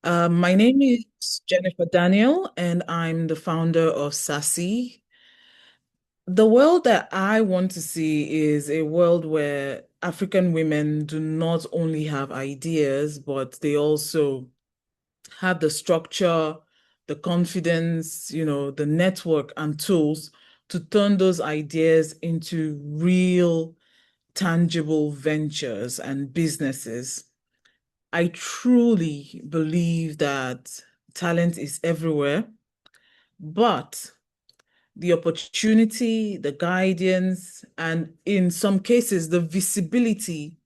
My name is Jennifer Daniel, and I'm the founder of SASIE. The world that I want to see is a world where African women do not only have ideas, but they also have the structure, the confidence, the network and tools to turn those ideas into real, tangible ventures and businesses. I truly believe that talent is everywhere, but the opportunity, the guidance, and in some cases, the visibility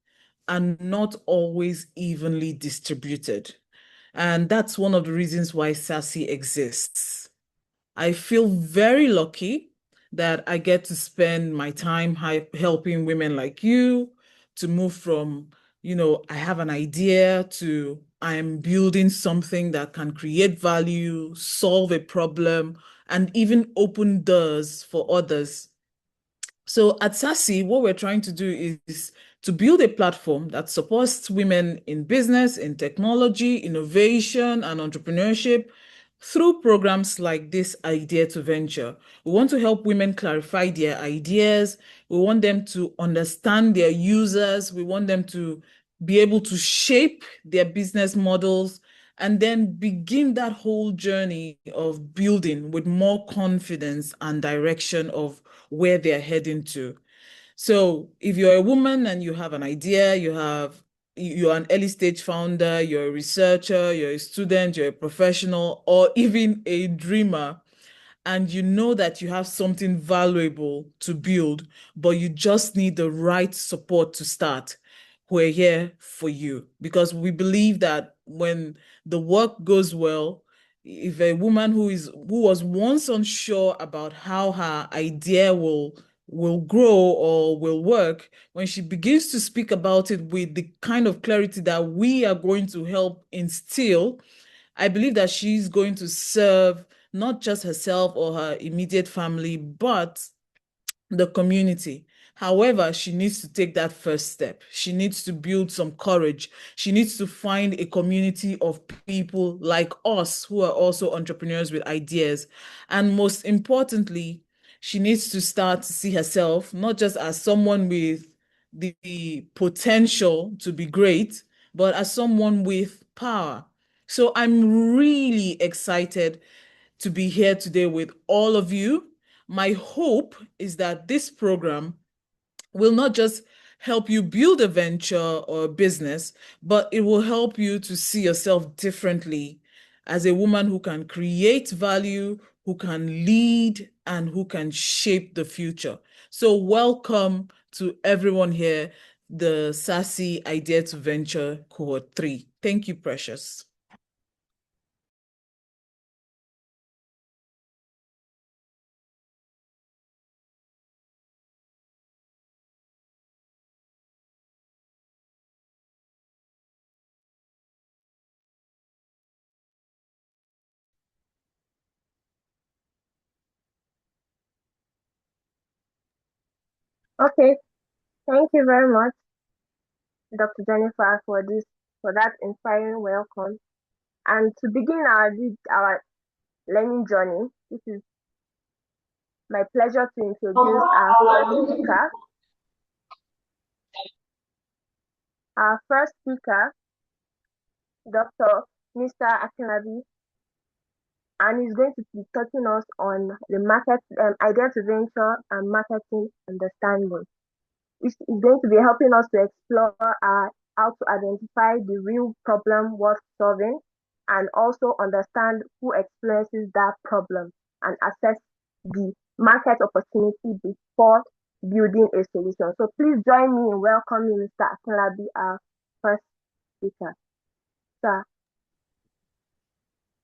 are not always evenly distributed. And that's one of the reasons why SASI exists. I feel very lucky that I get to spend my time helping women like you to move from, I have an idea to I'm building something that can create value, solve a problem, and even open doors for others. So at SASI, what we're trying to do is to build a platform that supports women in business, in technology, innovation, and entrepreneurship through programs like this Idea to Venture. We want to help women clarify their ideas. We want them to understand their users. We want them to be able to shape their business models and then begin that whole journey of building with more confidence and direction of where they're heading to. So if you're a woman and you have an idea, you're an early stage founder, you're a researcher, you're a student, you're a professional, or even a dreamer, and you know that you have something valuable to build, but you just need the right support to start, we're here for you because we believe that when the work goes well, if a woman who was once unsure about how her idea will grow or will work, when she begins to speak about it with the kind of clarity that we are going to help instill, I believe that she's going to serve not just herself or her immediate family, but the community. However, she needs to take that first step. She needs to build some courage. She needs to find a community of people like us who are also entrepreneurs with ideas. And most importantly, she needs to start to see herself not just as someone with the potential to be great, but as someone with power. So I'm really excited to be here today with all of you. My hope is that this program will not just help you build a venture or a business, but it will help you to see yourself differently as a woman who can create value, who can lead, and who can shape the future. So, welcome to everyone here, the SASI Idea to Venture Cohort 3. Thank you, Precious. Okay, thank you very much, Dr. Jennifer, for that inspiring welcome. And to begin our learning journey, this is my pleasure to introduce our first speaker. Our first speaker, Dr. Mr. Akinlabi, and he's going to be touching us on the market idea to venture and marketing understanding. It's going to be helping us to explore how to identify the real problem worth solving and also understand who experiences that problem and assess the market opportunity before building a solution. So please join me in welcoming Mr. Akinlabi, our first speaker. Sir.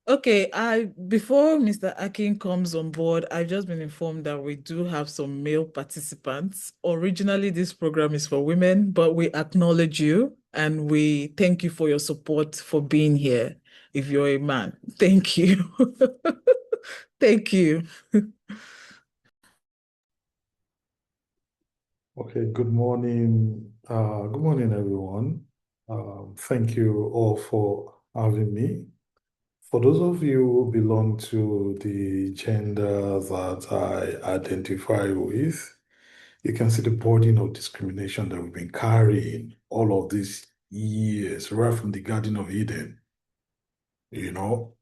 Okay, I before Mr. Akin comes on board, I've just been informed that we do have some male participants. Originally, this program is for women, but we acknowledge you and we thank you for your support for being here. If you're a man, thank you. Thank you. Okay, good morning. Good morning, everyone. Thank you all for having me. For those of you who belong to the gender that I identify with, you can see the burden of discrimination that we've been carrying all of these years, right from the Garden of Eden. You know,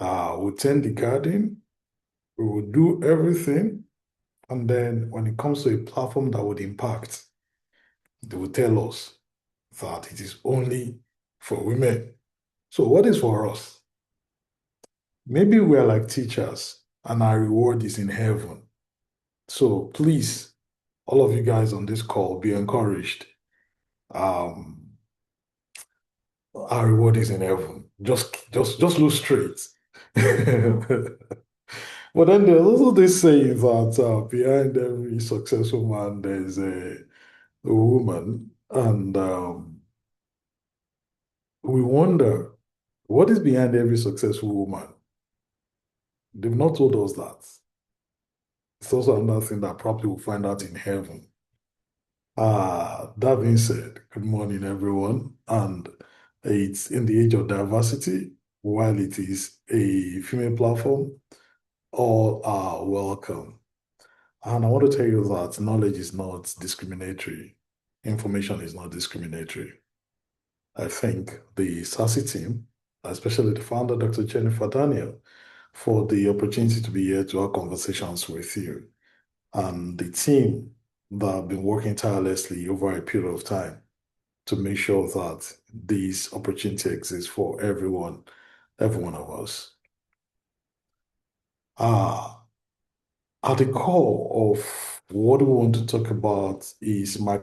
we tend the garden, we will do everything, and then when it comes to a platform that would impact, they will tell us that it is only for women. So what is for us? Maybe we are like teachers and our reward is in heaven. So please, all of you guys on this call, be encouraged. Um, our reward is in heaven. Just look straight. But then there's also this saying that behind every successful man, there's a woman. And we wonder, what is behind every successful woman? They've not told us that. It's also another thing that probably we'll find out in heaven. That being said, good morning, everyone. And it's in the age of diversity, while it is a female platform, all are welcome. And I want to tell you that knowledge is not discriminatory. Information is not discriminatory. I thank the SASIE team, especially the founder, Dr. Jennifer Daniel, for the opportunity to be here to have conversations with you and the team that have been working tirelessly over a period of time to make sure that this opportunity exists for every one of us. At the core of what we want to talk about is my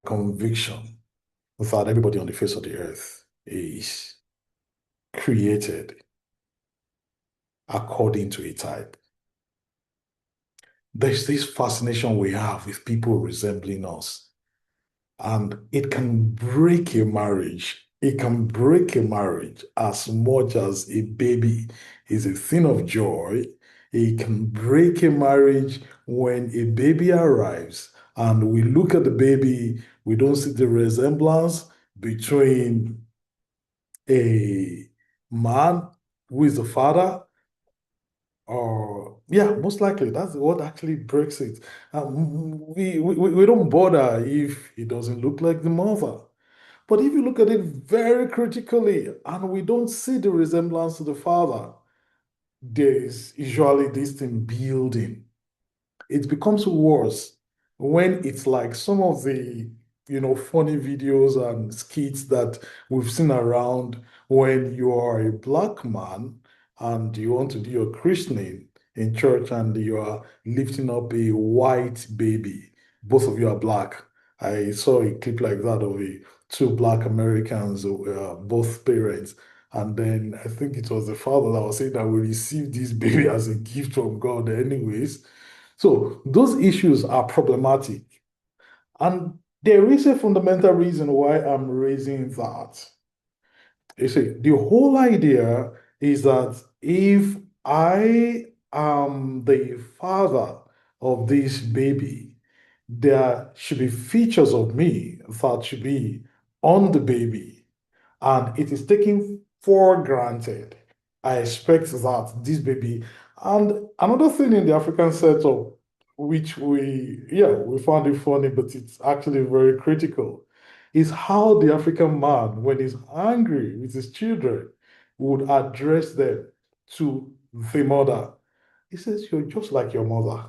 conviction that everybody on the face of the earth is created according to a type. There's this fascination we have with people resembling us, and it can break a marriage. It can break a marriage as much as a baby is a thing of joy. It can break a marriage when a baby arrives and we look at the baby, we don't see the resemblance between a man who is the father, or yeah, most likely that's what actually breaks it. We don't bother if it doesn't look like the mother. But if you look at it very critically and we don't see the resemblance to the father, there is usually this thing building. It becomes worse when it's like some of the funny videos and skits that we've seen around when you are a black man and you want to do your christening in church and you are lifting up a white baby. Both of you are black. I saw a clip like that of two black Americans, both parents. And then I think it was the father that was saying that we received this baby as a gift from God, anyways. So those issues are problematic. And there is a fundamental reason why I'm raising that. You see, the whole idea is that if I am the father of this baby, there should be features of me that should be on the baby, and it is taken for granted. I expect that this baby, and another thing in the African setup, which we found it funny, but it's actually very critical, is how the African man, when he's angry with his children, would address them to the mother. He says, "You're just like your mother."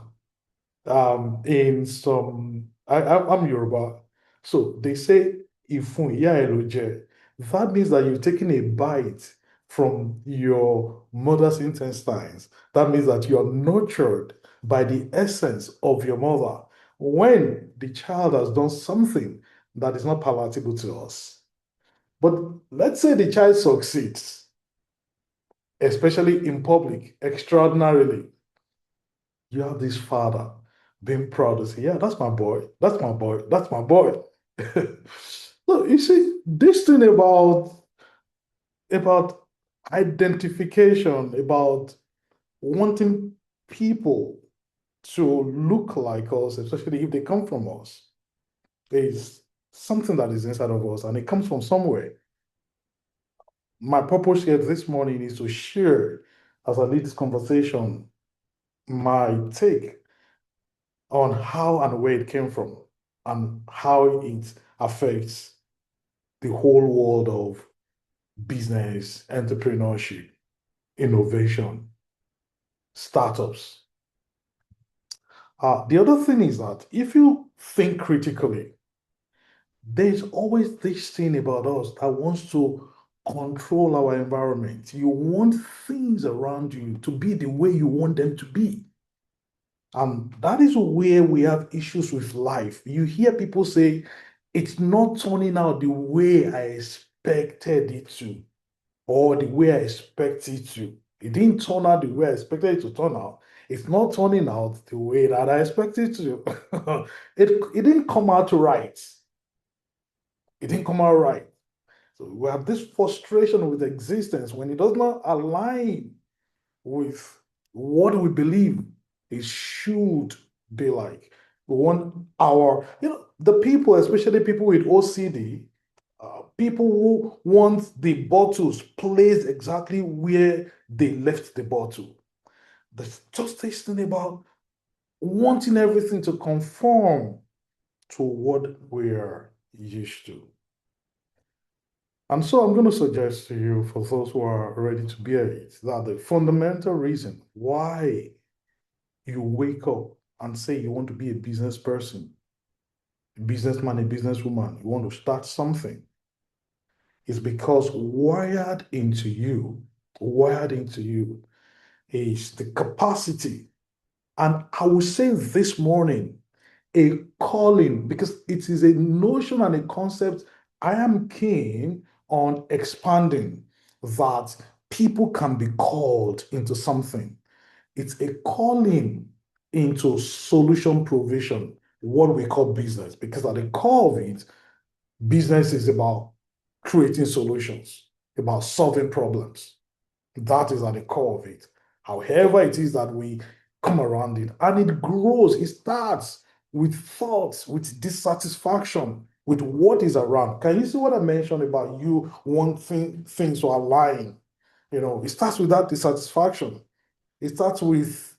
In some I'm Yoruba, so they say "Ìfun ìyá ẹ ló jẹ." That means that you've taken a bite from your mother's intestines. That means that you are nurtured by the essence of your mother when the child has done something that is not palatable to us. But let's say the child succeeds, especially in public, extraordinarily. You have this father being proud to say, "Yeah, that's my boy, that's my boy, that's my boy." So you see, this thing about identification, about wanting people to look like us, especially if they come from us, is something that is inside of us and it comes from somewhere. my purpose here this morning is to share, as I lead this conversation, my take on how and where it came from and how it affects the whole world of business, entrepreneurship, innovation, startups. The other thing is that if you think critically, there's always this thing about us that wants to control our environment. You want things around you to be the way you want them to be. And that is where we have issues with life. You hear people say, it's not turning out the way I expected it to, or the way I expect it to. It didn't turn out the way I expected it to turn out. It's not turning out the way that I expected it to. It didn't come out right. It didn't come out right. So we have this frustration with existence when it does not align with what we believe it should be like. We want the people, especially people with OCD, people who want the bottles placed exactly where they left the bottle. There's just this thing about wanting everything to conform to what we're used to. And so I'm going to suggest to you, for those who are ready to bear it, that the fundamental reason why you wake up and say you want to be a business person, a businessman, a businesswoman, you want to start something, is because wired into you is the capacity. And I will say this morning, a calling, because it is a notion and a concept I am keen on expanding, that people can be called into something. It's a calling into solution provision, what we call business, because at the core of it, business is about creating solutions, about solving problems. That is at the core of it. However, it is that we come around it and it grows, it starts with thoughts, with dissatisfaction, with what is around. Can you see what I mentioned about you wanting things to align? It starts with that dissatisfaction. It starts with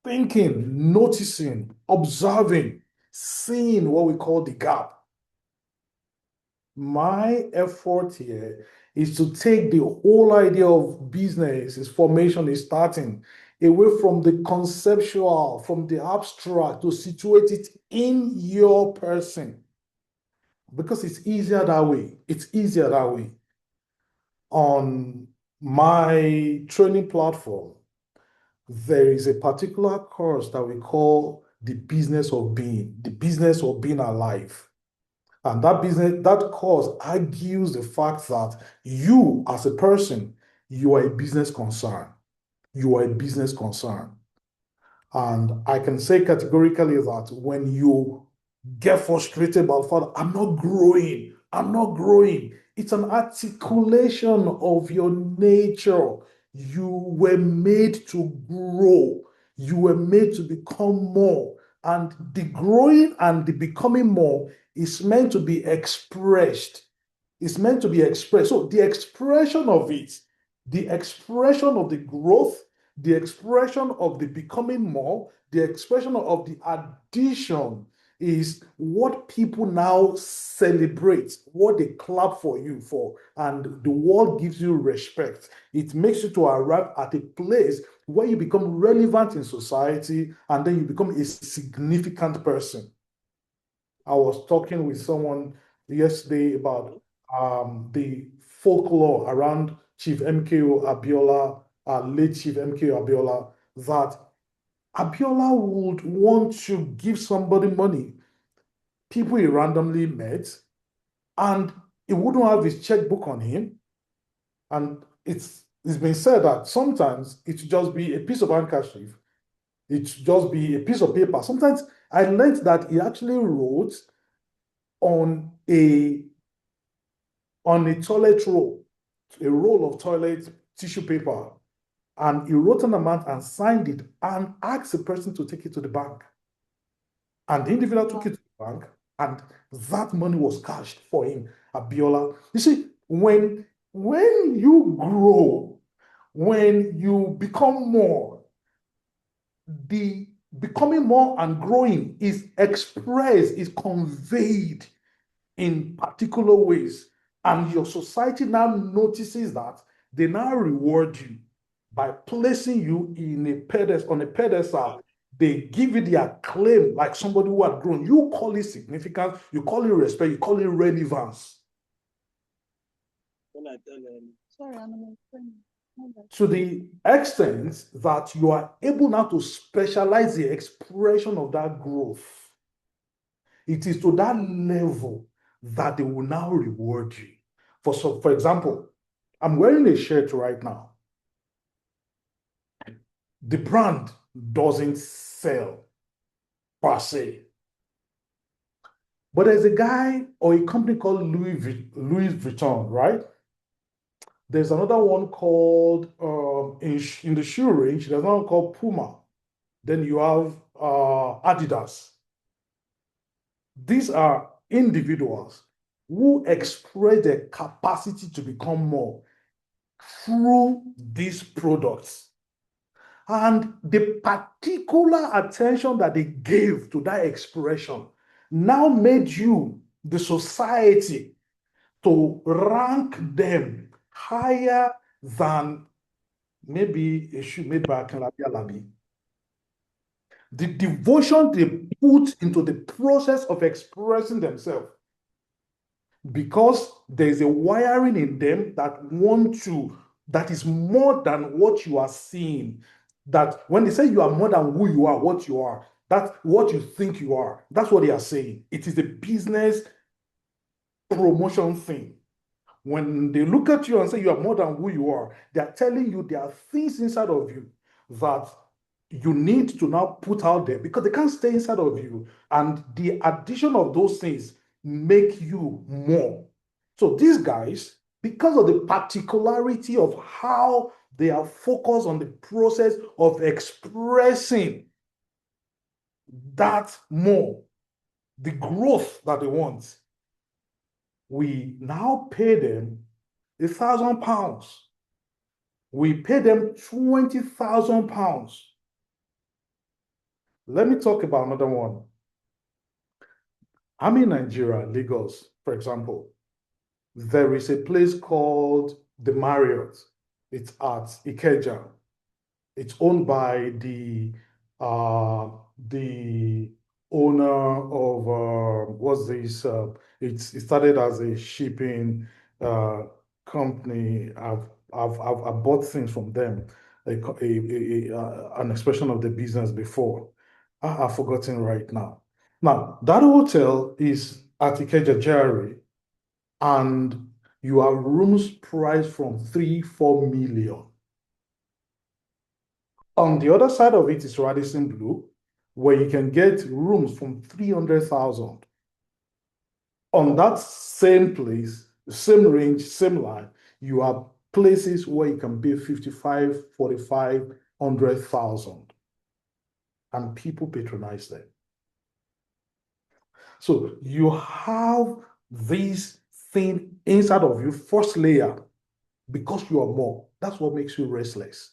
thinking, noticing, observing, seeing what we call the gap. My effort here is to take the whole idea of business, its formation, its starting, away from the conceptual, from the abstract, to situate it in your person. Because it's easier that way. It's easier that way. On my training platform, there is a particular course that we call the business of being alive. And that course argues the fact that you, as a person, you are a business concern. You are a business concern. And I can say categorically that when you get frustrated about the fact, I'm not growing, it's an articulation of your nature. You were made to grow, you were made to become more. And the growing and the becoming more is meant to be expressed. It's meant to be expressed. So the expression of it, the expression of the growth, the expression of the becoming more, the expression of the addition is what people now celebrate, what they clap for you for, and the world gives you respect. It makes you to arrive at a place where you become relevant in society and then you become a significant person. I was talking with someone yesterday about the folklore around Chief MKO Abiola, late Chief MKO Abiola, that Abiola would want to give somebody money, people he randomly met, and he wouldn't have his checkbook on him. And it's been said that sometimes it should just be a piece of handkerchief, it should just be a piece of paper. Sometimes I learned that he actually wrote on a toilet roll, a roll of toilet tissue paper, and he wrote an amount and signed it and asked the person to take it to the bank. And the individual took it to the bank, and that money was cashed for him, Abiola. You see, when When you grow, when you become more, the becoming more and growing is expressed, is conveyed in particular ways. And your society now notices that, they now reward you by placing you in a pedestal, on a pedestal. They give you the acclaim like somebody who had grown. You call it significance, you call it respect, you call it relevance. To the extent that you are able now to specialize the expression of that growth, it is to that level that they will now reward you. For example, I'm wearing a shirt right now. The brand doesn't sell per se. But there's a guy or a company called Louis Vuitton, right? There's another one called, in the shoe range, there's another one called Puma. Then you have Adidas. These are individuals who express their capacity to become more through these products. And the particular attention that they gave to that expression now made you, the society, to rank them higher than maybe a shoe made by Akinlabi Alabi. The devotion they put into the process of expressing themselves, because there's a wiring in them that is more than what you are seeing. That when they say you are more than who you are, what you are, that's what you think you are. That's what they are saying. It is a business promotion thing. When they look at you and say you are more than who you are, they are telling you there are things inside of you that you need to now put out there, because they can't stay inside of you. And the addition of those things make you more. So these guys, because of the particularity of how they are focused on the process of expressing that more, the growth that they want, we now pay them £1,000. We pay them £20,000. Let me talk about another one. I'm in Nigeria, Lagos, for example. There is a place called the Marriott. It's at Ikeja. It's owned by the owner of what's this? It started as a shipping company. I've bought things from them, an expression of the business before. I've forgotten right now. Now that hotel is at Ikeja Jerry, and you have rooms priced from 3-4 million. On the other side of it is Radisson Blue, where you can get rooms from 300,000. On that same place, same range, same line, you have places where you can pay 55, 45, 100,000. And people patronize them. So you have this thing inside of you, first layer, because you are more. That's what makes you restless.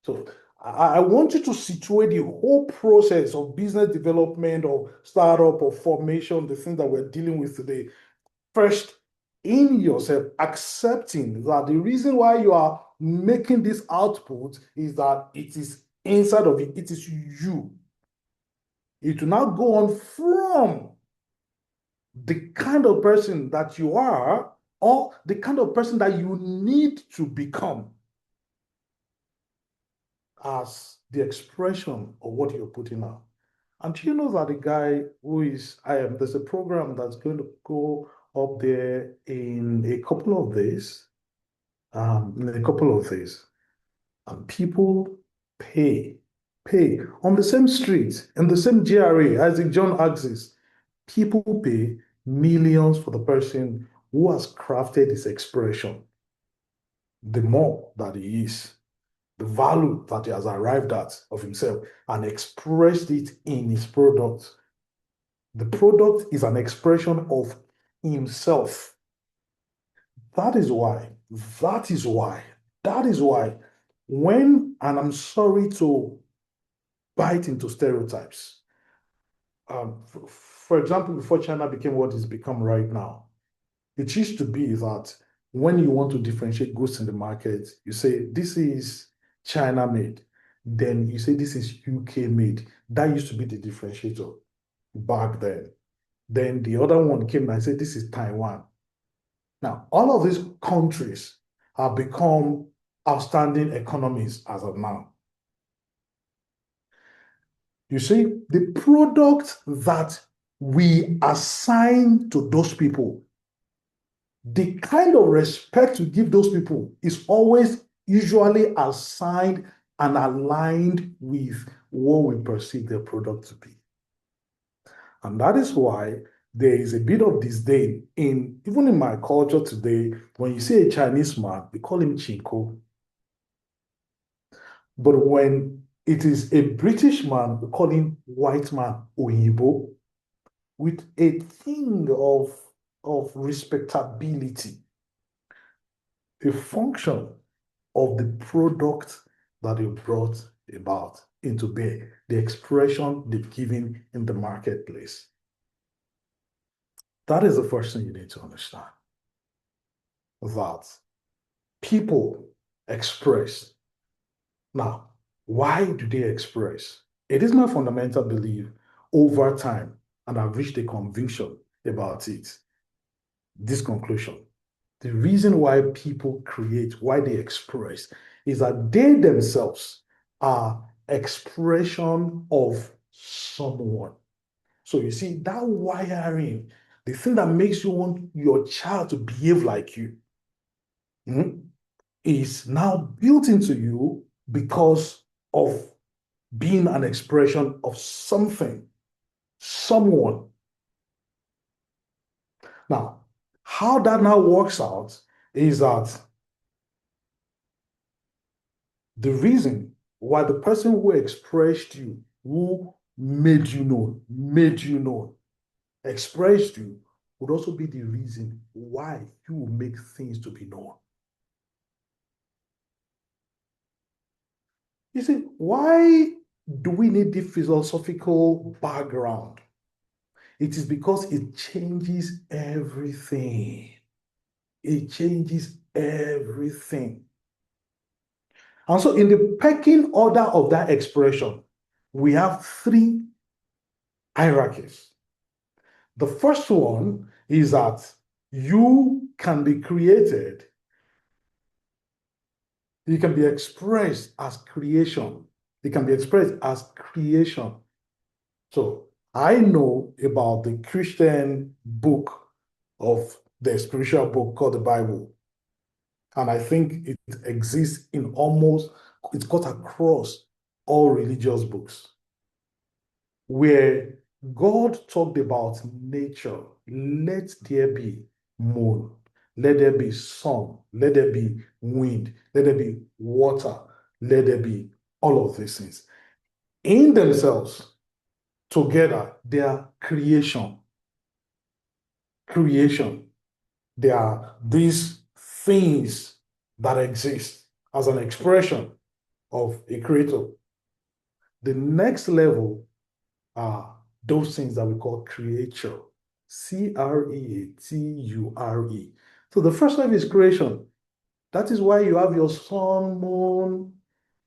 So I want you to situate the whole process of business development or startup or formation, the thing that we're dealing with today, first in yourself, accepting that the reason why you are making this output is that it is inside of you, it is you. It will now go on from the kind of person that you are, or the kind of person that you need to become, as the expression of what you're putting out. And do you know that the guy who is, there's a program that's going to go up there in a couple of days, and people pay on the same street, in the same GRA, Isaac John Axis, people pay millions for the person who has crafted this expression. The more that he is, the value that he has arrived at of himself and expressed it in his product. The product is an expression of himself. That is why That is why, that is why, when, and I'm sorry to bite into stereotypes, for example, before China became what it's become right now, it used to be that when you want to differentiate goods in the market, you say, this is China made. Then you say, this is UK made. That used to be the differentiator back then. Then the other one came and said, this is Taiwan. Now, all of these countries have become outstanding economies as of now. You see, the product that we assign to those people, the kind of respect we give those people is always usually assigned and aligned with what we perceive their product to be. And that is why there is a bit of disdain even in my culture today. When you see a Chinese man, we call him Chinko. But when it is a British man, we call him white man, Oyibo, with a thing of respectability, a function of the product that you brought about into bear, the expression they've given in the marketplace. That is the first thing you need to understand. That people express. Now, why do they express? It is my fundamental belief over time, and I've reached a conviction about it. This conclusion. The reason why people create, why they express, is that they themselves are expression of someone. So you see, that wiring, the thing that makes you want your child to behave like you, is now built into you because of being an expression of something, someone. Now, how that now works out is that the reason why the person who expressed you, who made you known, expressed you, would also be the reason why you will make things to be known. You see, why do we need the philosophical background? It is because it changes everything. It changes everything. And so in the pecking order of that expression, we have three hierarchies. The first one is that you can be created, you can be expressed as creation. It can be expressed as creation. So I know about the Christian book of the spiritual book called the Bible. And I think it exists in it's cut across all religious books, where God talked about nature. Let there be moon, let there be sun, let there be wind, let there be water, let there be all of these things. In themselves, together, they are creation. Creation. They are these things that exist as an expression of a creator. The next level are those things that we call creature. Creature. So the first level is creation. That is why you have your sun, moon.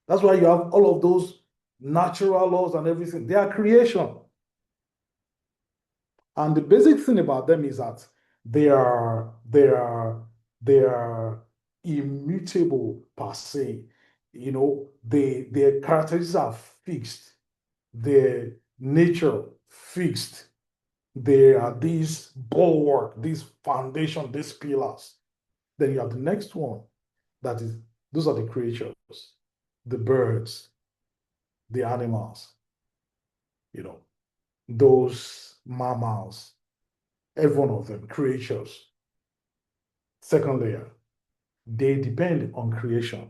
That's why you have all of those natural laws and everything. They are creation. And the basic thing about them is that they are immutable per se. You know, their characteristics are fixed, their nature fixed. There are these bulwark, these foundation, these pillars. Then you have the next one. That is, those are the creatures, the birds, the animals, you know, those mammals, every one of them, creatures. Second layer, they depend on creation.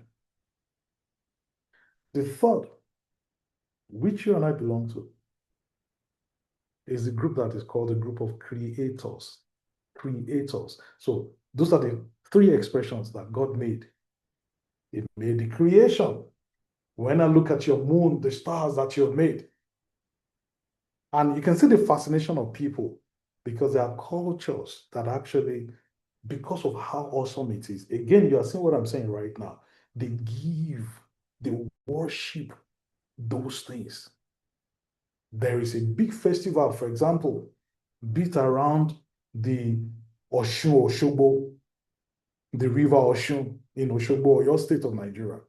The third, which you and I belong to, is the group that is called the group of creators. Creators. So those are the three expressions that God made. He made the creation. When I look at your moon, the stars that you've made, and you can see the fascination of people because there are cultures that actually, because of how awesome it is, again, you are seeing what I'm saying right now. They worship those things. There is a big festival, for example, built around the Oshogbo, the River Oshun in Oshogbo, your state of Nigeria.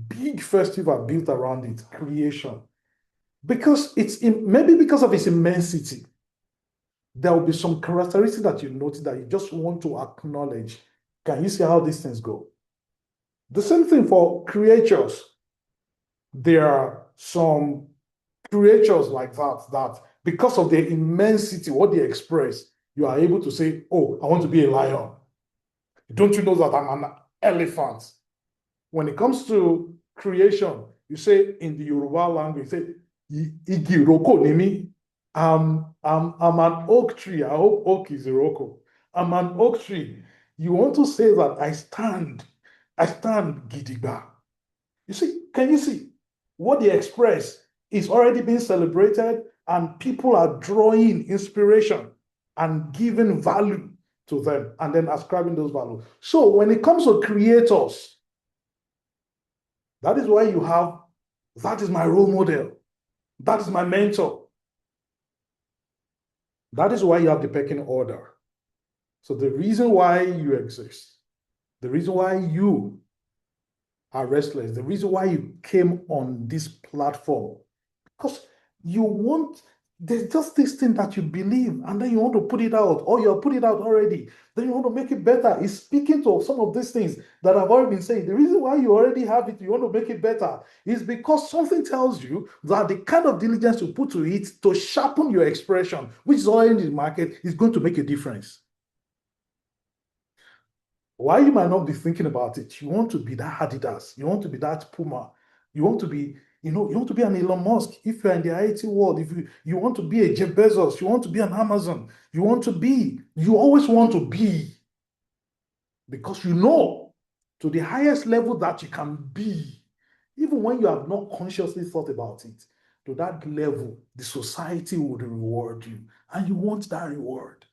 Big festival built around its creation. Because maybe because of its immensity, there will be some characteristics that you notice that you just want to acknowledge. Can you see how these things go? The same thing for creatures. There are some creatures like that because of their immensity, what they express, you are able to say, oh, I want to be a lion. Don't you know that I'm an elephant? When it comes to creation, you say in the Yoruba language, you say, Igi roko nimi. I'm an oak tree. I hope oak is a roko. I'm an oak tree. You want to say that I stand gidigba. You see, can you see what they express is already being celebrated and people are drawing inspiration and giving value to them and then ascribing those values. So when it comes to creators, that is why you have, that is my role model. That is my mentor. That is why you have the pecking order. So the reason why you exist, the reason why you are restless, the reason why you came on this platform, because you want, there's just this thing that you believe, and then you want to put it out, or you have put it out already, then you want to make it better. It's speaking to some of these things that I've already been saying. The reason why you already have it, you want to make it better, is because something tells you that the kind of diligence you put to it to sharpen your expression, which is already in the market, is going to make a difference. Why you might not be thinking about it, you want to be that Adidas, you want to be that Puma, you want to be, you want to be an Elon Musk. If you're in the IT world, if you want to be a Jeff Bezos, you want to be an Amazon, you always want to be, because you know to the highest level that you can be, even when you have not consciously thought about it, to that level, the society would reward you, and you want that reward.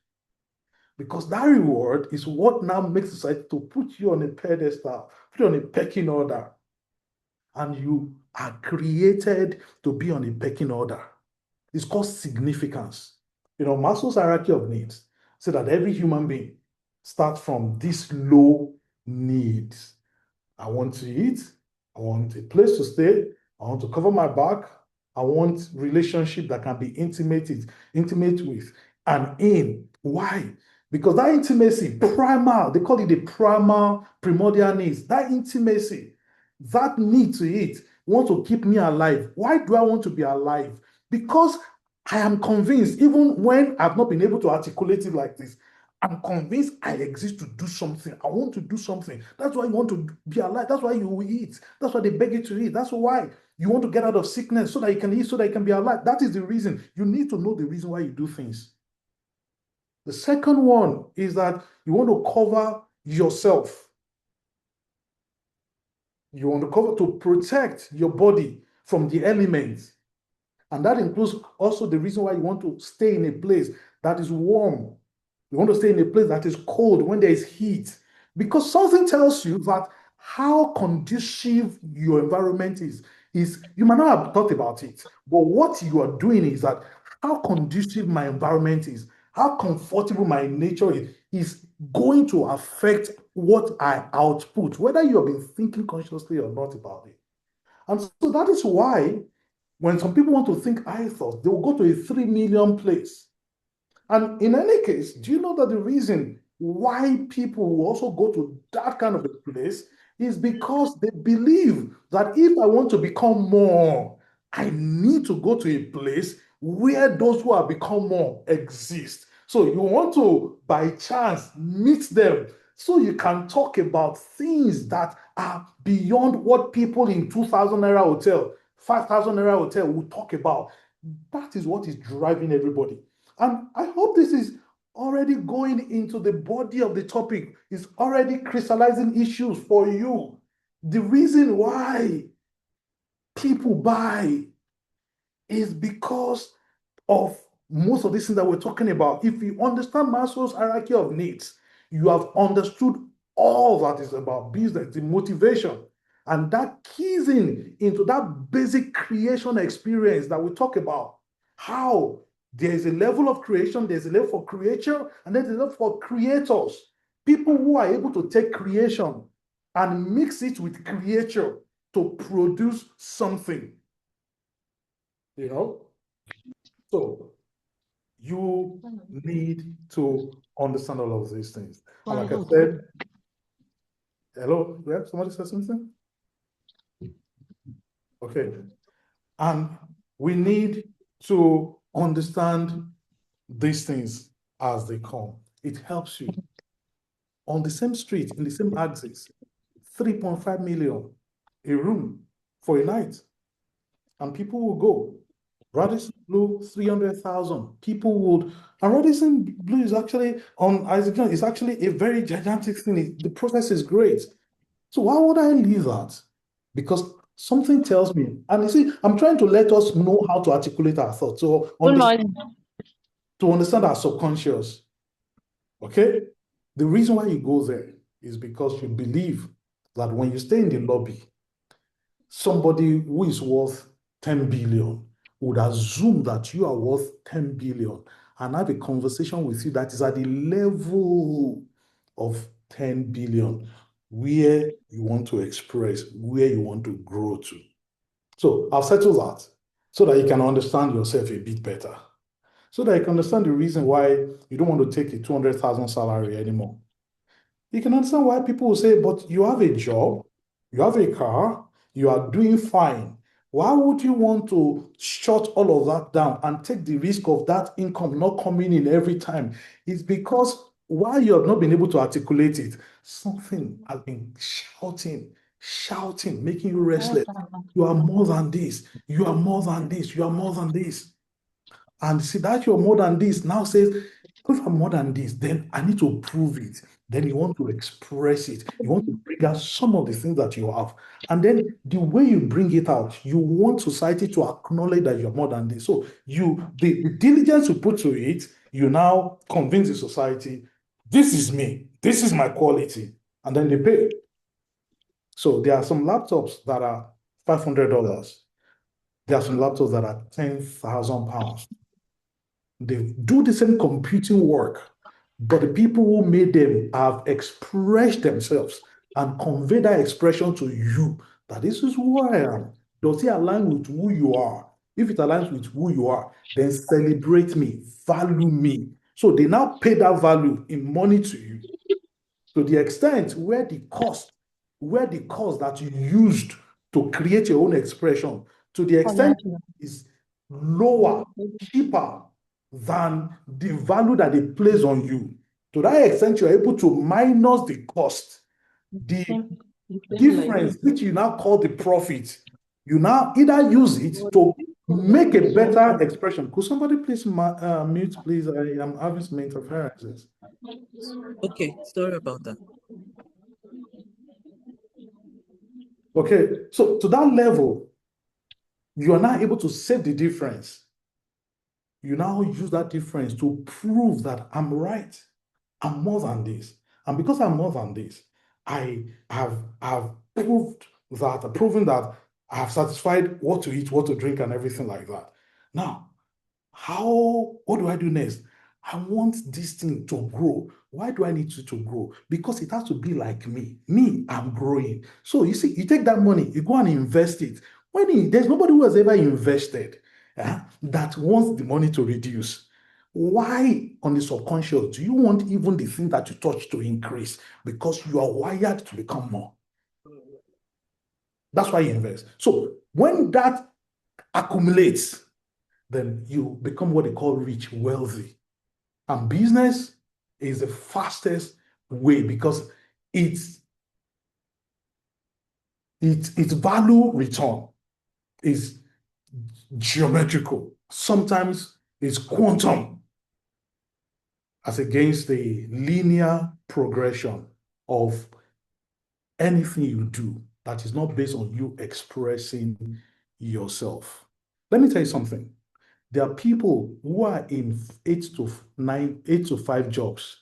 Because that reward is what now makes society to put you on a pedestal, put you on a pecking order. And you are created to be on a pecking order. It's called significance. Maslow's hierarchy of needs say that every human being starts from these low needs. I want to eat, I want a place to stay, I want to cover my back, I want relationship that can be intimate with and in. Why? Because that intimacy, primal, they call it the primal primordial needs. That intimacy, that need to eat, want to keep me alive. Why do I want to be alive? Because I am convinced, even when I've not been able to articulate it like this, I'm convinced I exist to do something. I want to do something. That's why you want to be alive. That's why you will eat. That's why they beg you to eat. That's why you want to get out of sickness so that you can eat, so that you can be alive. That is the reason. You need to know the reason why you do things. The second one is that you want to cover yourself. You want to cover to protect your body from the elements. And that includes also the reason why you want to stay in a place that is warm. You want to stay in a place that is cold when there is heat. Because something tells you that how conducive your environment is you might not have thought about it, but what you are doing is that how conducive my environment is, how comfortable my nature is going to affect what I output, whether you have been thinking consciously or not about it. And so that is why when some people want to think high thoughts, they will go to a 3 million place. And in any case, do you know that the reason why people will also go to that kind of a place is because they believe that if I want to become more, I need to go to a place where those who have become more exist. So you want to, by chance, meet them so you can talk about things that are beyond what people in 2,000 naira hotel, 5,000 naira hotel will talk about. That is what is driving everybody. And I hope this is already going into the body of the topic, is already crystallizing issues for you. The reason why people buy is because of most of these things that we're talking about. If you understand Maslow's hierarchy of needs, you have understood all that is about business, the motivation, and that keys into that basic creation experience that we talk about. How there's a level of creation, there's a level for creature, and there's a level for creators. People who are able to take creation and mix it with creature to produce something. You know? So you need to understand all of these things. And like I said, hello, yeah, somebody said something? Okay. And we need to understand these things as they come. It helps you. On the same street, in the same axis, 3.5 million a room for a night. And people will go. Radisson Blue, 300,000. People would, and Radisson Blue is actually on Isaac Jones, it's actually a very gigantic thing. The process is great. So why would I leave that? Because something tells me, and you see, I'm trying to let us know how to articulate our thoughts. So to understand our subconscious. Okay? The reason why you go there is because you believe that when you stay in the lobby, somebody who is worth 10 billion would assume that you are worth 10 billion and have a conversation with you that is at the level of 10 billion, where you want to express, where you want to grow to. So I'll settle that so that you can understand yourself a bit better. So that you can understand the reason why you don't want to take a 200,000 salary anymore. You can understand why people will say, but you have a job, you have a car, you are doing fine. Why would you want to shut all of that down and take the risk of that income not coming in every time? It's because while you have not been able to articulate it, something has been shouting, making you restless. You are more than this. You are more than this. You are more than this. And see that you're more than this now says, if I'm more than this, then I need to prove it. Then you want to express it. You want to bring out some of the things that you have. And then the way you bring it out, you want society to acknowledge that you're more than this. So the diligence you put to it, you now convince the society, this is me, this is my quality. And then they pay. So there are some laptops that are $500. There are some laptops that are 10,000 pounds. They do the same computing work, but the people who made them have expressed themselves and conveyed that expression to you that this is who I am. Does it align with who you are? If it aligns with who you are, then celebrate me, value me. So they now pay that value in money to you to the extent where the cost that you used to create your own expression, to the extent is lower, cheaper than the value that they place on you. To that extent, you're able to minus the cost, the difference, which you now call the profit. You now either use it to make a better expression. Could somebody please mute, please? I am having some interferences. Okay, sorry about that. Okay, so to that level, you are now able to save the difference. You now use that difference to prove that I'm right. I'm more than this. And because I'm more than this, I have proven that I have satisfied what to eat, what to drink, and everything like that. Now, what do I do next? I want this thing to grow. Why do I need to grow? Because it has to be like me. Me, I'm growing. So you see, you take that money, you go and invest it. There's nobody who has ever invested that wants the money to reduce. Why on the subconscious do you want even the thing that you touch to increase? Because you are wired to become more. That's why you invest. So when that accumulates, then you become what they call rich, wealthy. And business is the fastest way because its value return is geometrical. Sometimes it's quantum. as against the linear progression of anything you do that is not based on you expressing yourself. Let me tell you something. There are people who are in 8 to 5 jobs,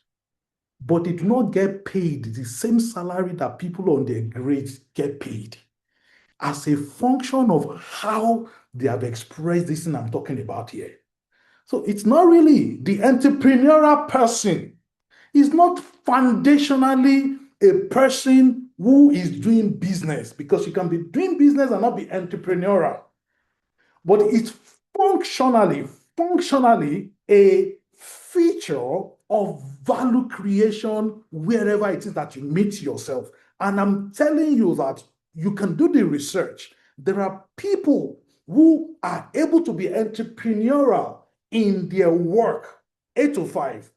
but they do not get paid the same salary that people on their grades get paid as a function of how they have expressed this thing I'm talking about here. So it's not really the entrepreneurial person. It's not foundationally a person who is doing business, because you can be doing business and not be entrepreneurial. But it's functionally a feature of value creation wherever it is that you meet yourself. And I'm telling you that you can do the research. There are people who are able to be entrepreneurial in their work, 8 to 5,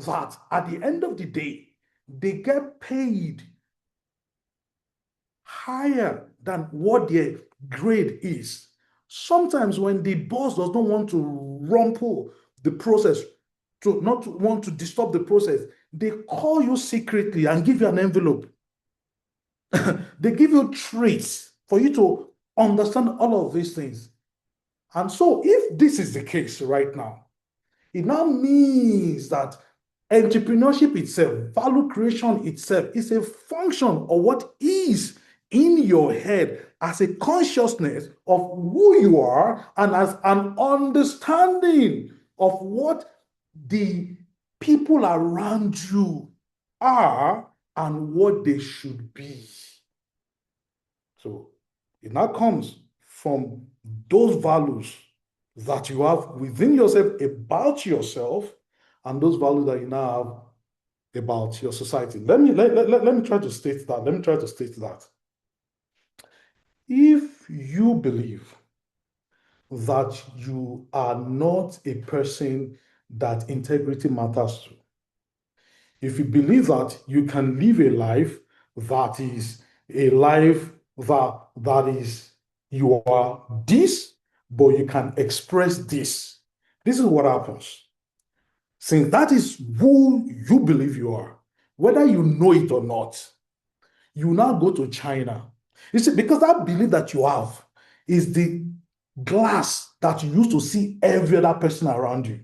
that at the end of the day, they get paid higher than what their grade is. Sometimes when the boss does not want to rumple the process, to not want to disturb the process, they call you secretly and give you an envelope. They give you traits for you to understand all of these things. And so if this is the case right now, it now means that entrepreneurship itself, value creation itself, is a function of what is in your head as a consciousness of who you are and as an understanding of what the people around you are and what they should be. So it now comes from those values that you have within yourself about yourself and those values that you now have about your society. Let me try to state that. Let me try to state that. If you believe that you are not a person that integrity matters to, if you believe that you can live a life that is a life that is you are this, but you can express this. This is what happens. Since that is who you believe you are, whether you know it or not, you now go to China. You see, because that belief that you have is the glass that you use to see every other person around you.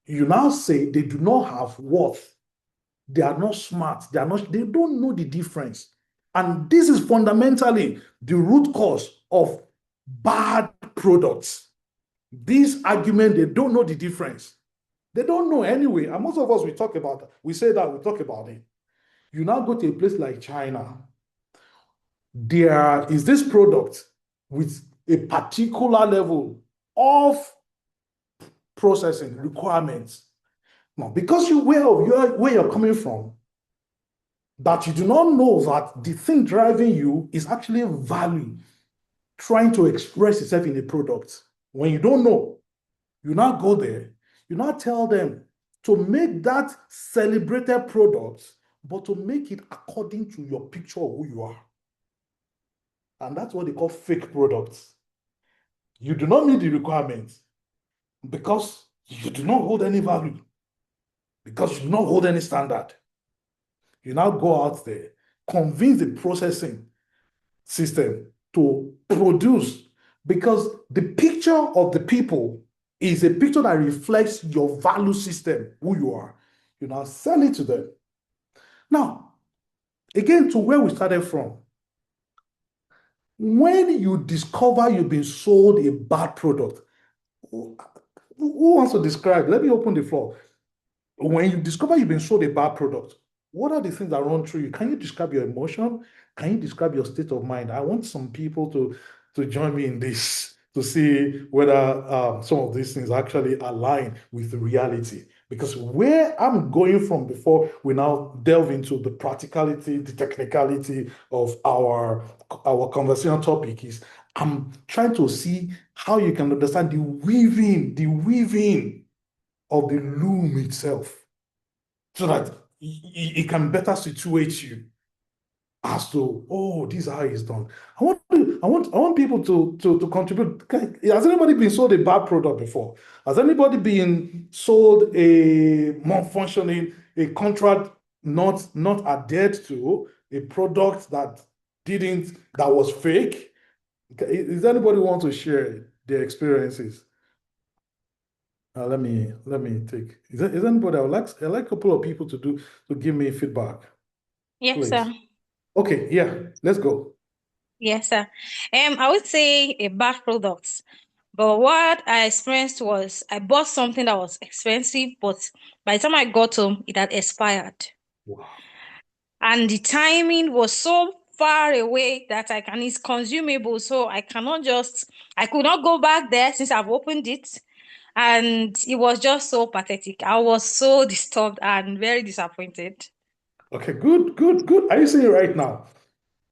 You now say they do not have worth. They are not smart. They don't know the difference. And this is fundamentally the root cause of bad products. This argument, they don't know the difference. They don't know anyway. And most of us, we talk about it. We say that, we talk about it. You now go to a place like China, there is this product with a particular level of processing requirements. Now, because where you're coming from, that you do not know that the thing driving you is actually value trying to express itself in a product. When you don't know, you now go there, you now tell them to make that celebrated product, but to make it according to your picture of who you are. And that's what they call fake products. You do not meet the requirements because you do not hold any value, because you do not hold any standard. You now go out there, convince the processing system to produce, because the picture of the people is a picture that reflects your value system, who you are. You now sell it to them. Now, again, to where we started from, when you discover you've been sold a bad product, who wants to describe? Let me open the floor. When you discover you've been sold a bad product, what are the things that run through you? Can you describe your emotion? Can you describe your state of mind? I want some people to join me in this to see whether some of these things actually align with the reality. Because where I'm going from before we now delve into the practicality, the technicality of our conversation topic is I'm trying to see how you can understand the weaving of the loom itself so that it can better situate you. as to, oh, this is how it's done. I want people to contribute. Has anybody been sold a bad product before? Has anybody been sold a non-functioning, a contract not adhered to, a product that was fake? Is anybody want to share their experiences? Let me take. Is anybody? I like a couple of people to give me feedback, Yes, sir. please. Okay, yeah, let's go. Yes, sir. I would say a bad product, but what I experienced was I bought something that was expensive, but by the time I got home, it had expired. Wow. And the timing was so far away that it's consumable. So I could not go back there since I've opened it. And it was just so pathetic. I was so disturbed and very disappointed. Okay, good, good, good. Are you saying it right now?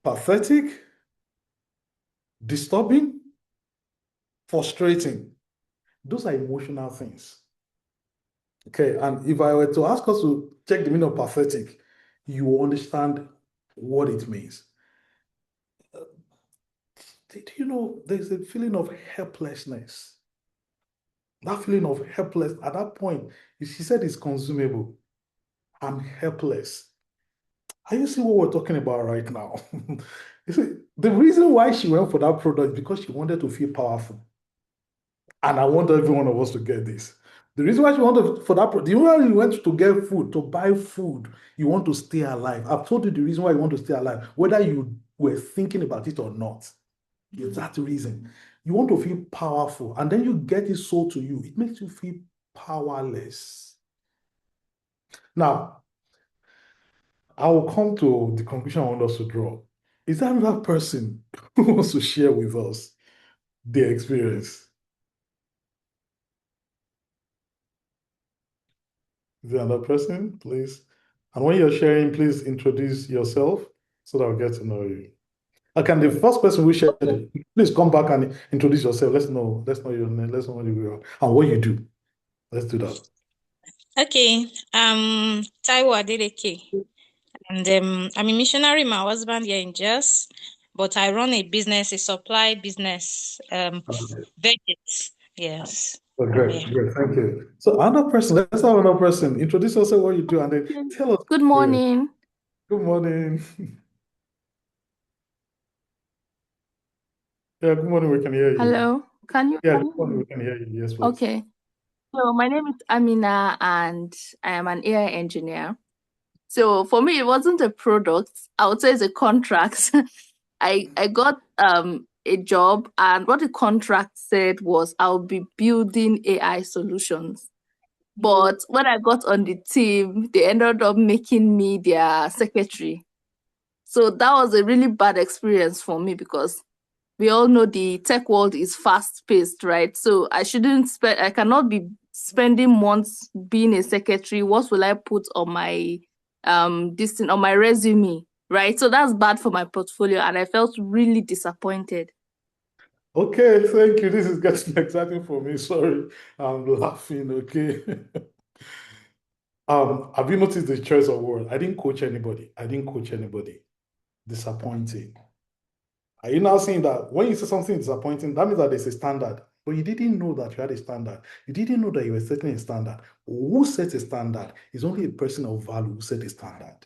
Pathetic, disturbing, frustrating. Those are emotional things. Okay, and if I were to ask us to check the meaning of pathetic, you will understand what it means. Do you know there's a feeling of helplessness? That feeling of helpless at that point, she said it's consumable. I'm helpless. Are you seeing what we're talking about right now? You see, the reason why she went for that product is because she wanted to feel powerful. And I want every one of us to get this. The reason why she wanted for that, the reason why you went to get food, to buy food, you want to stay alive. I've told you the reason why you want to stay alive, whether you were thinking about it or not. It's that reason. You want to feel powerful, and then you get it sold to you. It makes you feel powerless. Now, I will come to the conclusion I want us to draw. Is there another person who wants to share with us their experience? Is there another person, please? And when you're sharing, please introduce yourself so that I'll get to know you. Okay, the first person who shared, please come back and introduce yourself. Let's know your name, let's know where you are and what you do. Let's do that. Okay, Taiwo Adeleke, and I'm a missionary. My husband here in Jos, but I run a business, a supply business, veggies. Yes. Oh, great, Yeah. great, thank you. So another person, let's have another person. Introduce yourself, what you do, and then tell us. Good morning. Good morning. Yeah, good morning, we can hear you. Hello. Can you? Yeah, good morning, we can hear you. Yes, please. Okay. So my name is Amina and I am an AI engineer. So for me, it wasn't a product. I would say it's a contract. I got a job, and what the contract said was I'll be building AI solutions. But when I got on the team, they ended up making me their secretary. So that was a really bad experience for me because we all know the tech world is fast paced, right? So I cannot be spending months being a secretary. What will I put on my on my resume, right? So that's bad for my portfolio, and I felt really disappointed. Okay, thank you. This is getting exciting for me. Sorry, I'm laughing. Okay. Have you noticed the choice of word? I didn't coach anybody. I didn't coach anybody. Disappointing. Are you now saying that when you say something disappointing, that means that there's a standard, but you didn't know that you had a standard. You didn't know that you were setting a standard. Who sets a standard? It's only a person of value who set a standard.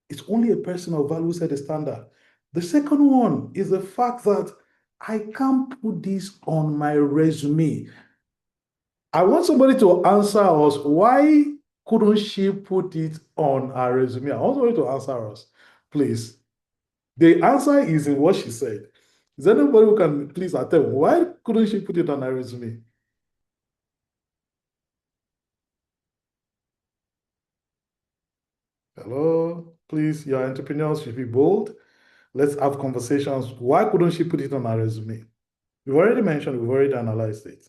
It's only a person of value who set a standard. The second one is the fact that I can't put this on my resume. I want somebody to answer us. Why couldn't she put it on her resume? I want somebody to answer us, please. The answer is in what she said. Is there anybody who can please attend? Why couldn't she put it on her resume? Hello, please, your entrepreneurs should be bold. Let's have conversations. Why couldn't she put it on her resume? We've already mentioned, we've already analyzed it.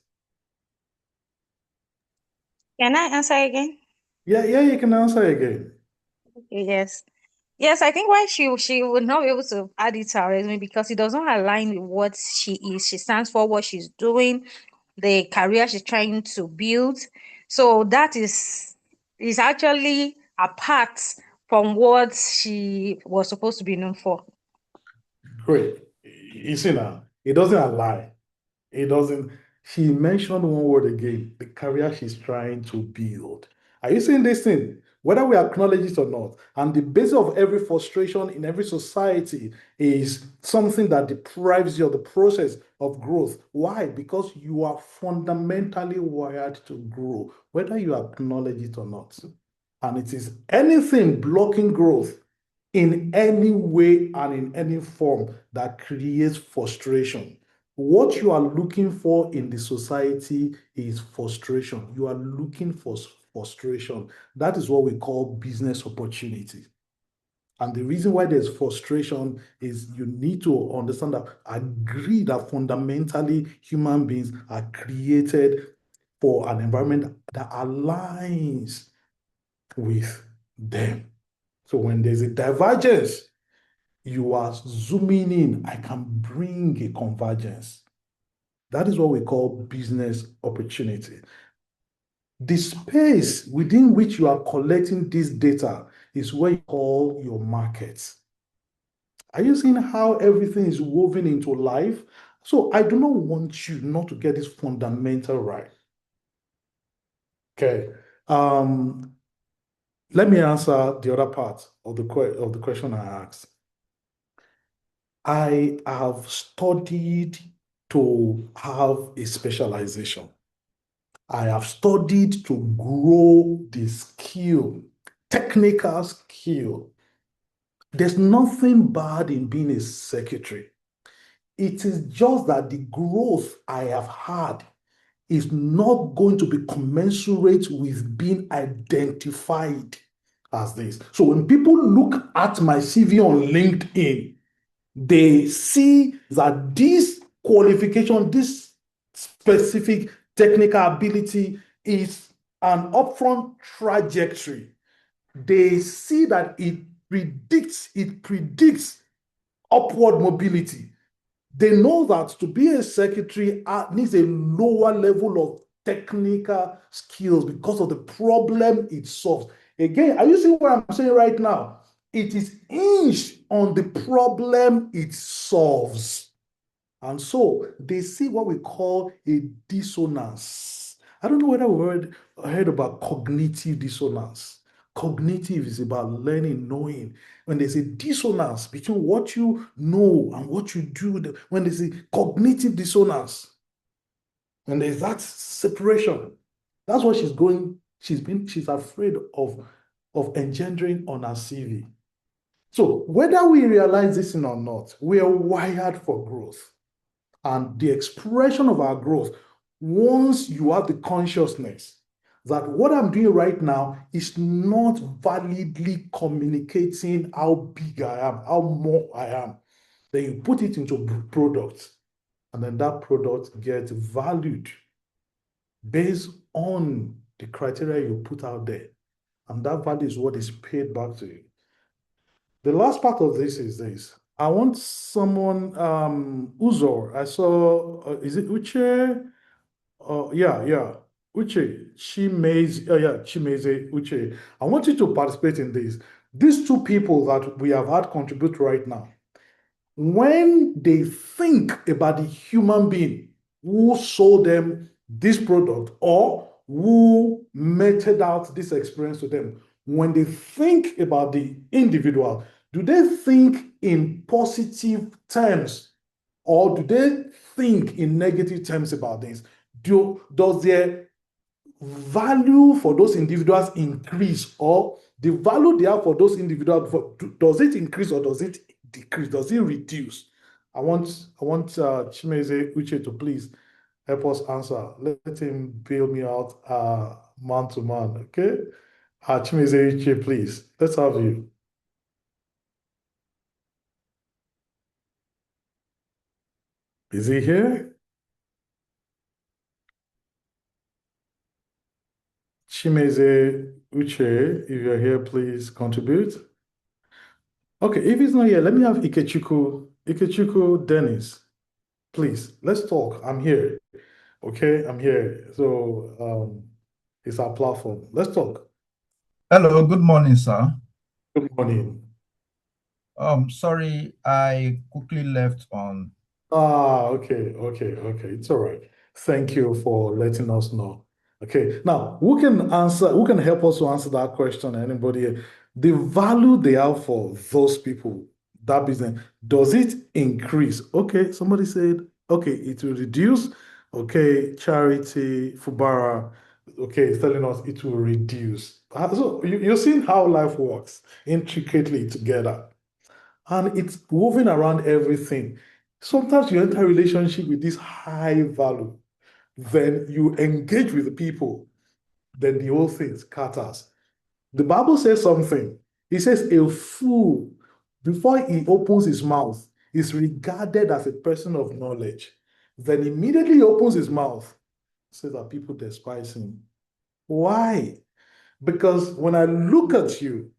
Can I answer again? Yeah, you can answer again. Okay, yes. Yes, I think why she would not be able to add it to her resume because it does not align with what she is. She stands for what she's doing, the career she's trying to build. So that is actually apart from what she was supposed to be known for. Great. You see now, it doesn't lie. It doesn't. She mentioned one word again, the career she's trying to build. Are you seeing this thing? Whether we acknowledge it or not. And the basis of every frustration in every society is something that deprives you of the process of growth. Why? Because you are fundamentally wired to grow, whether you acknowledge it or not. And it is anything blocking growth in any way and in any form that creates frustration. What you are looking for in the society is frustration. You are looking for frustration. That is what we call business opportunity. And the reason why there's frustration is you need to understand that, agree that fundamentally human beings are created for an environment that aligns with them. So when there's a divergence, you are zooming in. I can bring a convergence. That is what we call business opportunity. The space within which you are collecting this data is what you call your markets. Are you seeing how everything is woven into life? So I do not want you not to get this fundamental right. Okay. Let me answer the other part of the question I asked. I have studied to have a specialization. I have studied to grow the skill, technical skill. There's nothing bad in being a secretary. It is just that the growth I have had is not going to be commensurate with being identified as this. So when people look at my CV on LinkedIn, they see that this qualification, this specific technical ability is an upfront trajectory. They see that it predicts upward mobility. They know that to be a secretary needs a lower level of technical skills because of the problem it solves. Again, are you seeing what I'm saying right now? It is hinged on the problem it solves. And so they see what we call a dissonance. I don't know whether we've heard about cognitive dissonance. Cognitive is about learning, knowing. When there's a dissonance between what you know and what you do, when there's a cognitive dissonance, when there's that separation, that's what she's afraid of engendering on her CV. So whether we realize this or not, we are wired for growth. And the expression of our growth, once you have the consciousness that what I'm doing right now is not validly communicating how big I am, how more I am, then you put it into products, and then that product gets valued based on the criteria you put out there. And that value is what is paid back to you. The last part of this is this. I want someone, Uzor. I saw, is it Uche? Yeah. Uche, Chimeze, Uche. I want you to participate in this. These two people that we have had contribute right now, when they think about the human being who sold them this product or who meted out this experience to them, when they think about the individual, do they think in positive terms or do they think in negative terms about this? Does their value for those individuals increase, or the value they have for those individuals, does it increase or does it decrease? Does it reduce? I want Chimeze Uche to please help us answer. Let him bail me out man to man, okay? Chimeze Uche, please. Let's have you. Is he here? Chimeze Uche, if you're here, please contribute. Okay, if he's not here, let me have Ikechukwu Dennis. Please, let's talk. I'm here. Okay, I'm here. So it's our platform. Let's talk. Hello, good morning, sir. Good morning. Sorry, I quickly left on. Okay. It's all right. Thank you for letting us know. Okay, now who can help us to answer that question? Anybody? The value they have for those people, that business, does it increase? Okay, somebody said, okay, it will reduce. Okay, Charity, Fubara, okay, it's telling us it will reduce. So you're seeing how life works intricately together. And it's woven around everything. Sometimes you enter a relationship with this high value, then you engage with the people, then the whole thing scatters. The Bible says something. It says, a fool, before he opens his mouth, is regarded as a person of knowledge. Then immediately he opens his mouth, says that people despise him. Why? Because when I look at you,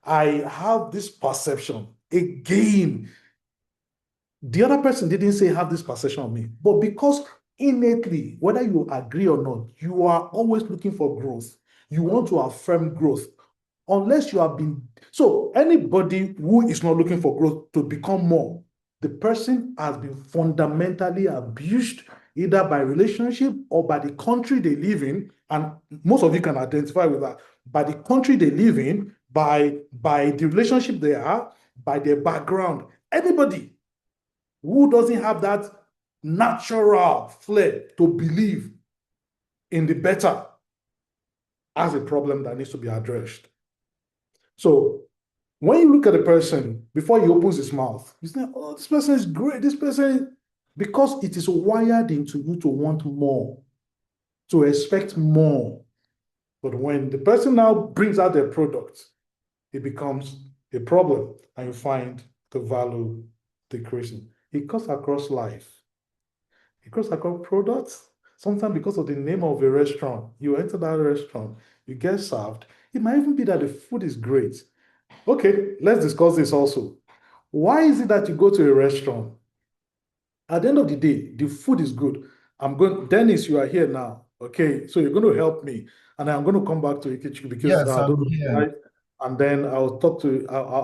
I have this perception. Again, the other person didn't say have this perception of me, but because innately, whether you agree or not, you are always looking for growth. You want to affirm growth. Unless you have been, so anybody who is not looking for growth to become more, the person has been fundamentally abused either by relationship or by the country they live in. And most of you can identify with that. By the country they live in, by the relationship they are, by their background. Anybody who doesn't have that natural flair to believe in the better has a problem that needs to be addressed. So when you look at a person before he opens his mouth, you say, oh, this person is great. This person, because it is wired into you to want more, to expect more. But when the person now brings out their product, it becomes a problem and you find the value decreasing. It cuts across life. Because I got products, sometimes because of the name of a restaurant, you enter that restaurant, you get served. It might even be that the food is great. Okay, let's discuss this also. Why is it that you go to a restaurant? At the end of the day, the food is good. Dennis, you are here now. Okay, so you're going to help me. And I'm going to come back to Ikechukwu because Yes, I'm here. right? And then I'll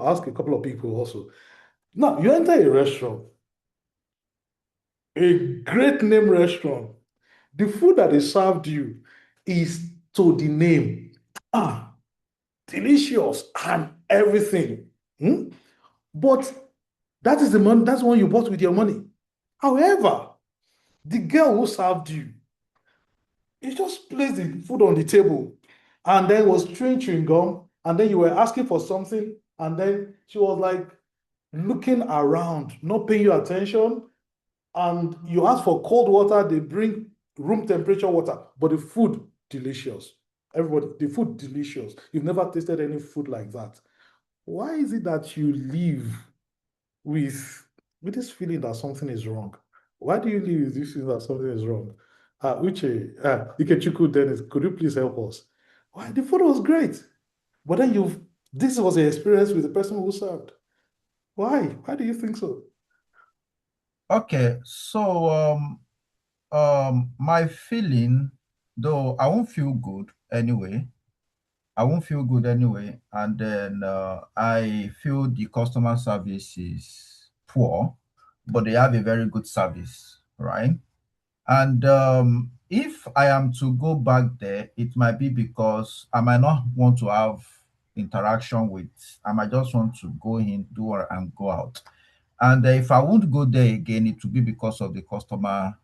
ask a couple of people also. Now, you enter a restaurant, a great name restaurant. The food that they served you is to the name. Delicious and everything. But that is the money, that's one you bought with your money. However, the girl who served you, you just placed the food on the table and then was chewing gum, and then you were asking for something, and then she was like looking around, not paying you attention, and you ask for cold water, they bring room temperature water, but the food delicious. Everybody, the food delicious. You've never tasted any food like that. Why is it that you live with this feeling that something is wrong? Why do you live with this feeling that something is wrong? Ikechukwu Dennis, could you please help us? Why the food was great, but then this was the experience with the person who served. Why? Why do you think so? Okay, so my feeling, though I won't feel good anyway. I won't feel good anyway, and then I feel the customer service is poor, but they have a very good service, right? And if I am to go back there, it might be because I might not want to have interaction with, I might just want to go in, and go out. And if I won't go there again, it will be because of the customer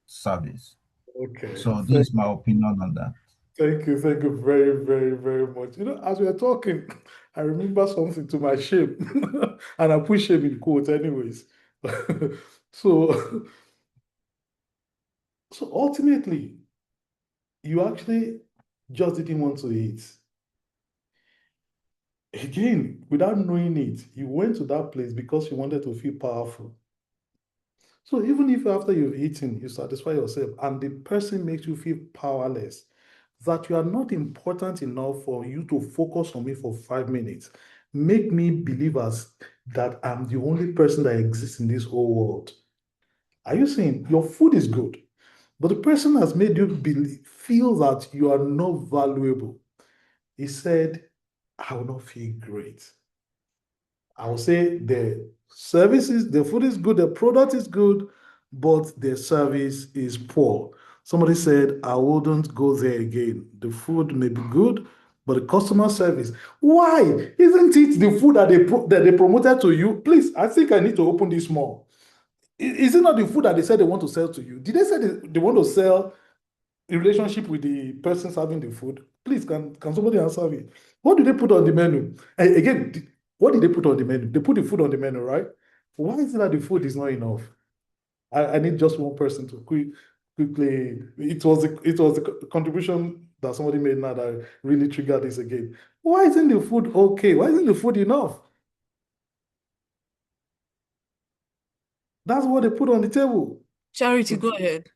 service. Okay. So this is my opinion on that. Thank you very, very, very much. As we are talking, I remember something to my shame, and I put shame in quotes anyways. So, so ultimately, you actually just didn't want to eat. Again, without knowing it, you went to that place because you wanted to feel powerful. So even if after you've eaten, you satisfy yourself and the person makes you feel powerless, that you are not important enough for you to focus on me for 5 minutes, make me believe as that I'm the only person that exists in this whole world. Are you saying your food is good, but the person has made you feel that you are not valuable? He said, I will not feel great. I will say the services, the food is good, the product is good, but the service is poor. Somebody said, I wouldn't go there again. The food may be good, but the customer service, why? Isn't it the food that they promoted to you? Please, I think I need to open this more. Is it not the food that they said they want to sell to you? Did they say they want to sell a relationship with the person serving the food? Please, can somebody answer me? What do they put on the menu? And again, what did they put on the menu? They put the food on the menu, right? Why is it that the food is not enough? I need just one person to quickly. It was the contribution that somebody made now that really triggered this again. Why isn't the food okay? Why isn't the food enough? That's what they put on the table. Charity, go ahead.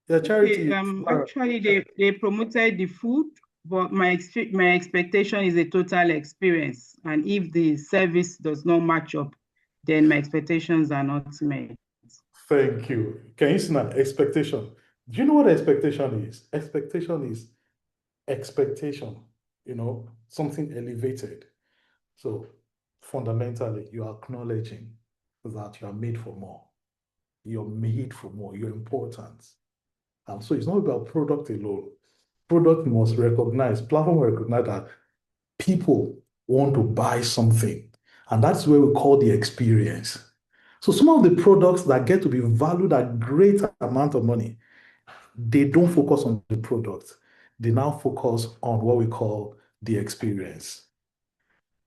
Yeah, Okay, charity. actually they promoted the food, but my expectation is a total experience. And if the service does not match up, then my expectations are not met. Thank you. Can you see now? Expectation. Do you know what expectation is? Expectation is expectation, something elevated. So fundamentally, you are acknowledging that you are made for more. You're made for more. You're important. And so it's not about product alone. Product must recognize, platform will recognize that people want to buy something. And that's where we call the experience. So some of the products that get to be valued at great amount of money, they don't focus on the product. They now focus on what we call the experience.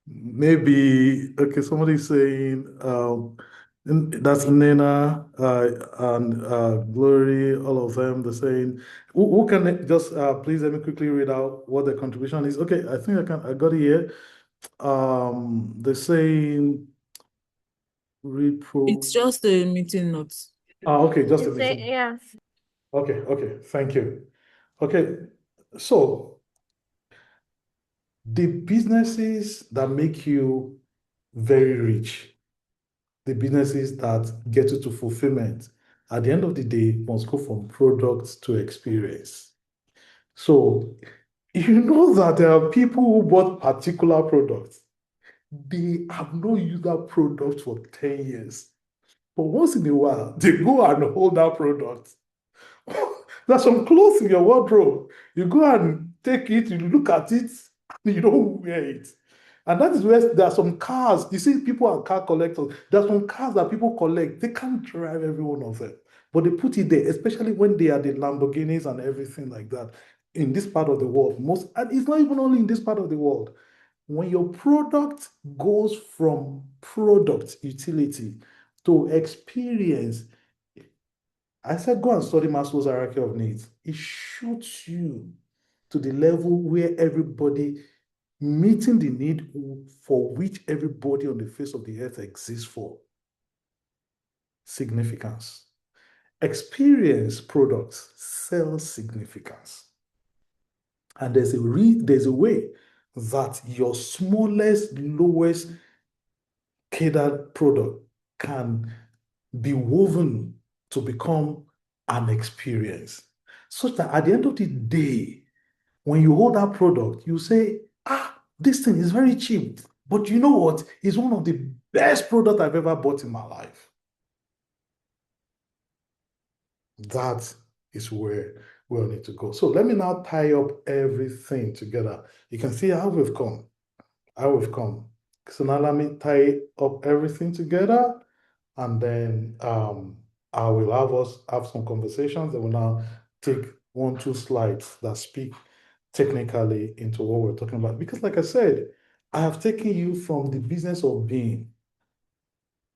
Maybe, okay, somebody's saying that's Nena and Glory, all of them, they're saying, who can just please let me quickly read out what the contribution is. Okay, I think I got it here. They're saying repro. It's just a meeting notes. Okay, just a Is it? meeting. Yeah. Okay, thank you. Okay, so the businesses that make you very rich, the businesses that get you to fulfillment, at the end of the day, must go from product to experience. So you know that there are people who bought particular products. They have not used that product for 10 years. But once in a while, they go and hold that product. There's some clothes in your wardrobe. You go and take it, you look at it, you don't wear it. And that is where there are some cars. You see, people are car collectors. There are some cars that people collect. They can't drive every one of them. But they put it there, especially when they are the Lamborghinis and everything like that in this part of the world. And it's not even only in this part of the world. When your product goes from product utility to experience, I said, go and study Maslow's hierarchy of needs. It shoots you to the level where everybody meeting the need for which everybody on the face of the earth exists for. Significance. Experience products sell significance. And there's a way that your smallest, lowest catered product can be woven to become an experience. Such that at the end of the day, when you hold that product, you say, this thing is very cheap. But you know what? It's one of the best products I've ever bought in my life. That is where we'll need to go. So let me now tie up everything together. You can see how we've come. So now let me tie up everything together, and then I will have us have some conversations. I will now take 1-2 slides that speak technically into what we're talking about. Because like I said, I have taken you from the business of being,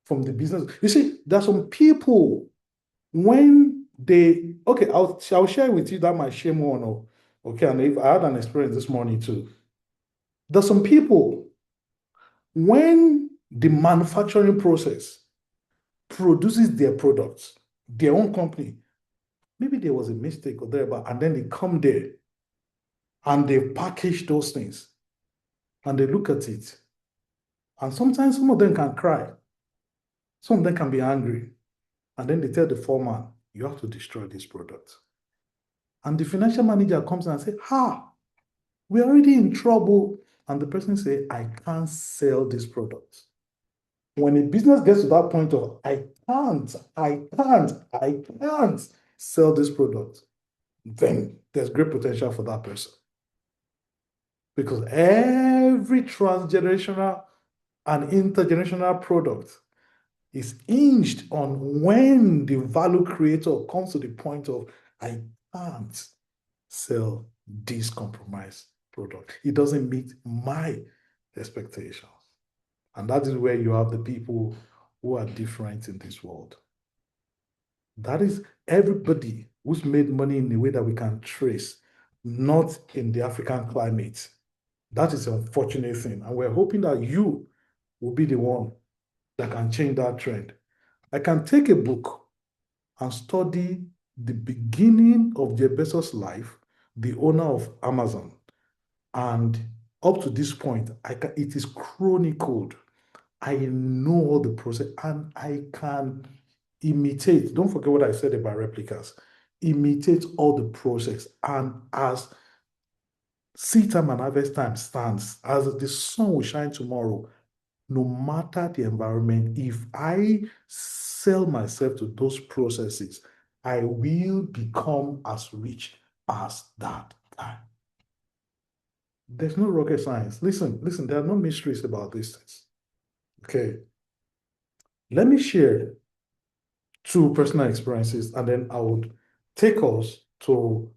from the business. You see, there are some people when they, okay, I'll share with you that my shame one. Okay, and if I had an experience this morning too. There's some people when the manufacturing process produces their products, their own company, maybe there was a mistake or there, and then they come there and they package those things and they look at it. And sometimes some of them can cry. Some of them can be angry. And then they tell the foreman, you have to destroy this product. And the financial manager comes and says, we're already in trouble. And the person say, I can't sell this product. When a business gets to that point of, I can't sell this product, then there's great potential for that person. Because every transgenerational and intergenerational product is hinged on when the value creator comes to the point of, I can't sell this compromised product. It doesn't meet my expectations. And that is where you have the people who are different in this world. That is everybody who's made money in a way that we can trace, not in the African climate. That is an unfortunate thing. And we're hoping that you will be the one that can change that trend. I can take a book and study the beginning of Jeff Bezos' life, the owner of Amazon. And up to this point, it is chronicled. I know all the process and I can imitate. Don't forget what I said about replicas. Imitate all the process. And as seed time and harvest time stands, as the sun will shine tomorrow, no matter the environment, if I sell myself to those processes, I will become as rich as that time. There's no rocket science. Listen, there are no mysteries about these things. Okay. Let me share two personal experiences, and then I would take us to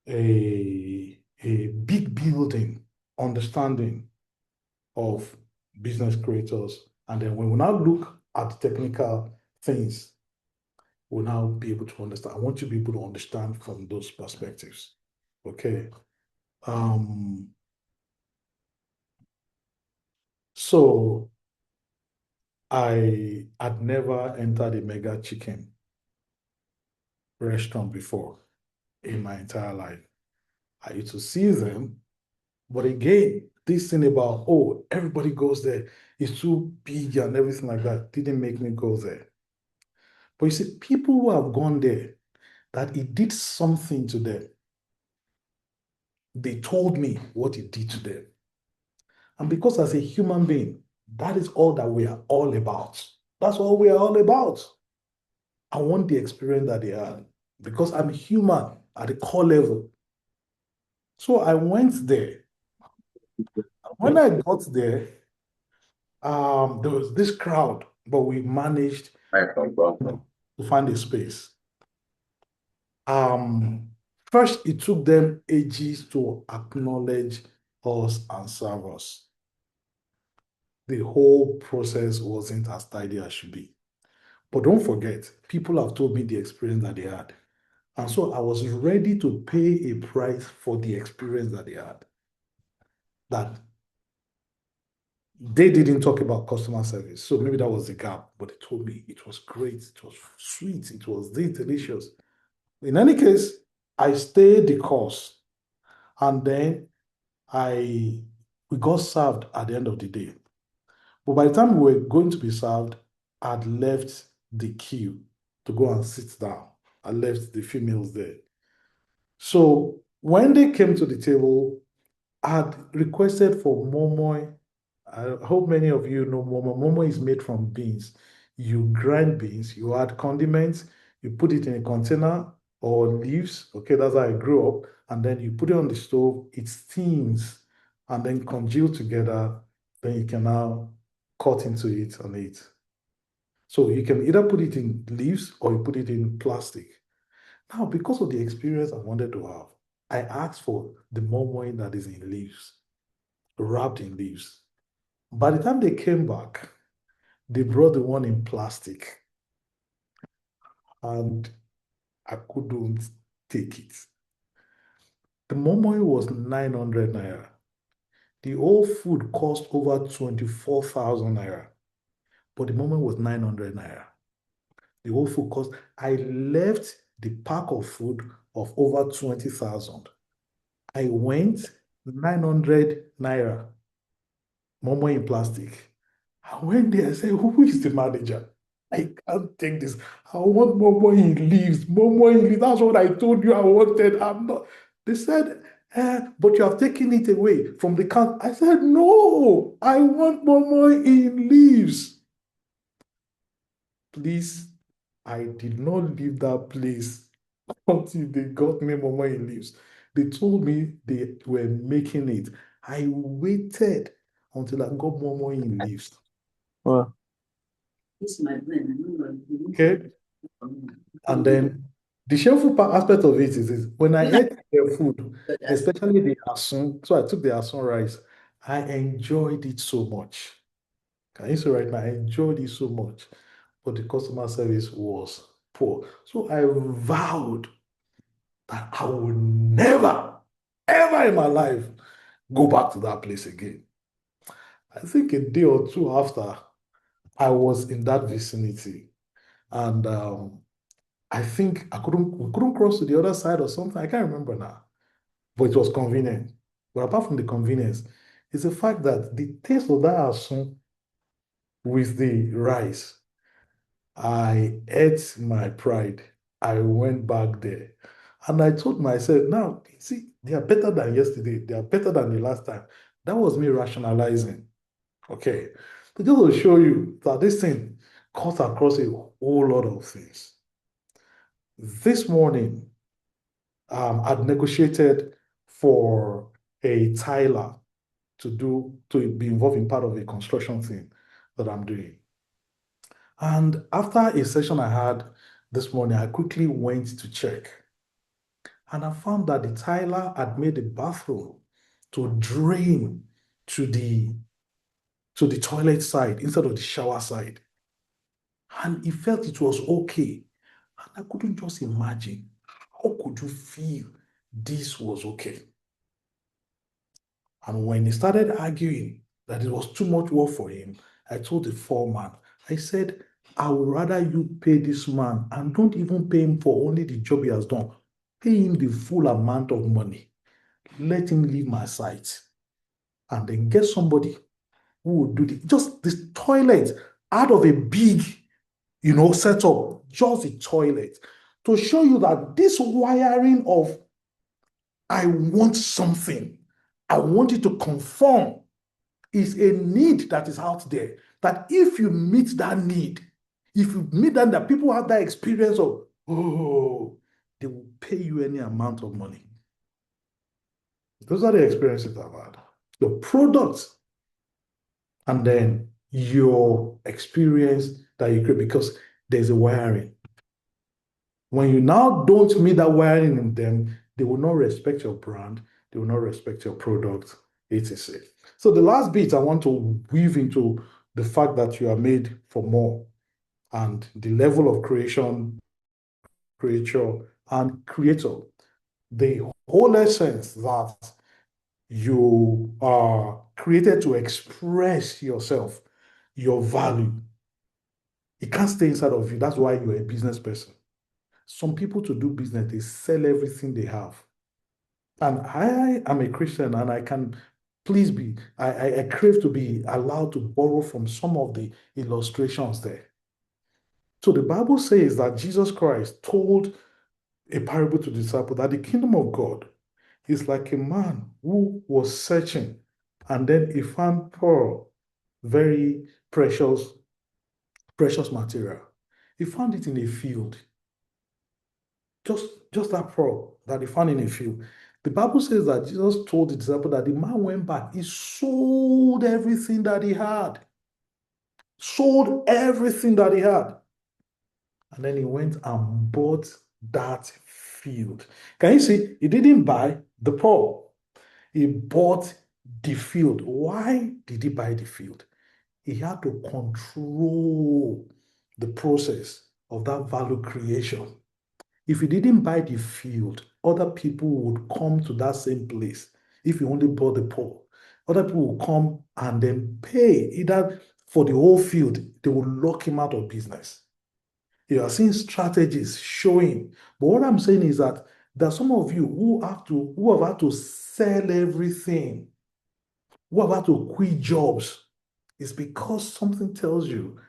a big building understanding of business creators. And then when we now look at the technical things, we'll now be able to understand. I want you to be able to understand from those perspectives. Okay. So I had never entered a mega chicken restaurant before in my entire life. I used to see them, but again, this thing about, everybody goes there, it's too big and everything like that, didn't make me go there. But you see, people who have gone there, that it did something to them. They told me what it did to them. And because as a human being, that is all that we are all about. That's all we are all about. I want the experience that they had because I'm human at the core level. So I went there. When I got there, there was this crowd, but we managed to find a space. First, it took them ages to acknowledge us and serve us. The whole process wasn't as tidy as should be. But don't forget, people have told me the experience that they had. And so I was ready to pay a price for the experience that they had. That they didn't talk about customer service. So maybe that was the gap. But they told me it was great, it was sweet, it was delicious. In any case, I stayed the course. And then we got served at the end of the day. But by the time we were going to be served, I'd left the queue to go and sit down. I left the females there. So when they came to the table, I'd requested for momo. I hope many of you know momo. Momo is made from beans. You grind beans, you add condiments, you put it in a container or leaves. Okay, that's how I grew up. And then you put it on the stove, it steams and then congeal together. Then you can now cut into it and eat. So you can either put it in leaves or you put it in plastic. Now, because of the experience I wanted to have, I asked for the momo that is in leaves, wrapped in leaves. By the time they came back, they brought the one in plastic. And I couldn't take it. The momo was 900 naira. The whole food cost over 24,000 naira. But the momo was 900 naira. The whole food cost. I left the pack of food of over 20,000. I went 900 naira, momo in plastic. I went there and said, who is the manager? I can't take this. I want more in leaves. More in leaves. That's what I told you I wanted. I'm not. They said, but you have taken it away from the count. I said, no, I want more in leaves. Please, I did not leave that place until they got me more in leaves. They told me they were making it. I waited until I got more in leaves. Well, Okay. And then the shameful aspect of it is when I ate their food, especially the asun, so I took the asun rice, I enjoyed it so much. Can you see right now? I enjoyed it so much, but the customer service was poor. So I vowed that I will never, ever in my life go back to that place again. I think a day or two after, I was in that vicinity, and I think we couldn't cross to the other side or something. I can't remember now, but it was convenient. But apart from the convenience, it's the fact that the taste of that asun with the rice, I ate my pride. I went back there. And I told myself, now, see, they are better than yesterday. They are better than the last time. That was me rationalizing. Okay. So just to show you that this thing cuts across a whole lot of things. This morning, I'd negotiated for a tiler to be involved in part of a construction thing that I'm doing. And after a session I had this morning, I quickly went to check. And I found that the tiler had made a bathroom to drain to the toilet side instead of the shower side. And he felt it was okay. And I couldn't just imagine, how could you feel this was okay? And when he started arguing that it was too much work for him, I told the foreman, I said, I would rather you pay this man and don't even pay him for only the job he has done. Pay him the full amount of money. Let him leave my site. And then get somebody who will do just this toilet out of a big, setup, just a toilet, to show you that this wiring of I want something, I want it to conform, is a need that is out there. That if you meet that need, if you meet that people have that experience of, oh, they will pay you any amount of money. Those are the experiences I've had. The products, and then your experience that you create, because there's a wiring. When you now don't meet that wiring in them, they will not respect your brand, they will not respect your product, etc. So the last bit I want to weave into the fact that you are made for more and the level of creation, creature, and creator. The whole essence that you are created to express yourself, your value. It can't stay inside of you. That's why you're a business person. Some people, to do business, they sell everything they have. And I am a Christian, and I can please be, I crave to be allowed to borrow from some of the illustrations there. So the Bible says that Jesus Christ told a parable to the disciple that the kingdom of God is like a man who was searching, and then he found pearl, very precious material. He found it in a field. Just that pearl that he found in a field. The Bible says that Jesus told the disciple that the man went back. He sold everything that he had. Sold everything that he had. And then he went and bought that field. Can you see? He didn't buy the pearl. He bought the field. Why did he buy the field? He had to control the process of that value creation. If he didn't buy the field, other people would come to that same place. If he only bought the pearl, other people will come and then pay either for the whole field. They will lock him out of business. You are seeing strategies showing. But what I'm saying is that there are some of you who have had to sell everything, who have had to quit jobs. It's because something tells you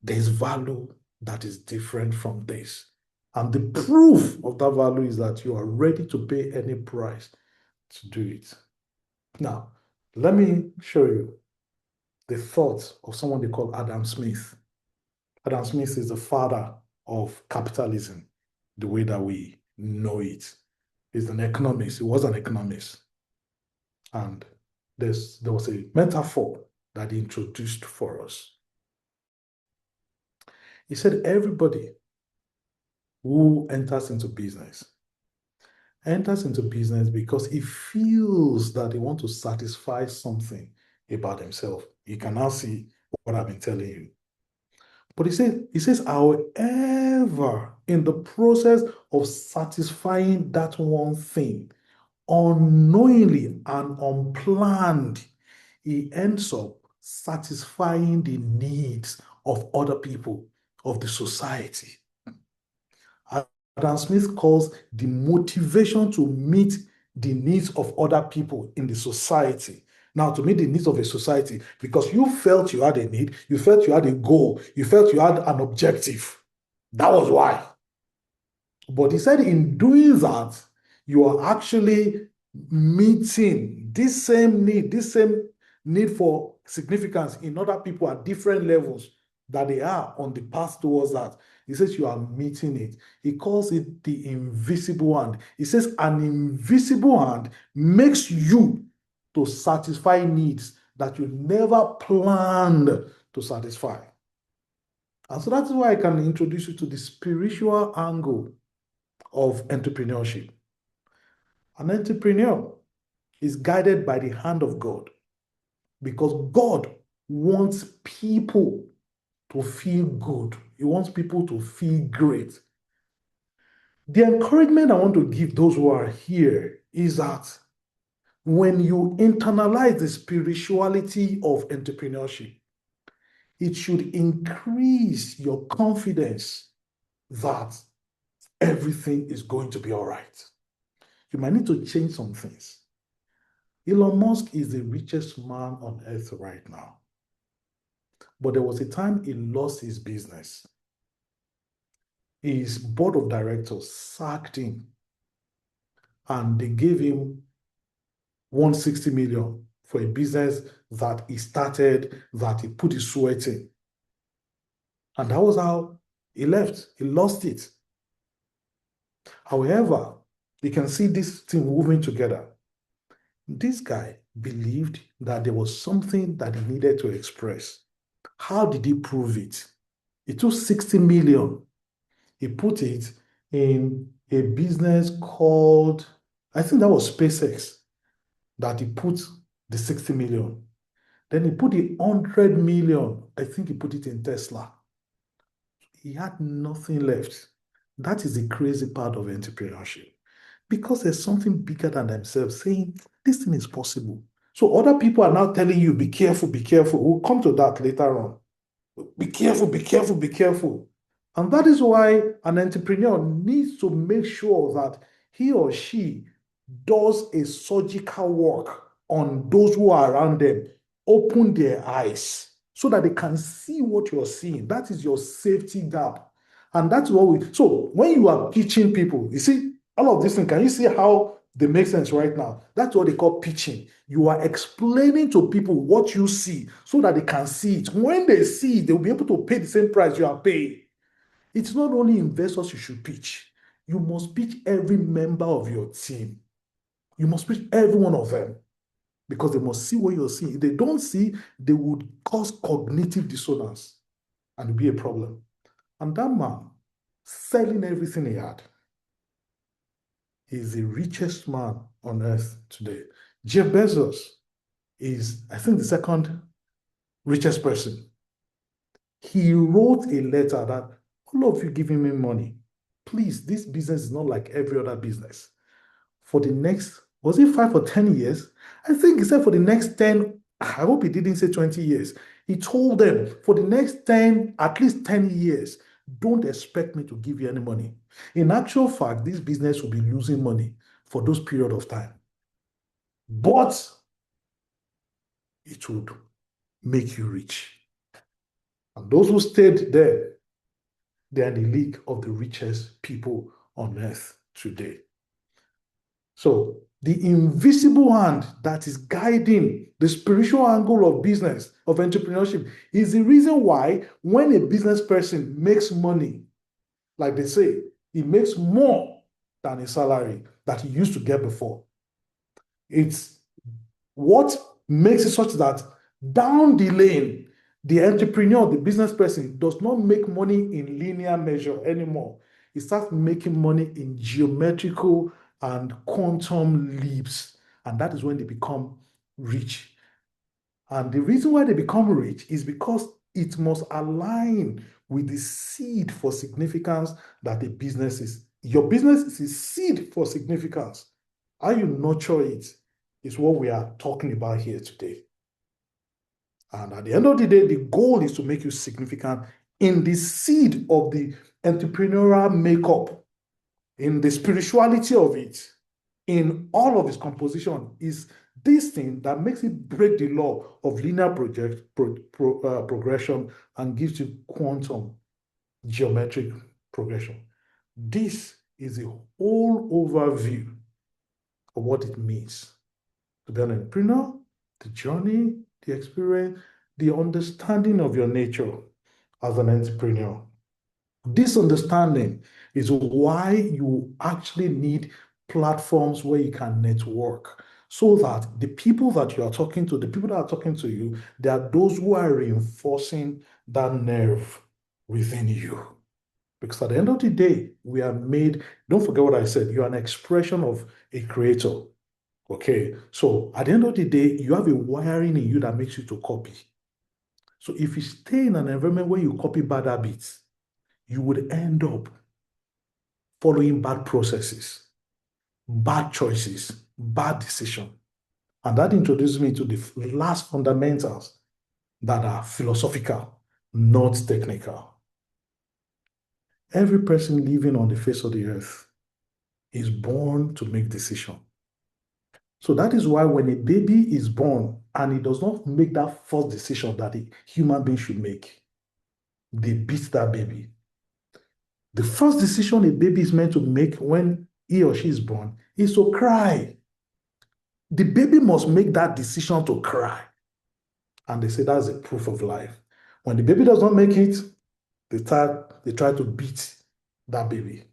there's value that is different from this. And the proof of that value is that you are ready to pay any price to do it. Now, let me show you the thoughts of someone they call Adam Smith. Adam Smith is the father of capitalism, the way that we know it. He's an economist. He was an economist. And there was a metaphor that he introduced for us. He said, everybody who enters into business because he feels that he wants to satisfy something about himself. You can now see what I've been telling you. But he says, however, in the process of satisfying that one thing, unknowingly and unplanned, he ends up satisfying the needs of other people, of the society. Adam Smith calls the motivation to meet the needs of other people in the society. Now, to meet the needs of a society, because you felt you had a need, you felt you had a goal, you felt you had an objective. That was why. But he said in doing that, you are actually meeting this same need for significance in other people at different levels that they are on the path towards that. He says you are meeting it. He calls it the invisible hand. He says an invisible hand makes you to satisfy needs that you never planned to satisfy. And so that's why I can introduce you to the spiritual angle of entrepreneurship. An entrepreneur is guided by the hand of God because God wants people to feel good. He wants people to feel great. The encouragement I want to give those who are here is that when you internalize the spirituality of entrepreneurship, it should increase your confidence that everything is going to be all right. You might need to change some things. Elon Musk is the richest man on earth right now. But there was a time he lost his business. His board of directors sacked him and they gave him 160 million for a business that he started, that he put his sweat in. And that was how he left. He lost it. However, you can see this thing moving together. This guy believed that there was something that he needed to express. How did he prove it? He took 60 million. He put it in a business called, I think that was SpaceX, that he put the 60 million. Then he put the 100 million. I think he put it in Tesla. He had nothing left. That is the crazy part of entrepreneurship. Because there's something bigger than themselves saying, this thing is possible. So other people are now telling you, be careful, be careful. We'll come to that later on. Be careful, be careful, be careful. And that is why an entrepreneur needs to make sure that he or she does a surgical work on those who are around them, open their eyes so that they can see what you're seeing. That is your safety gap. And that's what so when you are pitching people, you see, all of this thing, can you see how they make sense right now? That's what they call pitching. You are explaining to people what you see so that they can see it. When they see it, they'll be able to pay the same price you are paying. It's not only investors you should pitch. You must pitch every member of your team. You must pitch every one of them because they must see what you're seeing. If they don't see, they would cause cognitive dissonance and it'll be a problem. And that man, selling everything he had, is the richest man on earth today. Jeff Bezos is, I think, the second richest person. He wrote a letter that all of you giving me money, please, this business is not like every other business. For the next, was it 5 or 10 years? I think he said for the next 10, I hope he didn't say 20 years. He told them for the next 10, at least 10 years, don't expect me to give you any money. In actual fact, this business will be losing money for those period of time. But it would make you rich. And those who stayed there, they are in the league of the richest people on earth today. So the invisible hand that is guiding the spiritual angle of business, of entrepreneurship, is the reason why when a business person makes money, like they say, he makes more than a salary that he used to get before. It's what makes it such that down the lane, the entrepreneur, the business person does not make money in linear measure anymore. He starts making money in geometrical and quantum leaps. And that is when they become rich. And the reason why they become rich is because it must align with the seed for significance that a business is. Your business is a seed for significance. How you nurture it is what we are talking about here today. And at the end of the day, the goal is to make you significant in the seed of the entrepreneurial makeup, in the spirituality of it, in all of its composition, is this thing that makes it break the law of linear progression and gives you quantum geometric progression. This is a whole overview of what it means to be an entrepreneur, the journey, the experience, the understanding of your nature as an entrepreneur. This understanding is why you actually need platforms where you can network, so that the people that you are talking to, the people that are talking to you, they are those who are reinforcing that nerve within you. Because at the end of the day, we are made, don't forget what I said, you're an expression of a creator. Okay, so at the end of the day, you have a wiring in you that makes you to copy. So if you stay in an environment where you copy bad habits, you would end up following bad processes, bad choices, bad decisions. And that introduces me to the last fundamentals that are philosophical, not technical. Every person living on the face of the earth is born to make decisions. So that is why when a baby is born and it does not make that first decision that a human being should make, they beat that baby. The first decision a baby is meant to make when he or she is born is to cry. The baby must make that decision to cry. And they say that's a proof of life. When the baby does not make it, they try to beat that baby.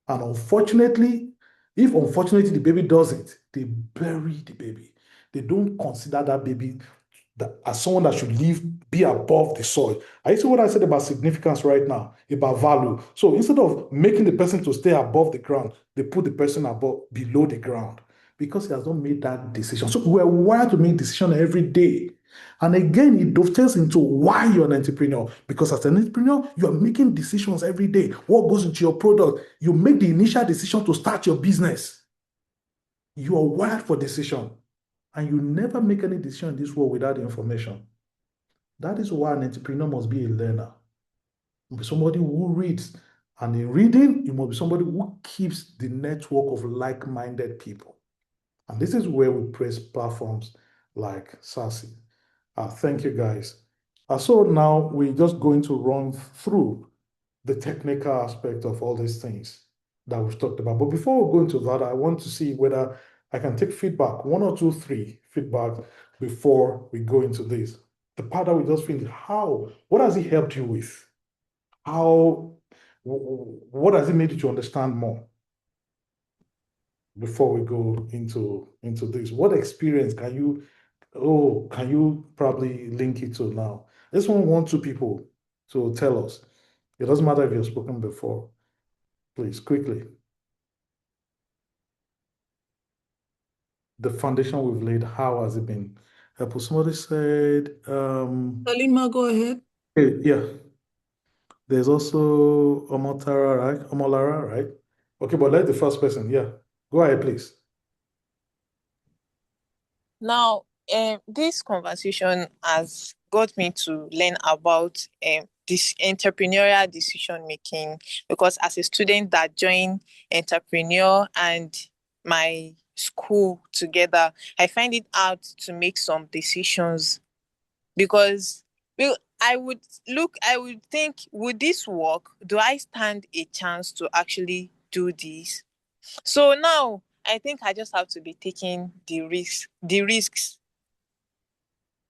And unfortunately the baby does it, they bury the baby. They don't consider that baby as someone that should be above the soil. I see what I said about significance right now, about value. So instead of making the person to stay above the ground, they put the person below the ground because he has not made that decision. So we're wired to make decisions every day. And again, it dovetails into why you're an entrepreneur. Because as an entrepreneur, you're making decisions every day. What goes into your product? You make the initial decision to start your business. You are wired for decision. And you never make any decision in this world without information. That is why an entrepreneur must be a learner. You must be somebody who reads. And in reading, you must be somebody who keeps the network of like-minded people. And this is where we praise platforms like SASIE. Thank you, guys. So now we're just going to run through the technical aspect of all these things that we've talked about. But before we go into that, I want to see whether I can take feedback, 1 or 2, 3 feedback before we go into this. The part that we just finished, what has it helped you with? What has it made you to understand more? Before we go into this, what experience can you probably link it to now? This one, want 2 people to tell us. It doesn't matter if you've spoken before. Please, quickly. The foundation we've laid, how has it been helpful? Somebody said, Halima, go ahead. yeah. There's also Omolara, right? Omolara, right? Okay, but let the first person, yeah. Go ahead, please. Now, this conversation has got me to learn about this entrepreneurial decision making, because as a student that joined entrepreneur and my school together, I find it hard to make some decisions because, well, I would think, would this work? Do I stand a chance to actually do this? So now I think I just have to be taking the risks.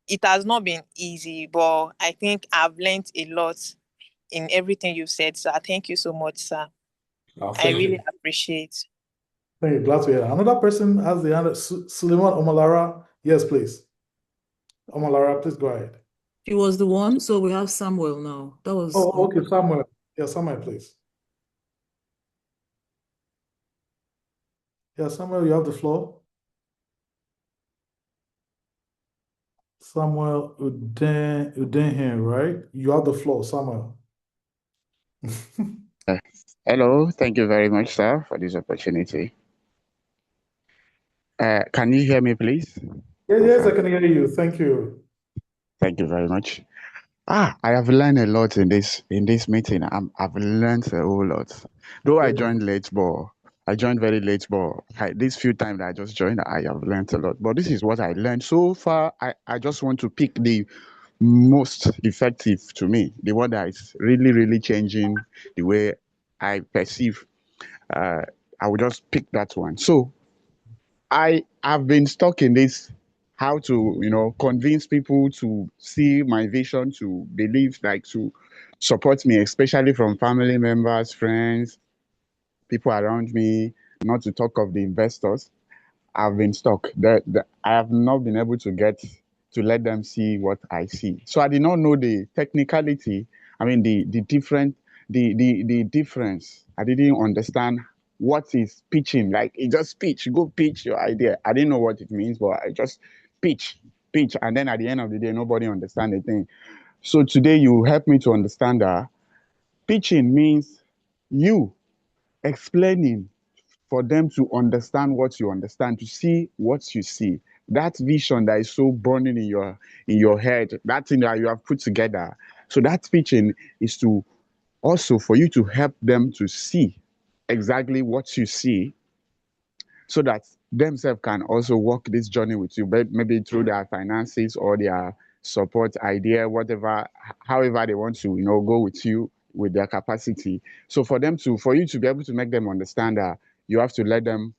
It has not been easy, but I think I've learned a lot in everything you've said, sir. Thank you so much, sir. I Thank really you. appreciate. Thank you. Glad to hear. Another person has the hand. Suleiman Omalara. Yes, please. Omalara, please go ahead. She was the one, so we have Samuel now. That was Oh, okay, Samuel. Yeah, Samuel, please. Yeah, Samuel, you have the floor. Samuel Udenhen, right? You have the floor, Samuel. Hello, thank you very much, sir, for this opportunity. Can you hear me, please? Yes, I can hear you. Thank you. Thank you very much. I have learned a lot in this meeting. I've learned a whole lot. Though I joined late, but I joined very late, but these few times that I just joined, I have learned a lot. But this is what I learned so far. I just want to pick the most effective to me, the one that is really, really changing the way I perceive. I will just pick that one. So I have been stuck in this how to, convince people to see my vision, to believe, like to support me, especially from family members, friends, people around me, not to talk of the investors. I've been stuck. I have not been able to get to let them see what I see. So I did not know the technicality. I mean the different the difference. I didn't understand what is pitching. Like it just pitch, go pitch your idea. I didn't know what it means, but I just pitch, pitch, and then at the end of the day, nobody understand the thing. So today you help me to understand that pitching means you explaining for them to understand what you understand, to see what you see. That vision that is so burning in your head, that thing that you have put together. So that pitching is to also for you to help them to see exactly what you see, so that themselves can also walk this journey with you, maybe through their finances or their support idea, whatever, however they want to, go with you with their capacity. So for you to be able to make them understand that, you have to let them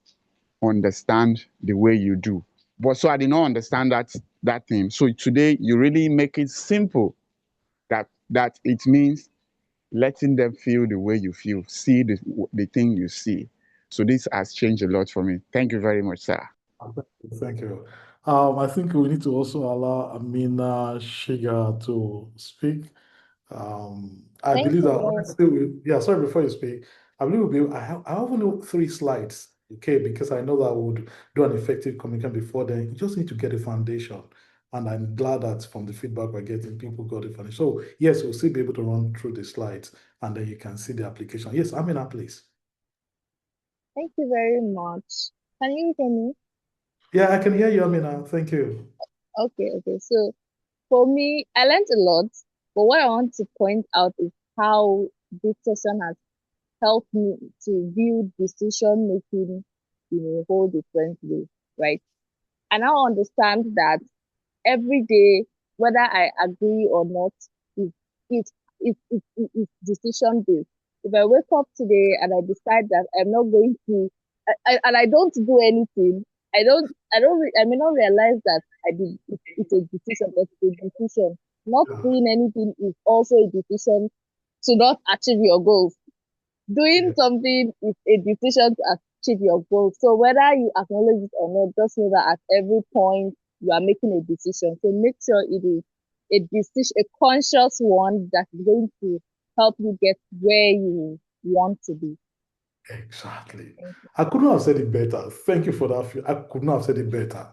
understand the way you do. But so I did not understand that thing. So today you really make it simple, that it means letting them feel the way you feel, see the thing you see. So this has changed a lot for me. Thank you very much, sir. Thank you. I think we need to also allow Amina Shiga to speak. I Thank believe you that very honestly, yeah, sorry, before you speak, I believe we'll be, I have only 3 slides, okay, because I know that we would do an effective communication before then. You just need to get a foundation. And I'm glad that from the feedback we're getting, people got it foundation. So, yes, we'll still be able to run through the slides and then you can see the application. Yes, Amina, please. Thank you very much. Can you hear me? Yeah, I can hear you, Amina. Thank you. Okay. So for me, I learned a lot, but what I want to point out is how this session has helped me to view decision making in a whole different way, right? And now understand that every day, whether I agree or not, is it it's decision based. If I wake up today and I decide that I'm not going to, and I don't do anything, I may not realize that I did. It's a decision, but it's a decision. Not doing anything is also a decision to not achieve your goals. Doing something is a decision to achieve your goals. So whether you acknowledge it or not, just know that at every point you are making a decision. So make sure it is a decision, a conscious one that is going to help you get where you want to be. Exactly. I could not have said it better. Thank you for that. I could not have said it better.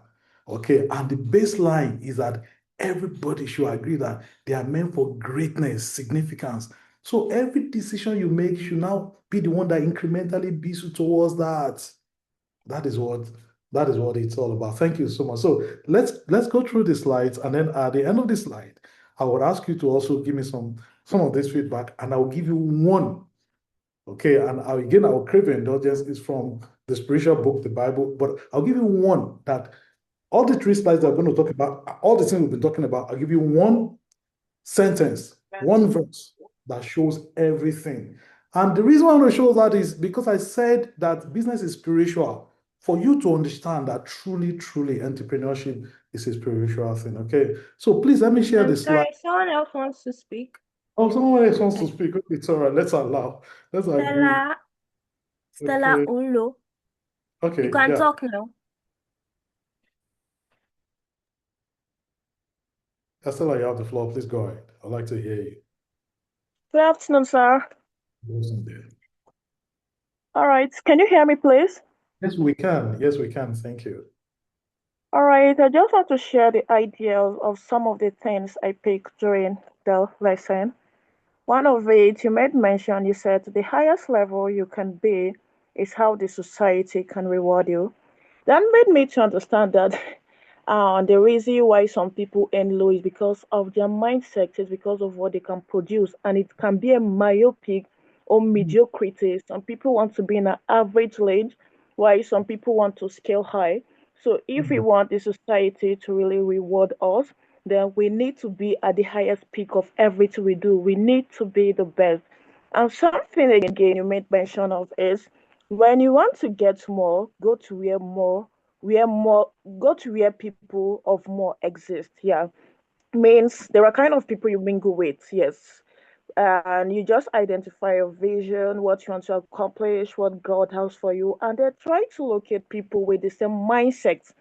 Okay. And the baseline is that everybody should agree that they are meant for greatness, significance. So every decision you make should now be the one that incrementally beats you towards that. That is what it's all about. Thank you so much. So let's go through the slides, and then at the end of the slide, I would ask you to also give me some of this feedback, and I will give you one. Okay, and again, our crave indulgence is from the spiritual book, the Bible, but I'll give you one that all the 3 slides that I'm going to talk about, all the things we've been talking about, I'll give you one sentence, one verse that shows everything. And the reason I want to show that is because I said that business is spiritual. For you to understand that truly, truly entrepreneurship is a spiritual thing. Okay. So please let me share this slide. Sorry, someone else wants to speak. Oh, someone else wants to speak. Okay, it's all right. Let's allow. Let's agree. Stella Okay. Unlo. Okay. You can Yeah. talk now. Estella, you have the floor. Please go ahead. I'd like to hear you. Good afternoon, sir. Wasn't there? All right. Can you hear me, please? Yes, we can. Yes, we can. Thank you. All right. I just want to share the ideas of some of the things I picked during the lesson. One of it, you made mention, you said the highest level you can be is how the society can reward you. That made me to understand that the reason why some people earn low is because of their mindset, is because of what they can produce, and it can be a myopic or mediocrity. Some people want to be in an average range, while some people want to scale high. So, if we want the society to really reward us, then we need to be at the highest peak of everything we do. We need to be the best. And something again you made mention of is when you want to get more, where more, go to where people of more exist. Yeah. Means there are kind of people you mingle with, yes. And you just identify your vision, what you want to accomplish, what God has for you, and then try to locate people with the same mindset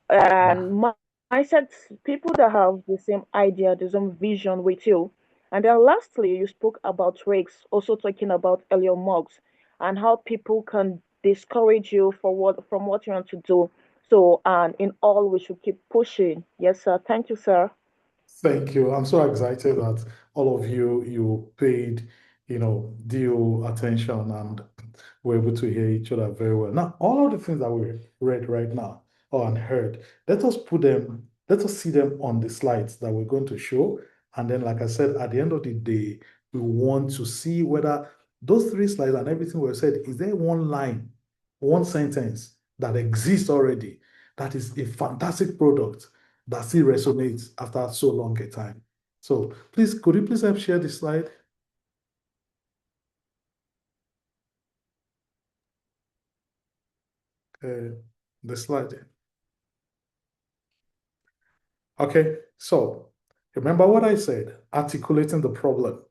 and mindset, people that have the same idea, the same vision with you. And then lastly, you spoke about risks, also talking about Elon Musk and how people can discourage you for what from what you want to do. So, and in all, we should keep pushing. Yes, sir. Thank you, sir. Thank you. I'm so excited that all of you paid, due attention and were able to hear each other very well. Now, all of the things that we read right now or unheard, let us see them on the slides that we're going to show. And then, like I said, at the end of the day, we want to see whether those three slides and everything we've said, is there one line, one sentence that exists already that is a fantastic product that still resonates after so long a time. So please, could you please help share the slide? The slide. Okay, so remember what I said, articulating the problem.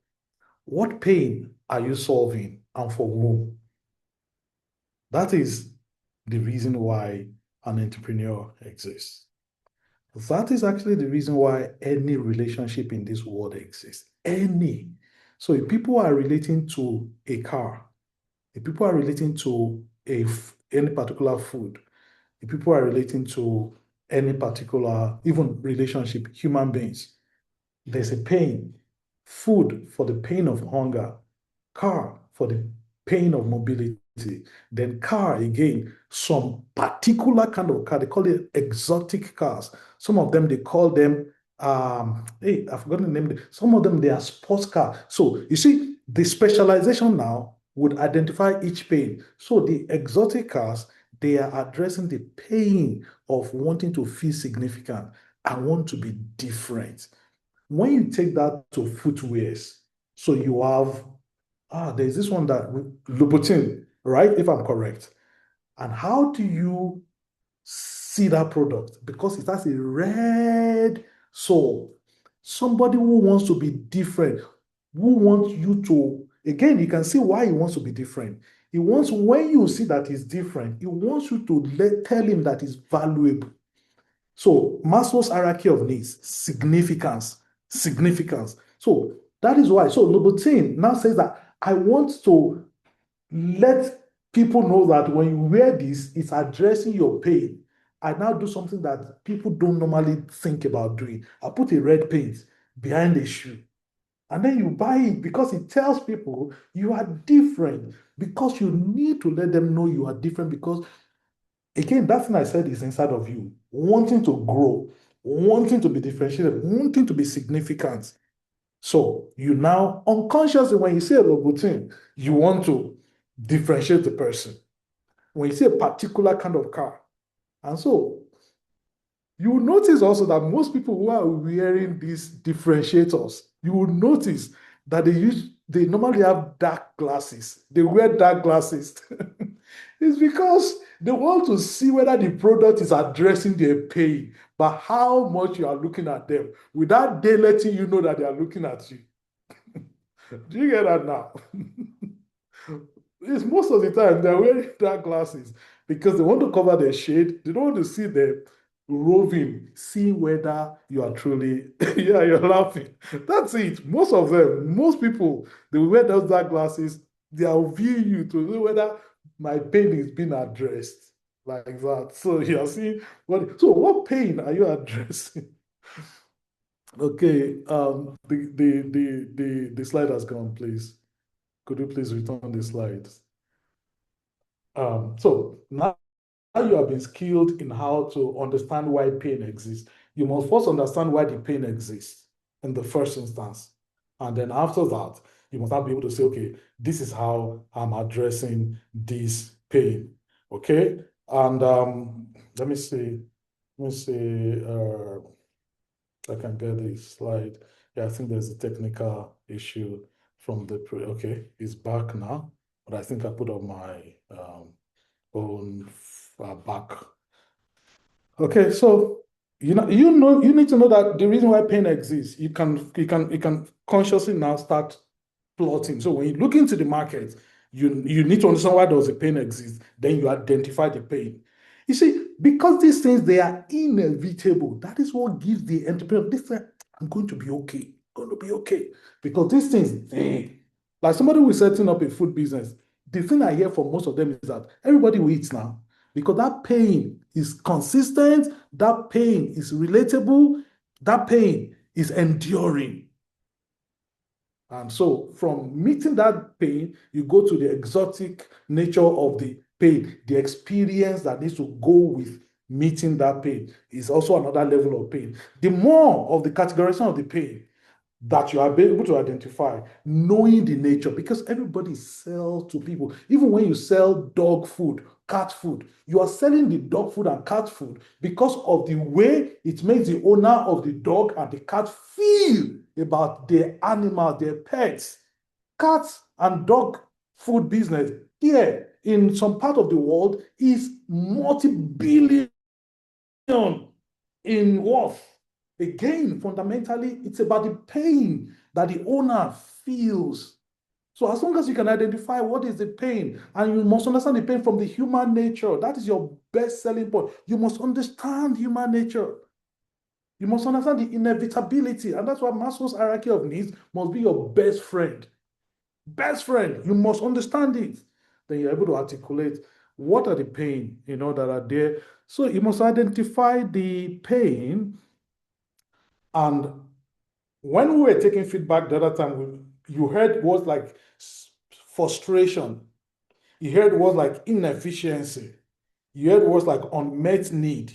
What pain are you solving and for whom? That is the reason why an entrepreneur exists. That is actually the reason why any relationship in this world exists. Any. So if people are relating to a car, if people are relating to any particular food, if people are relating to any particular, even relationship, human beings, there's a pain. Food for the pain of hunger, car for the pain of mobility. Then car again, some particular kind of car, they call it exotic cars. Some of them they call them hey, I've forgotten the name. Some of them they are sports car. So you see, the specialization now would identify each pain. So the exotic cars, they are addressing the pain of wanting to feel significant. I want to be different. When you take that to footwears, so you have there's this one that Louboutin, right? If I'm correct. And how do you see that product? Because it has a red soul. Somebody who wants to be different, who wants you to, again, you can see why he wants to be different. He wants, when you see that he's different, he wants you to tell him that he's valuable. So Maslow's hierarchy of needs, significance, significance. So that is why. So Louboutin now says that I want to let people know that when you wear this, it's addressing your pain. I now do something that people don't normally think about doing. I put a red paint behind the shoe. And then you buy it because it tells people you are different. Because you need to let them know you are different. Because again, that thing I said is inside of you, wanting to grow, wanting to be differentiated, wanting to be significant. So you now unconsciously, when you say a Louboutin, you want to differentiate the person. When you see a particular kind of car, and so You will notice also that most people who are wearing these differentiators, you will notice that they normally have dark glasses. They wear dark glasses. It's because they want to see whether the product is addressing their pain, but how much you are looking at them without they letting you know that they are looking at you. Do you get that now? It's most of the time they're wearing dark glasses because they want to cover their shade. They don't want to see them roving, seeing whether you are truly, yeah, you're laughing. That's it. Most of them, most people, they wear those dark glasses. They are viewing you to know whether my pain is being addressed like that. So you're seeing what pain are you addressing? Okay, the slide has gone, please. Could you please return the slides? So now you have been skilled in how to understand why pain exists. You must first understand why the pain exists in the first instance. And then after that, you must now be able to say, okay, this is how I'm addressing this pain. Okay. And let me see. I can get this slide. Yeah, I think there's a technical issue from okay, it's back now, but I think I put on my own back. Okay, so you need to know that the reason why pain exists, you can consciously now start plotting. So when you look into the market, you need to understand why does the pain exist. Then you identify the pain. You see, because these things they are inevitable. That is what gives the entrepreneur this. I'm going to be okay. Going to be okay because these things, like somebody who is setting up a food business. The thing I hear from most of them is that everybody will eat now because that pain is consistent. That pain is relatable. That pain is enduring. And so from meeting that pain, you go to the exotic nature of the pain, the experience that needs to go with meeting that pain is also another level of pain. The more of the categorization of the pain that you are able to identify, knowing the nature, because everybody sells to people. Even when you sell dog food, cat food, you are selling the dog food and cat food because of the way it makes the owner of the dog and the cat feel about their animals, their pets. Cats and dog food business here in some part of the world is multi-billion in worth. Again, fundamentally, it's about the pain that the owner feels. So as long as you can identify what is the pain, and you must understand the pain from the human nature, that is your best selling point. You must understand human nature. You must understand the inevitability, and that's why Maslow's hierarchy of needs must be your best friend. Best friend, you must understand it. Then you're able to articulate what are the pain, that are there. So you must identify the pain. And when we were taking feedback the other time, you heard words like frustration. You heard words like inefficiency. You heard words like unmet need.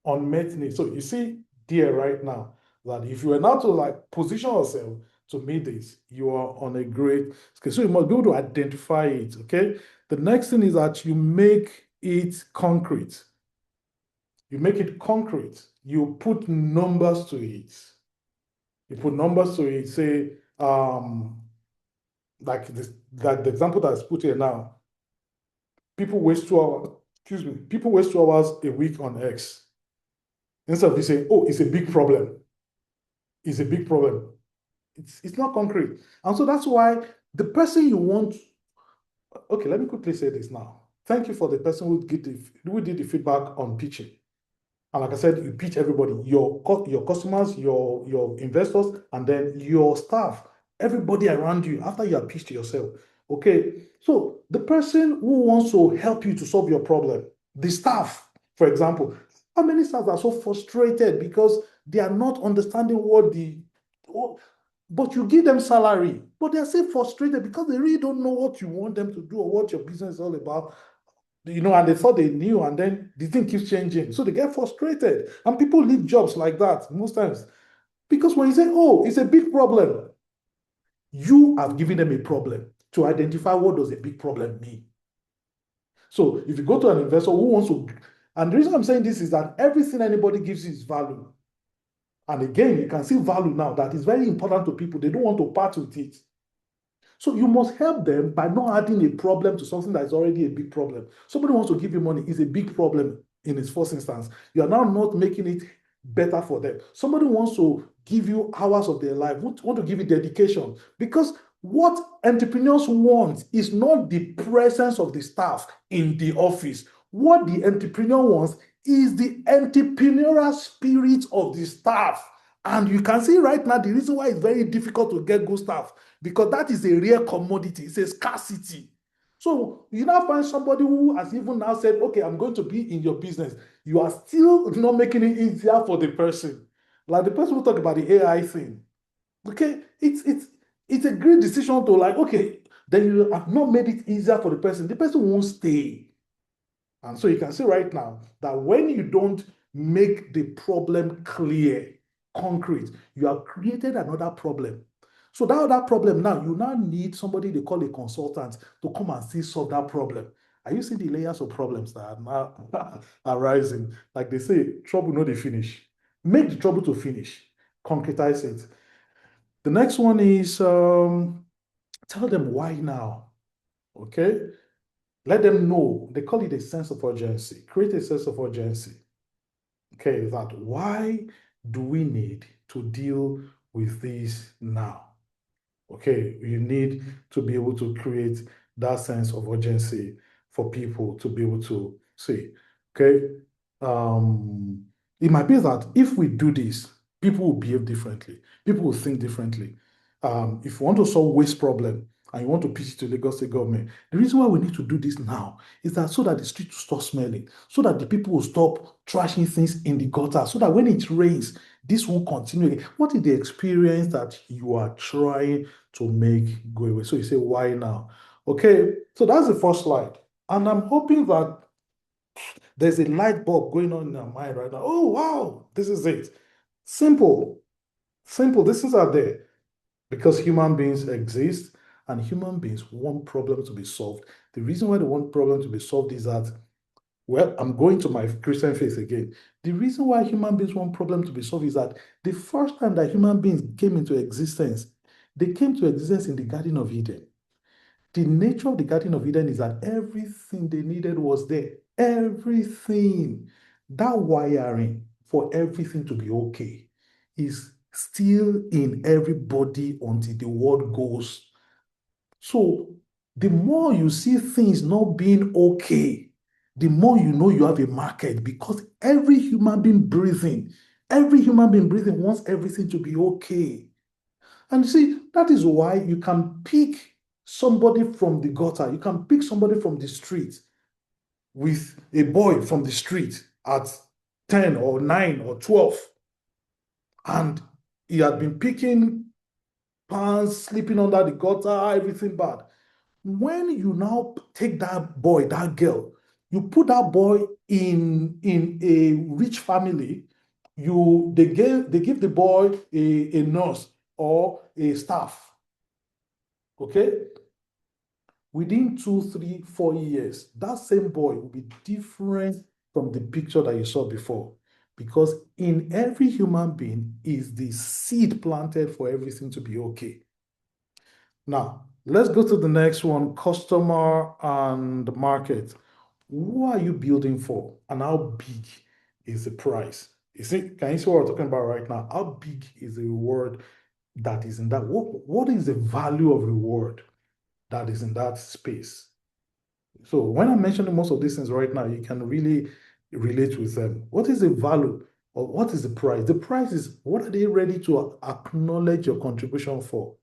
Unmet need. So you see there right now that if you were now to position yourself to meet this, you are on a great scale. So you must be able to identify it. Okay. The next thing is that you make it concrete. You make it concrete. You put numbers to it. You put numbers to it, say, like the example that's put here now, people waste 2 hours, people waste 2 hours a week on X. Instead of you saying, oh, it's a big problem. It's a big problem. It's not concrete. And so that's why the person you want, okay, let me quickly say this now. Thank you for the person who did the feedback on pitching. And like I said, you pitch everybody, your customers, your investors, and then your staff, everybody around you after you have pitched yourself. Okay, so the person who wants to help you to solve your problem, the staff, for example, how many staff are so frustrated because they are not understanding but you give them salary, but they are still frustrated because they really don't know what you want them to do or what your business is all about. And they thought they knew, and then the thing keeps changing. So they get frustrated. And people leave jobs like that most times. Because when you say, oh, it's a big problem, you have given them a problem to identify what does a big problem mean. So if you go to an investor who wants to And the reason I'm saying this is that everything anybody gives you is value. And again, you can see value now that is very important to people. They don't want to part with it. So you must help them by not adding a problem to something that is already a big problem. Somebody wants to give you money, is a big problem in its first instance. You are now not making it better for them. Somebody wants to give you hours of their life, want to give you dedication, because what entrepreneurs want is not the presence of the staff in the office. What the entrepreneur wants is the entrepreneurial spirit of the staff. And you can see right now the reason why it's very difficult to get good staff, because that is a rare commodity. It's a scarcity. So you now find somebody who has even now said, okay, I'm going to be in your business. You are still not making it easier for the person. Like the person who talked about the AI thing. Okay, it's a great decision to like, okay, then you have not made it easier for the person. The person won't stay. And so you can see right now that when you don't make the problem clear, concrete, you have created another problem. So that other problem now, you now need somebody they call a consultant to come and see solve that problem. Are you seeing the layers of problems that are now arising? Like they say, trouble no dey finish. Make the trouble to finish. Concretize it. The next one is tell them why now. Okay? Let them know. They call it a sense of urgency. Create a sense of urgency. Okay, that why do we need to deal with this now? Okay, you need to be able to create that sense of urgency for people to be able to see. Okay, it might be that if we do this, people will behave differently. People will think differently. If you want to solve waste problem and you want to pitch it to Lagos State government, the reason why we need to do this now is that so that the street will stop smelling, so that the people will stop trashing things in the gutter, so that when it rains, this will continue. What is the experience that you are trying to make go away? So you say, why now? Okay, so that's the first slide. And I'm hoping that there's a light bulb going on in our mind right now. Oh, wow, this is it. Simple. Simple. These things are there because human beings exist and human beings want problems to be solved. The reason why they want problems to be solved is that, well, I'm going to my Christian faith again. The reason why human beings want problems to be solved is that the first time that human beings came into existence, they came to existence in the Garden of Eden. The nature of the Garden of Eden is that everything they needed was there. Everything. That wiring for everything to be okay is still in everybody until the world goes. So the more you see things not being okay, the more you know you have a market, because every human being breathing wants everything to be okay. And you see, that is why you can pick somebody from the gutter, you can pick somebody from the street with a boy from the street at 10 or 9 or 12, and he had been picking pants, sleeping under the gutter, everything bad. When you now take that boy, that girl, you put that boy in a rich family, they give the boy a nurse or a staff. Okay? Within 2, 3, 4 years, that same boy will be different from the picture that you saw before. Because in every human being is the seed planted for everything to be okay. Now, let's go to the next one, customer and market. Who are you building for and how big is the price? You see, can you see what we're talking about right now? How big is the reward that is in that? What is the value of reward that is in that space? So when I'm mentioning most of these things right now, you can really relate with them. What is the value or what is the price? The price is what are they ready to acknowledge your contribution for?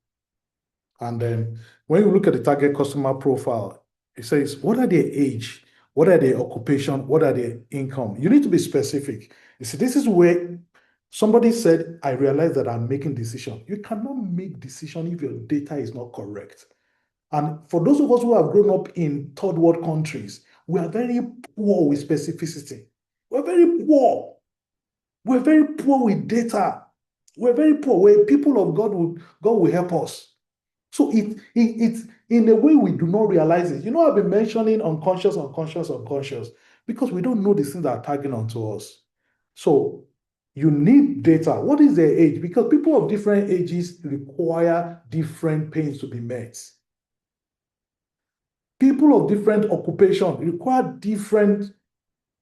And then when you look at the target customer profile, it says, what are their age? What are their occupation? What are their income? You need to be specific. You see, this is where somebody said, I realize that I'm making decision. You cannot make decision if your data is not correct. And for those of us who have grown up in third world countries, we are very poor with specificity. We're very poor. We're very poor with data. We're very poor. Where people of God will help us. So it's in a way we do not realize it. You know, I've been mentioning unconscious. because we don't know the things that are tagging onto us. So you need data. What is their age? Because people of different ages require different pains to be met. People of different occupation require different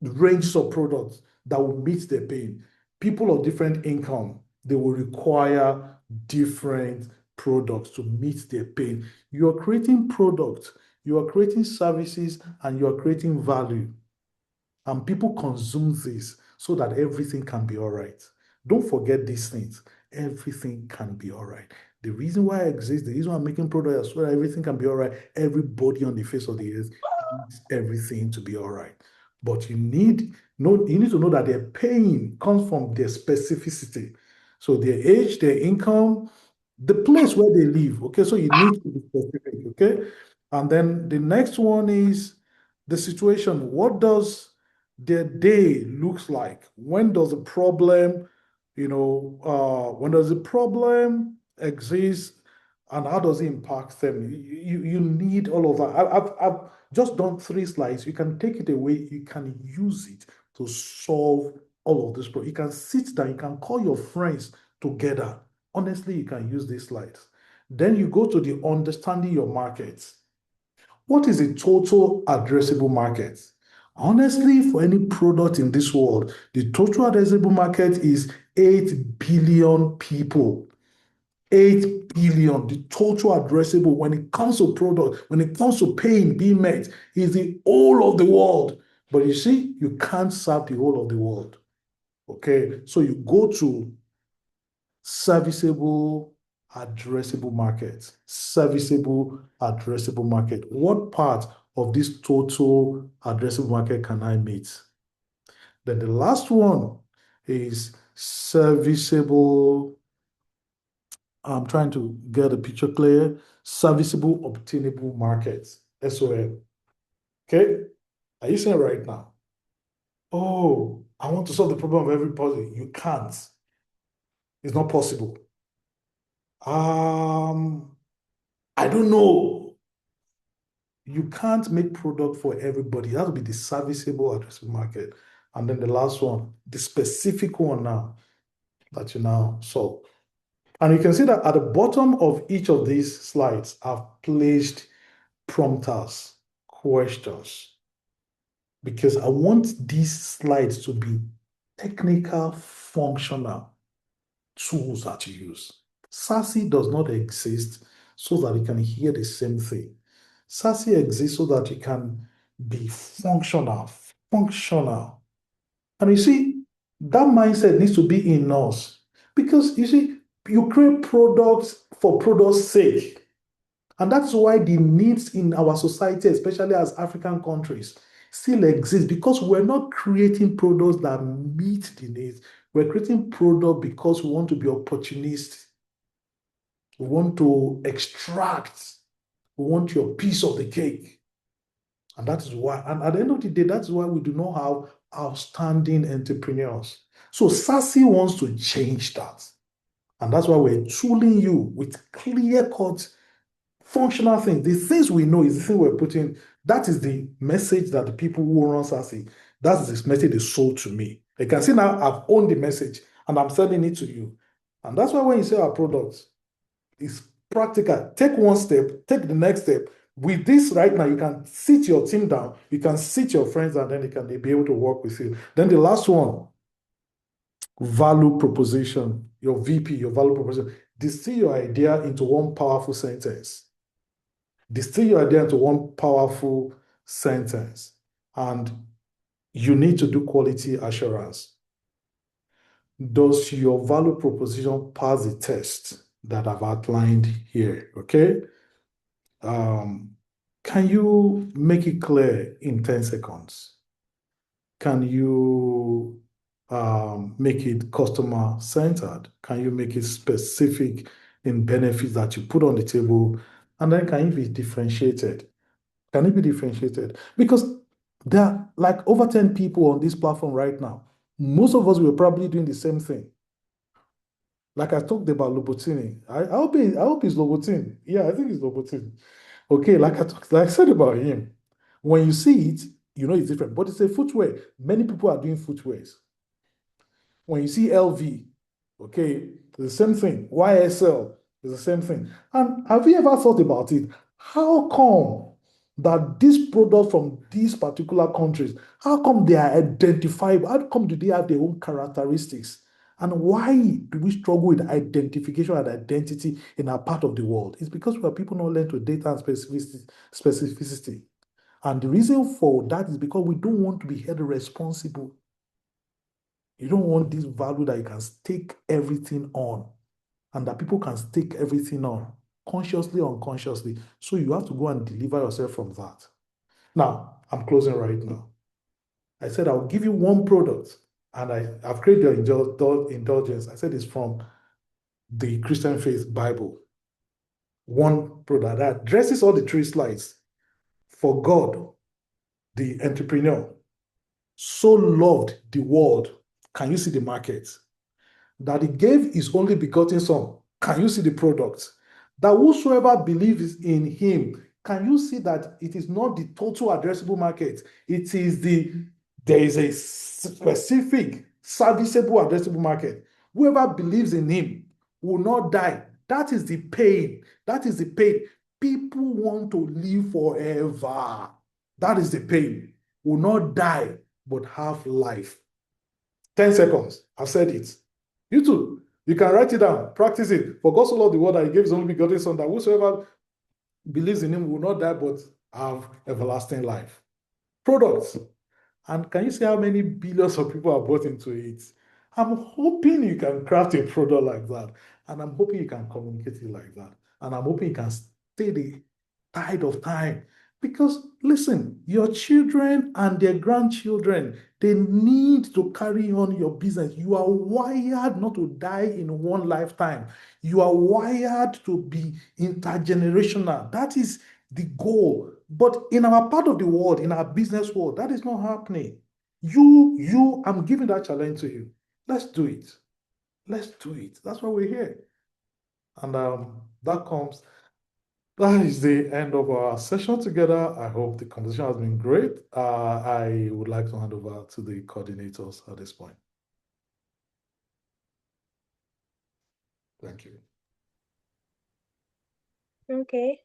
ranges of products that will meet their pain. People of different income, they will require different products to meet their pain. You are creating products, you are creating services, and you are creating value. And people consume this so that everything can be all right. Don't forget these things. Everything can be all right. The reason why I exist, the reason why I'm making products so that everything can be all right, everybody on the face of the earth needs everything to be all right. But you need to know that their pain comes from their specificity. So their age, their income, the place where they live. Okay, so you need to be specific. Okay, and then the next one is the situation. What does their day looks like? When does a problem, when does a problem exist, and how does it impact them? You need all of that. I've just done 3 slides. You can take it away. You can use it to solve all of this problem. You can sit down. You can call your friends together. Honestly, you can use these slides. Then you go to the understanding your markets. What is the total addressable market? Honestly, for any product in this world, the total addressable market is 8 billion people. 8 billion, the total addressable when it comes to product, when it comes to pain being met, is the whole of the world. But you see, you can't serve the whole of the world. Okay, so you go to serviceable addressable market. Serviceable addressable market. What part of this total addressable market can I meet? Then the last one is serviceable. I'm trying to get a picture clear. Serviceable obtainable markets. SOM. Okay? Are you saying right now? Oh, I want to solve the problem of everybody. You can't. It's not possible. I don't know. You can't make product for everybody. It has to be the serviceable addressable market. And then the last one, the specific one now that you now solve. And you can see that at the bottom of each of these slides, I've placed prompters, questions, because I want these slides to be technical, functional tools that you use. SASIE does not exist so that you can hear the same thing. SASIE exists so that you can be functional. And you see, that mindset needs to be in us. Because you see, you create products for products' sake. And that's why the needs in our society, especially as African countries, still exist because we're not creating products that meet the needs. We're creating products because we want to be opportunistic. We want to extract. We want your piece of the cake. And that is why, and at the end of the day, that's why we do not have outstanding entrepreneurs. So SASIE wants to change that. And that's why we're tooling you with clear-cut functional things. The things we know is the thing we're putting. That is the message that the people who run SASIE, that's the message they sold to me. You can see now I've owned the message and I'm selling it to you. And that's why when you sell our products, it's practical. Take one step, take the next step. With this right now, you can sit your team down, you can sit your friends, and then they can be able to work with you. Then the last one, value proposition, your VP, your value proposition. Distill your idea into one powerful sentence. Distill your idea into one powerful sentence. And you need to do quality assurance. Does your value proposition pass the test that I've outlined here? Okay. Can you make it clear in 10 seconds? Can you make it customer centered? Can you make it specific in benefits that you put on the table? And then can it be differentiated? Can it be differentiated? Because there are like over 10 people on this platform right now. Most of us were probably doing the same thing. Like I talked about Lobotini. I hope it's Lobotin. Yeah, I think it's Lobotin. Okay, like I said about him. When you see it, it's different, but it's a footwear. Many people are doing footwears. When you see LV, okay, the same thing. YSL is the same thing. And have you ever thought about it? How come that these products from these particular countries, how come they are identifiable? How come do they have their own characteristics? And why do we struggle with identification and identity in our part of the world? It's because we are people not learn to data and specificity. And the reason for that is because we don't want to be held responsible. You don't want this value that you can stake everything on and that people can stake everything on, consciously or unconsciously. So you have to go and deliver yourself from that. Now, I'm closing right now. I said I'll give you one product, and I've created your indulgence. I said it's from the Christian Faith Bible. One product that addresses all the three slides. For God, the entrepreneur, so loved the world. Can you see the market? That he gave his only begotten son. Can you see the product? That whosoever believes in him, can you see that it is not the total addressable market? It is there is a specific serviceable addressable market. Whoever believes in him will not die. That is the pain. That is the pain. People want to live forever. That is the pain. Will not die, but have life. 10 seconds. I've said it. You too. You can write it down, practice it. For God so loved the world that he gave his only begotten son, that whosoever believes in him will not die but have everlasting life. Products. And can you see how many billions of people are bought into it? I'm hoping you can craft a product like that. And I'm hoping you can communicate it like that. And I'm hoping you can stay the tide of time. Because listen, your children and their grandchildren, they need to carry on your business. You are wired not to die in one lifetime. You are wired to be intergenerational. That is the goal. But in our part of the world, in our business world, that is not happening. I'm giving that challenge to you. Let's do it. Let's do it. That's why we're here. And that is the end of our session together. I hope the conversation has been great. I would like to hand over to the coordinators at this point. Thank you. Okay.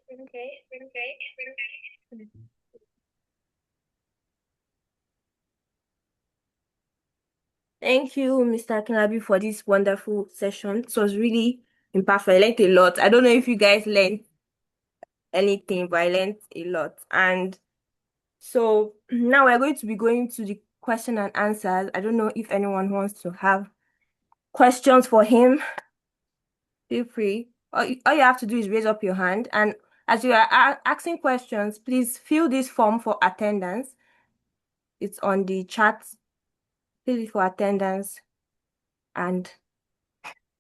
Thank you, Mr. Akinlabi, for this wonderful session. It was really impactful. I learned a lot. I don't know if you guys learned anything, but I learned a lot. And so now we're going to be going to the question and answers. I don't know if anyone wants to have questions for him. Feel free. All you have to do is raise up your hand. And as you are asking questions, please fill this form for attendance. It's on the chat. Fill it for attendance. And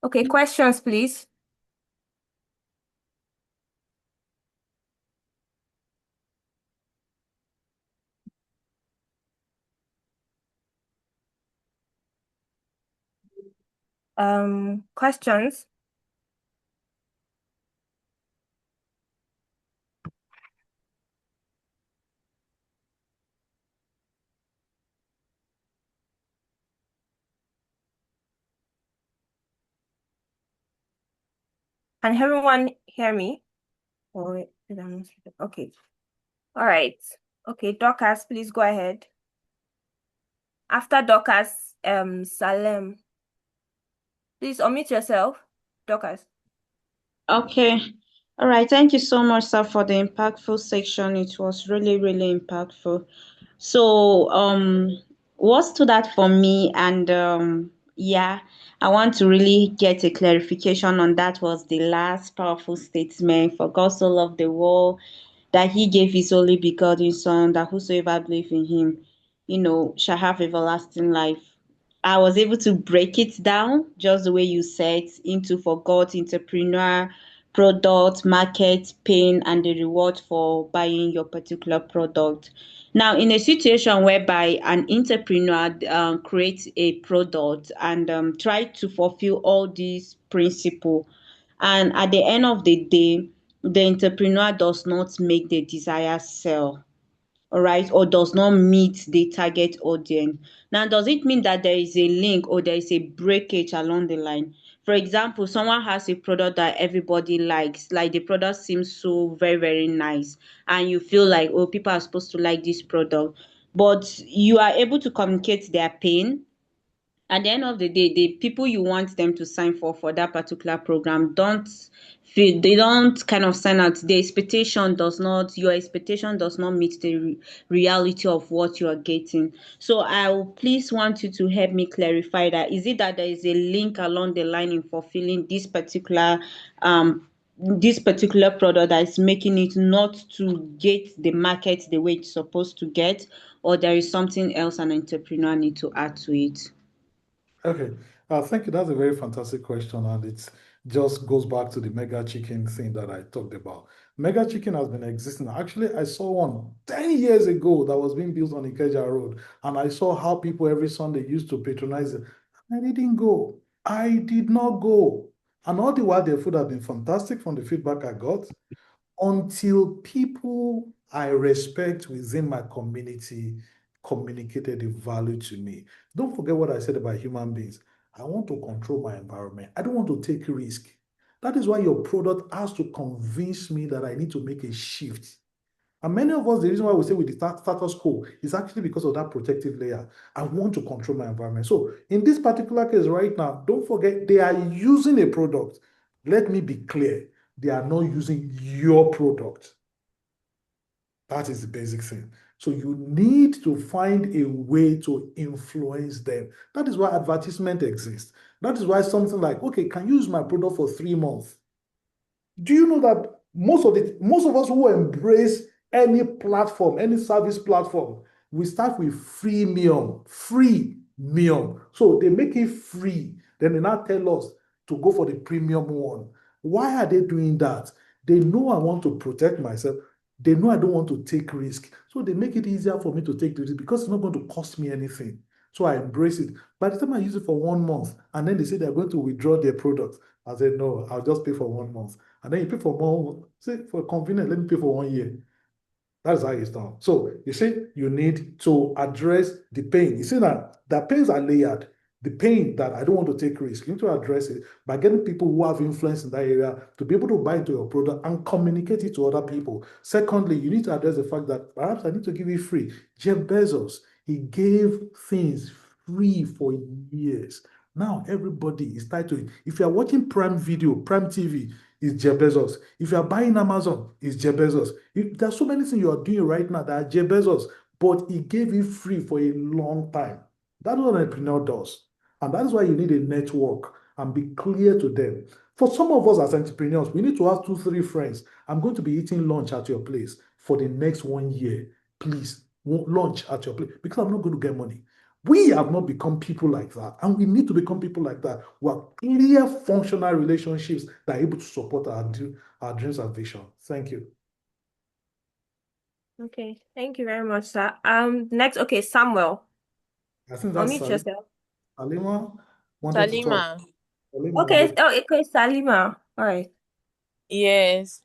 okay, questions, please. Questions? Can everyone hear me? Oh, okay. All right. Okay, Dorcas, please go ahead. After Dorcas, Salem. Please unmute yourself, Dorcas. Okay. All right. Thank you so much, sir, for the impactful section. It was really, really impactful. So, what stood out for me, and yeah, I want to really get a clarification on that, was the last powerful statement. For God so loved the world that he gave his only begotten son, that whosoever believes in him, shall have everlasting life. I was able to break it down just the way you said, into for God, entrepreneur, product, market, pain, and the reward for buying your particular product. Now, in a situation whereby an entrepreneur creates a product and try to fulfill all these principles, and at the end of the day, the entrepreneur does not make the desired sell, all right, or does not meet the target audience. Now, does it mean that there is a link or there is a breakage along the line? For example, someone has a product that everybody likes, like the product seems so very, very nice, and you feel like, oh, people are supposed to like this product, but you are able to communicate their pain. At the end of the day, the people you want them to sign for that particular program don't feel, they don't kind of sign out. The expectation does not, your expectation does not meet the reality of what you are getting. So I will please want you to help me clarify that. Is it that there is a link along the line in fulfilling this particular product that is making it not to get the market the way it's supposed to get, or there is something else an entrepreneur need to add to it? Okay, thank you. That's a very fantastic question, and it just goes back to the mega chicken thing that I talked about. Mega chicken has been existing. Actually, I saw one 10 years ago that was being built on Ikeja Road, and I saw how people every Sunday used to patronize it. I didn't go. I did not go. And all the while, their food has been fantastic from the feedback I got until people I respect within my community communicated the value to me. Don't forget what I said about human beings. I want to control my environment. I don't want to take risk. That is why your product has to convince me that I need to make a shift. And many of us, the reason why we say with the status quo is actually because of that protective layer. I want to control my environment. So in this particular case right now, don't forget they are using a product. Let me be clear. They are not using your product. That is the basic thing. So you need to find a way to influence them. That is why advertisement exists. That is why something like, okay, can you use my product for 3 months? Do you know that most of us who embrace any platform, any service platform, we start with freemium, freemium. So they make it free. Then they now tell us to go for the premium one. Why are they doing that? They know I want to protect myself. They know I don't want to take risk. So they make it easier for me to take the risk because it's not going to cost me anything. So I embrace it. By the time I use it for 1 month, and then they say they're going to withdraw their product, I said, no, I'll just pay for 1 month. And then you pay for more, say for convenience, let me pay for 1 year. That's how it's done. So you see, you need to address the pain. You see that the pains are layered. The pain that I don't want to take risk, you need to address it by getting people who have influence in that area to be able to buy into your product and communicate it to other people. Secondly, you need to address the fact that perhaps I need to give it free. Jeff Bezos, he gave things free for years. Now everybody is tied to it. If you are watching Prime Video, Prime TV, it's Jeff Bezos. If you are buying Amazon, it's Jeff Bezos. There's so many things you are doing right now that are Jeff Bezos, but he gave it free for a long time. That's what an entrepreneur does. And that is why you need a network and be clear to them. For some of us as entrepreneurs, we need to have 2, 3 friends. I'm going to be eating lunch at your place for the next 1 year. Please, lunch at your place because I'm not going to get money. We have not become people like that, and we need to become people like that. We have clear, functional relationships that are able to support our dreams and vision. Thank you. Okay, thank you very much, sir. Next, okay, Samuel. I think that's Unmute yourself. Salima wanted to talk. Salima. Salima Okay, wanted to... okay, Salima. All right. Yes.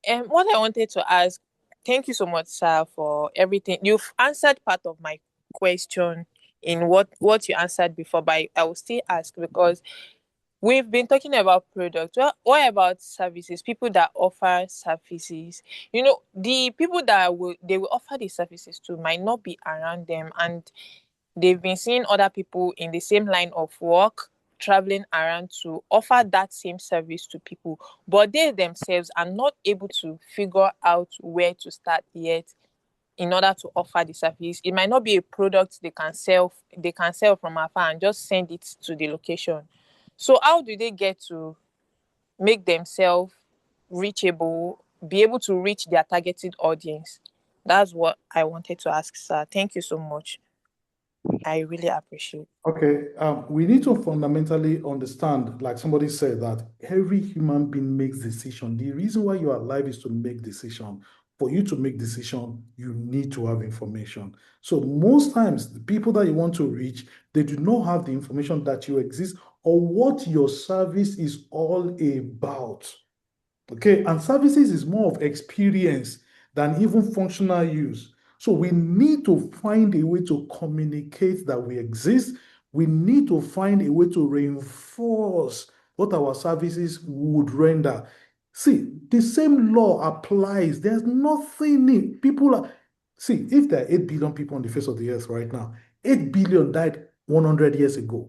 What I wanted to ask, thank you so much, sir, for everything. You've answered part of my question in what you answered before, but I will still ask because we've been talking about products. Well, what about services? People that offer services. The people that they will offer the services to might not be around them, and they've been seeing other people in the same line of work traveling around to offer that same service to people, but they themselves are not able to figure out where to start yet in order to offer the service. It might not be a product they can sell from afar and just send it to the location. So how do they get to make themselves reachable, be able to reach their targeted audience? That's what I wanted to ask, sir. Thank you so much. I really appreciate. Okay, we need to fundamentally understand, like somebody said, that every human being makes decision. The reason why you are alive is to make decision. For you to make decision, you need to have information. So most times, the people that you want to reach, they do not have the information that you exist or what your service is all about. Okay, and services is more of experience than even functional use. So we need to find a way to communicate that we exist. We need to find a way to reinforce what our services would render. See, the same law applies. There's nothing new. People are, see, if there are 8 billion people on the face of the earth right now, 8 billion died 100 years ago.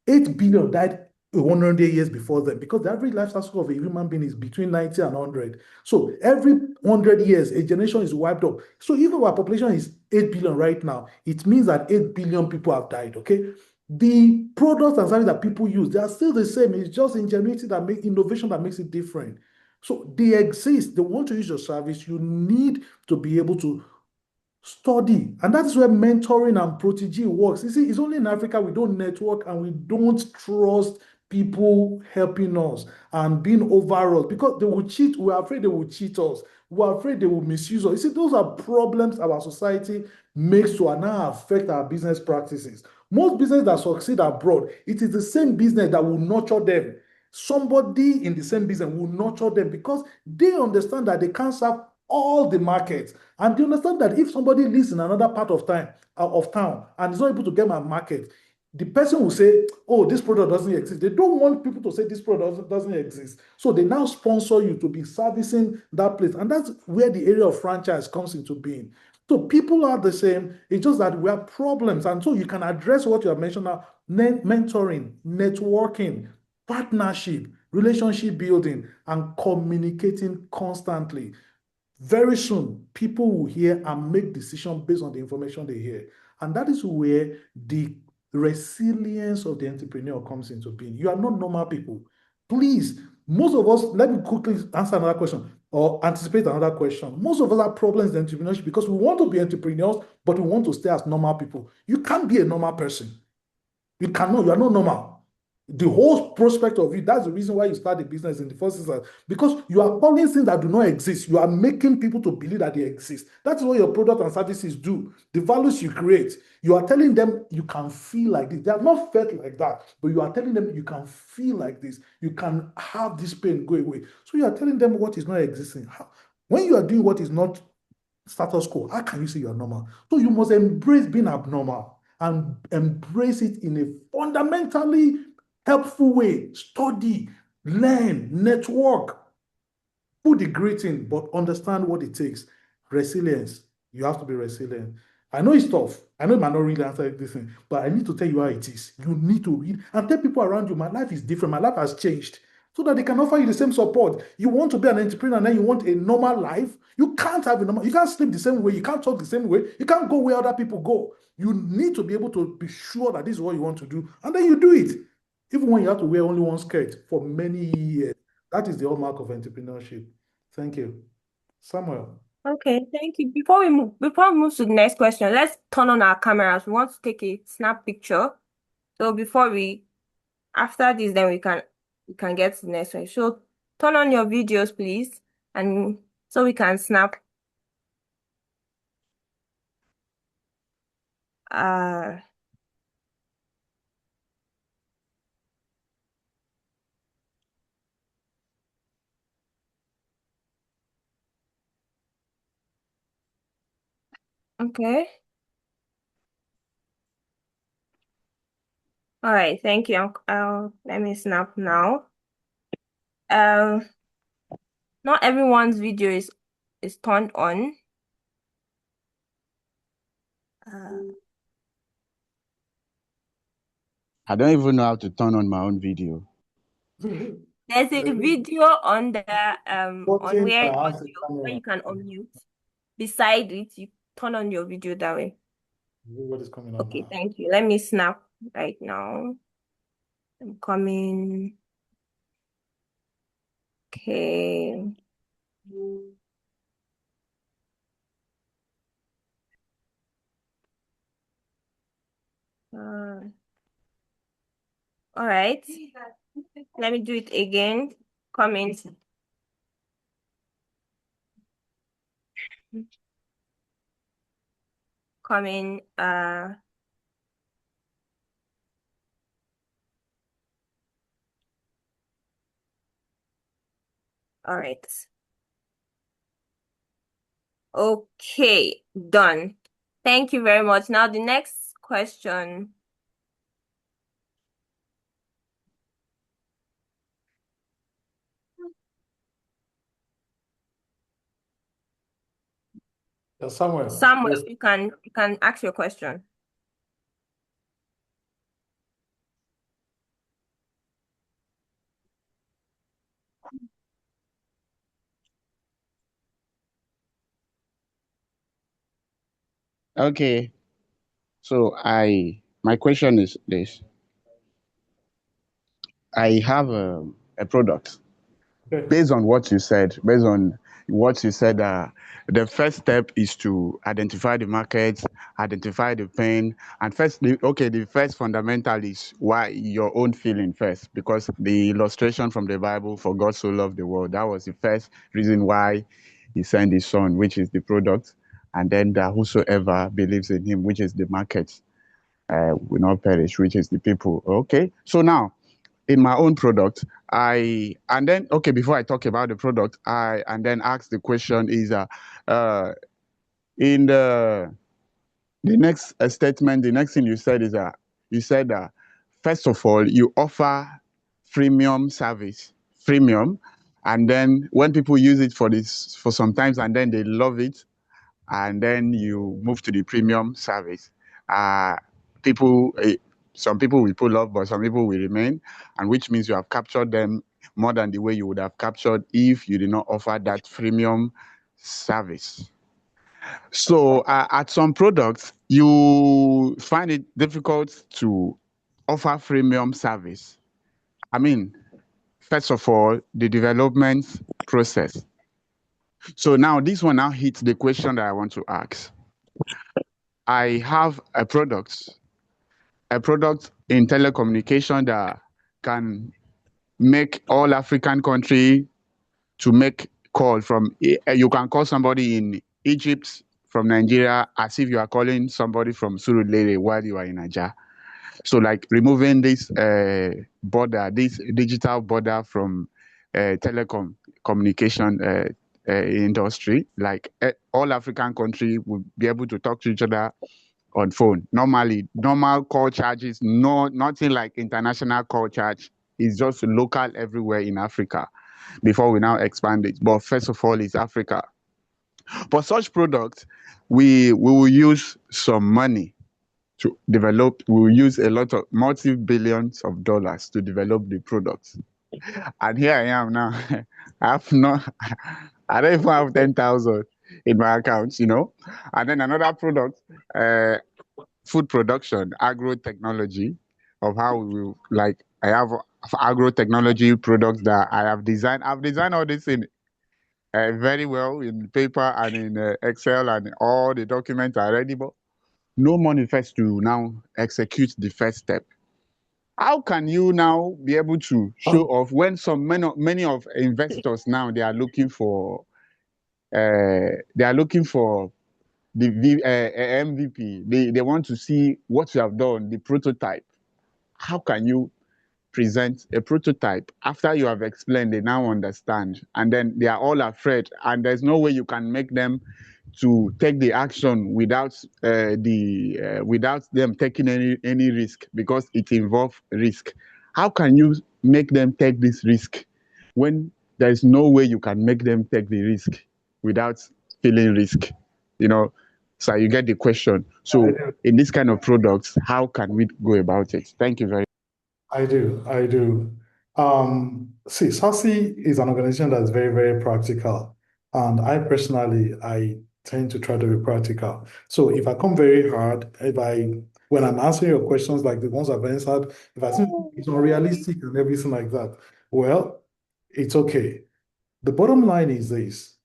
8 billion died 100 years before them because the average life cycle of a human being is between 90 and 100. So every 100 years, a generation is wiped up. So even our population is 8 billion right now, it means that 8 billion people have died, okay? The products and services that people use, they are still the same. It's just ingenuity that makes innovation that makes it different. So they exist. They want to use your service. You need to be able to study. And that's where mentoring and protege works. You see, it's only in Africa we don't network and we don't trust people helping us and being over us because they will cheat. We're afraid they will cheat us. We're afraid they will misuse us. You see, those are problems our society makes to now affect our business practices. Most businesses that succeed abroad, it is the same business that will nurture them. Somebody in the same business will nurture them because they understand that they can't serve all the markets. And they understand that if somebody lives in another part of town and is not able to get my market, the person will say, oh, this product doesn't exist. They don't want people to say this product doesn't exist. So they now sponsor you to be servicing that place. And that's where the area of franchise comes into being. So people are the same. It's just that we have problems. And so you can address what you have mentioned now, mentoring, networking, partnership, relationship building, and communicating constantly. Very soon, people will hear and make decisions based on the information they hear. And that is where the resilience of the entrepreneur comes into being. You are not normal people. Please, most of us, let me quickly answer another question or anticipate another question. Most of us have problems in entrepreneurship because we want to be entrepreneurs, but we want to stay as normal people. You can't be a normal person. You cannot, you are not normal. The whole prospect of it, that's the reason why you start the business in the first instance, because you are calling things that do not exist. You are making people to believe that they exist. That's what your product and services do. The values you create, you are telling them you can feel like this. They have not felt like that, but you are telling them you can feel like this. You can have this pain go away. So you are telling them what is not existing. When you are doing what is not status quo, how can you say you're normal? So you must embrace being abnormal and embrace it in a fundamentally helpful way. Study, learn, network, put the greeting, but understand what it takes. Resilience. You have to be resilient. I know it's tough. I know it might not really answer everything, but I need to tell you how it is. You need to read and tell people around you, my life is different. My life has changed so that they can offer you the same support. You want to be an entrepreneur and then you want a normal life. You can't have a normal, you can't sleep the same way. You can't talk the same way. You can't go where other people go. You need to be able to be sure that this is what you want to do. And then you do it. Even when you have to wear only one skirt for many years. That is the hallmark of entrepreneurship. Thank you. Samuel. Okay, thank you. Before we move to the next question, let's turn on our cameras. We want to take a snap picture. So after this, then we can get to the next one. So turn on your videos, please, and so we can snap. Uh, okay. All right, thank you. Let me snap now. Um, not everyone's video is turned on. I don't even know how to turn on my own video. There's a video on the on where you can unmute. Beside it, you turn on your video that way. What is coming on Okay, now? thank you. Let me snap right now. I'm coming. Okay. All right. Let me do it again. Comment. Coming. All right. Okay, done. Thank you very much. Now the next question. Samuel. Samuel, Yes. you can ask your question. Okay. So my question is this. I have a product. Okay. Based on what you said, the first step is to identify the market, identify the pain, and the first fundamental is why your own feeling first, because the illustration from the Bible, for God so loved the world, that was the first reason why he sent his son, which is the product, and then that whosoever believes in him, which is the market, will not perish, which is the people. Okay, so now in my own product, before I talk about the product, I and then ask the question is in the next statement, the next thing you said is you said first of all you offer freemium service, freemium, and then when people use it for sometimes and then they love it, and then you move to the premium service. Uh, people, some people will pull off, but some people will remain, and which means you have captured them more than the way you would have captured if you did not offer that premium service. So at some products, you find it difficult to offer premium service. I mean, first of all, the development process. So now this one now hits the question that I want to ask. I have a product in telecommunication that can make all African country to make call from, you can call somebody in Egypt from Nigeria as if you are calling somebody from Surulere while you are in Nigeria. So like removing this border, this digital border from communication industry, like all African country will be able to talk to each other on phone. Normally, normal call charges, nothing like international call charge. It's just local everywhere in Africa before we now expand it. But first of all, it's Africa. For such products, we will use some money to develop. We will use a lot of multi-billions of dollars to develop the product. And here I am now. I have not, I don't even have 10,000 in my account, you know. And then another product, food production, agro technology, of how we will, like, I have agro technology products that I have designed. I've designed all this in very well in paper and in Excel, and all the documents are ready, but no money first to now execute the first step. How can you now be able to show off when many of investors now they are looking for the MVP. They want to see what you have done, the prototype. How can you present a prototype after you have explained? They now understand, and then they are all afraid, and there's no way you can make them to take the action without without them taking any risk, because it involves risk. How can you make them take this risk when there's no way you can make them take the risk without feeling risk? You know, so you get the question. So in this kind of products, how can we go about it? Thank you very much. I do. I do. See, SASIE is an organization that's very, very practical. And I personally, I tend to try to be practical. So if I come very hard, when I'm answering your questions like the ones I've answered, if I think it's unrealistic and everything like that, well, it's okay. The bottom line is this.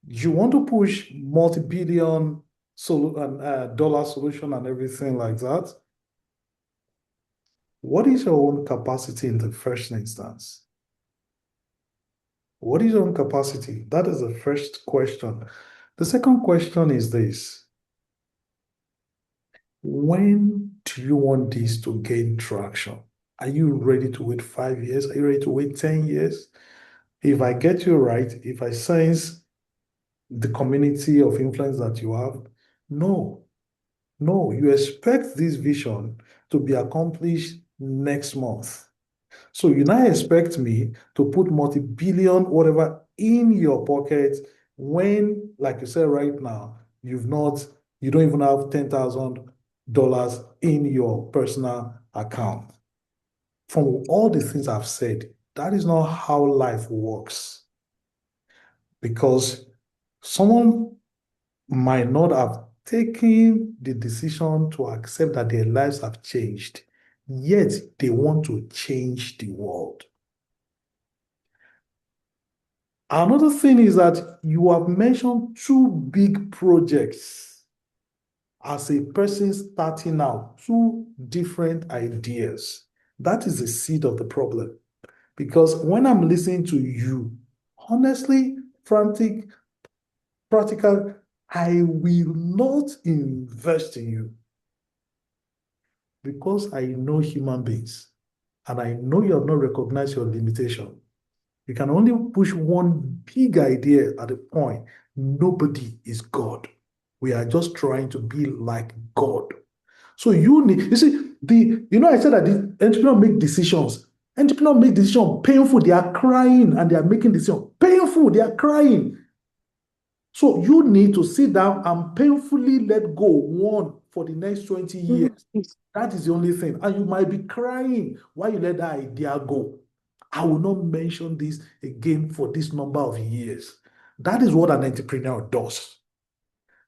You want to push multi-billion dollar solution and everything like that. What is your own capacity in the first instance? What is your own capacity? That is the first question. The second question is this. When do you want this to gain traction? Are you ready to wait 5 years? Are you ready to wait 10 years? If I get you right, if I sense the community of influence that you have. No, no, you expect this vision to be accomplished next month. So you now expect me to put multi-billion whatever in your pocket when, like you said right now, you don't even have $10,000 in your personal account. From all the things I've said, that is not how life works. Because someone might not have taken the decision to accept that their lives have changed, yet they want to change the world. Another thing is that you have mentioned two big projects as a person starting out, two different ideas. That is the seed of the problem. Because when I'm listening to you, honestly, frantic, practical, I will not invest in you because I know human beings and I know you have not recognized your limitation. You can only push one big idea at a point. Nobody is God. We are just trying to be like God. So you see, I said that the entrepreneur make decisions. Entrepreneur make decisions painful. They are crying and they are making decisions painful. They are crying. So you need to sit down and painfully let go one for the next 20 years. That is the only thing. And you might be crying while you let that idea go. I will not mention this again for this number of years. That is what an entrepreneur does.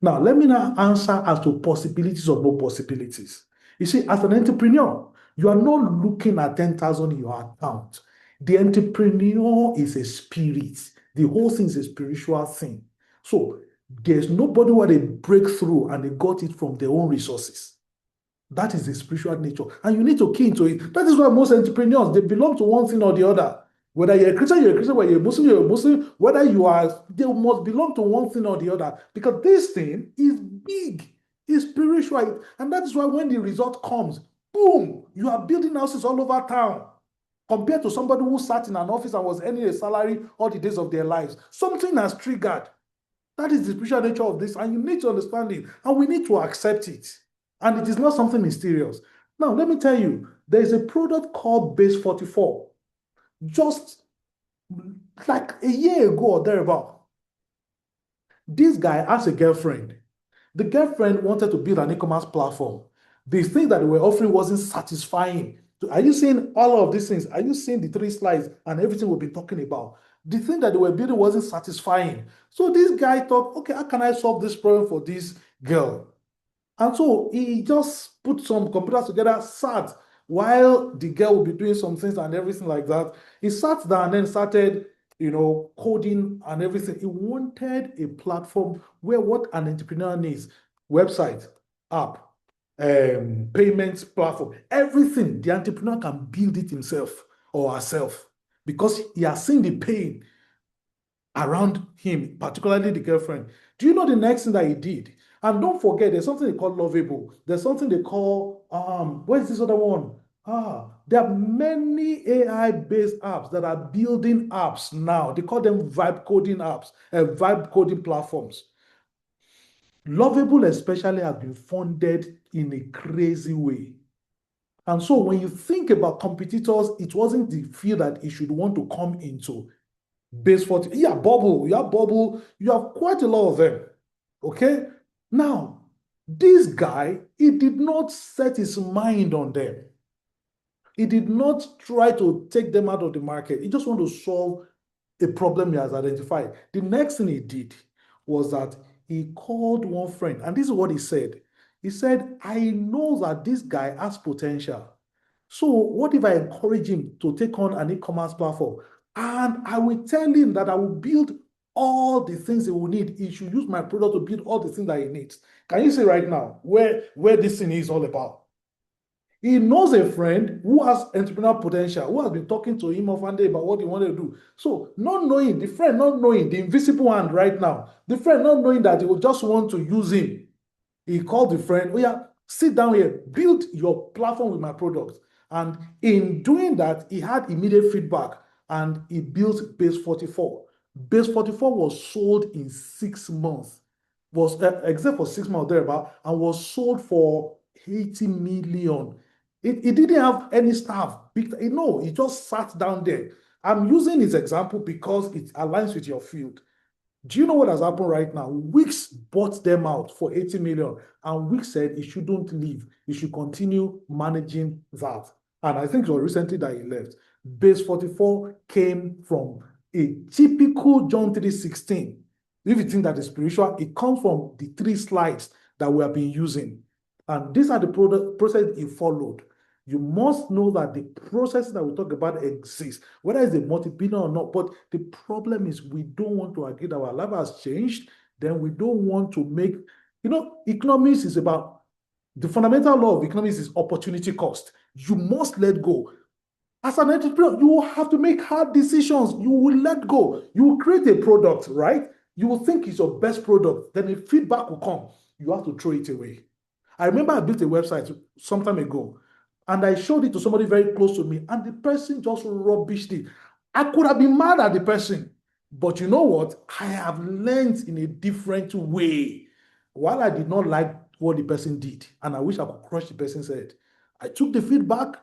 Now, let me now answer as to possibilities or no possibilities. You see, as an entrepreneur, you are not looking at 10,000 in your account. The entrepreneur is a spirit. The whole thing is a spiritual thing. So there's nobody where they break through and they got it from their own resources. That is the spiritual nature. And you need to key into it. That is why most entrepreneurs, they belong to one thing or the other. Whether you're a Christian, you're a Christian, whether you're a Muslim, whether you are, they must belong to one thing or the other. Because this thing is big, it's spiritual. And that is why when the result comes, boom, you are building houses all over town. Compared to somebody who sat in an office and was earning a salary all the days of their lives. Something has triggered. That is the spiritual nature of this. And you need to understand it. And we need to accept it. And it is not something mysterious. Now, let me tell you, there is a product called Base 44. Just like a year ago or thereabout, this guy has a girlfriend. The girlfriend wanted to build an e-commerce platform. The thing that they were offering wasn't satisfying. Are you seeing all of these things? Are you seeing the 3 slides and everything we'll be talking about? The thing that they were building wasn't satisfying. So this guy thought, okay, how can I solve this problem for this girl? And so he just put some computers together, sat while the girl would be doing some things and everything like that. He sat down and then started, coding and everything. He wanted a platform where what an entrepreneur needs, website, app, payments platform, everything, the entrepreneur can build it himself or herself because he has seen the pain around him, particularly the girlfriend. Do you know the next thing that he did? And don't forget, there's something they call Lovable. There's something they call, where's this other one? There are many AI-based apps that are building apps now. They call them vibe coding apps, vibe coding platforms. Lovable especially has been funded in a crazy way. And so when you think about competitors, it wasn't the field that it should want to come into. Base 40, Bubble, you have quite a lot of them. Okay? Now, this guy, he did not set his mind on them. He did not try to take them out of the market. He just wanted to solve a problem he has identified. The next thing he did was that he called one friend, and this is what he said. He said, I know that this guy has potential. So what if I encourage him to take on an e-commerce platform? And I will tell him that I will build all the things he will need. He should use my product to build all the things that he needs. Can you see right now where this thing is all about? He knows a friend who has entrepreneurial potential, who has been talking to him often about what he wanted to do. So not knowing, the friend not knowing the invisible hand right now, the friend not knowing that he will just want to use him. He called the friend, sit down here, build your platform with my product. And in doing that, he had immediate feedback and he built Base 44. Base 44 was sold in 6 months, except for 6 months thereabout, and was sold for 80 million. It didn't have any staff. No, it just sat down there. I'm using this example because it aligns with your field. Do you know what has happened right now? Wix bought them out for 80 million, and Wix said he shouldn't leave. He should continue managing that. And I think it was recently that he left. Base 44 came from a typical John 3:16. If you think that is spiritual, it comes from the 3 slides that we have been using. And these are the process he followed. You must know that the process that we talk about exists, whether it's a multi-billion or not. But the problem is we don't want to agree that our life has changed. Then we don't want to make, economics is about, the fundamental law of economics is opportunity cost. You must let go. As an entrepreneur, you will have to make hard decisions. You will let go. You will create a product, right? You will think it's your best product. Then the feedback will come. You have to throw it away. I remember I built a website some time ago, and I showed it to somebody very close to me, and the person just rubbished it. I could have been mad at the person, but you know what? I have learned in a different way. While I did not like what the person did, and I wish I could crush the person's head, I took the feedback.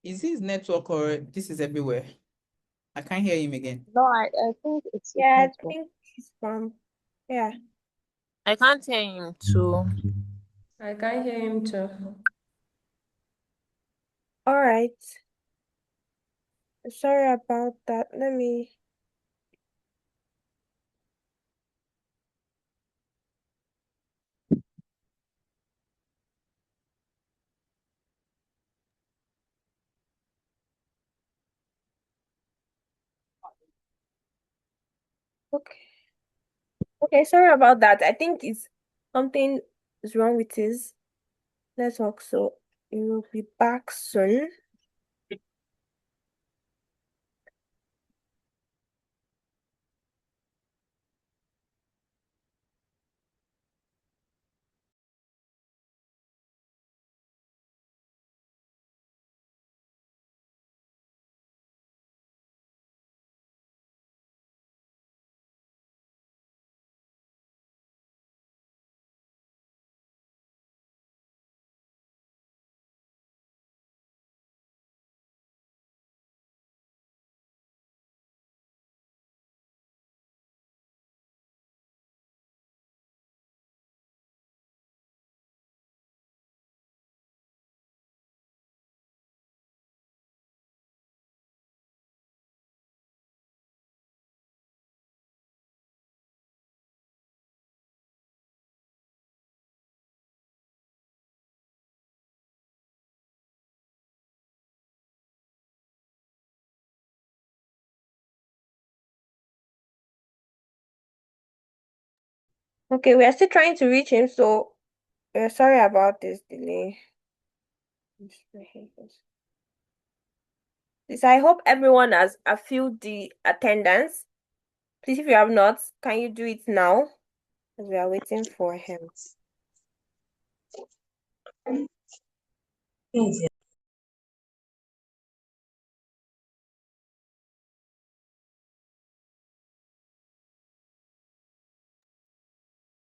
Is his network or this is everywhere? I can't hear him again. No, I think it's Yeah, I network. think he's from. Yeah, I can't hear him too. I can't hear him too. All right. Sorry about that. Let me. Okay. Okay, sorry about that. I think it's something is wrong with his network, so he will be back soon. Okay, we are still trying to reach him, so we're sorry about this delay. This, I hope everyone has filled the attendance. Please, if you have not, can you do it now? As we are waiting for him.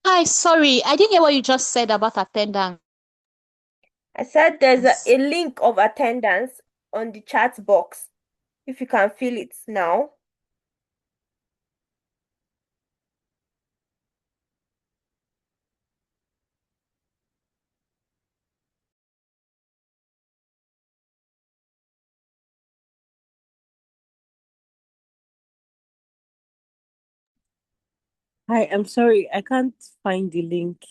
Hi, sorry, I didn't hear what you just said about attendance. I said there's a link of attendance on the chat box. If you can fill it now. Hi, I'm sorry, I can't find the link.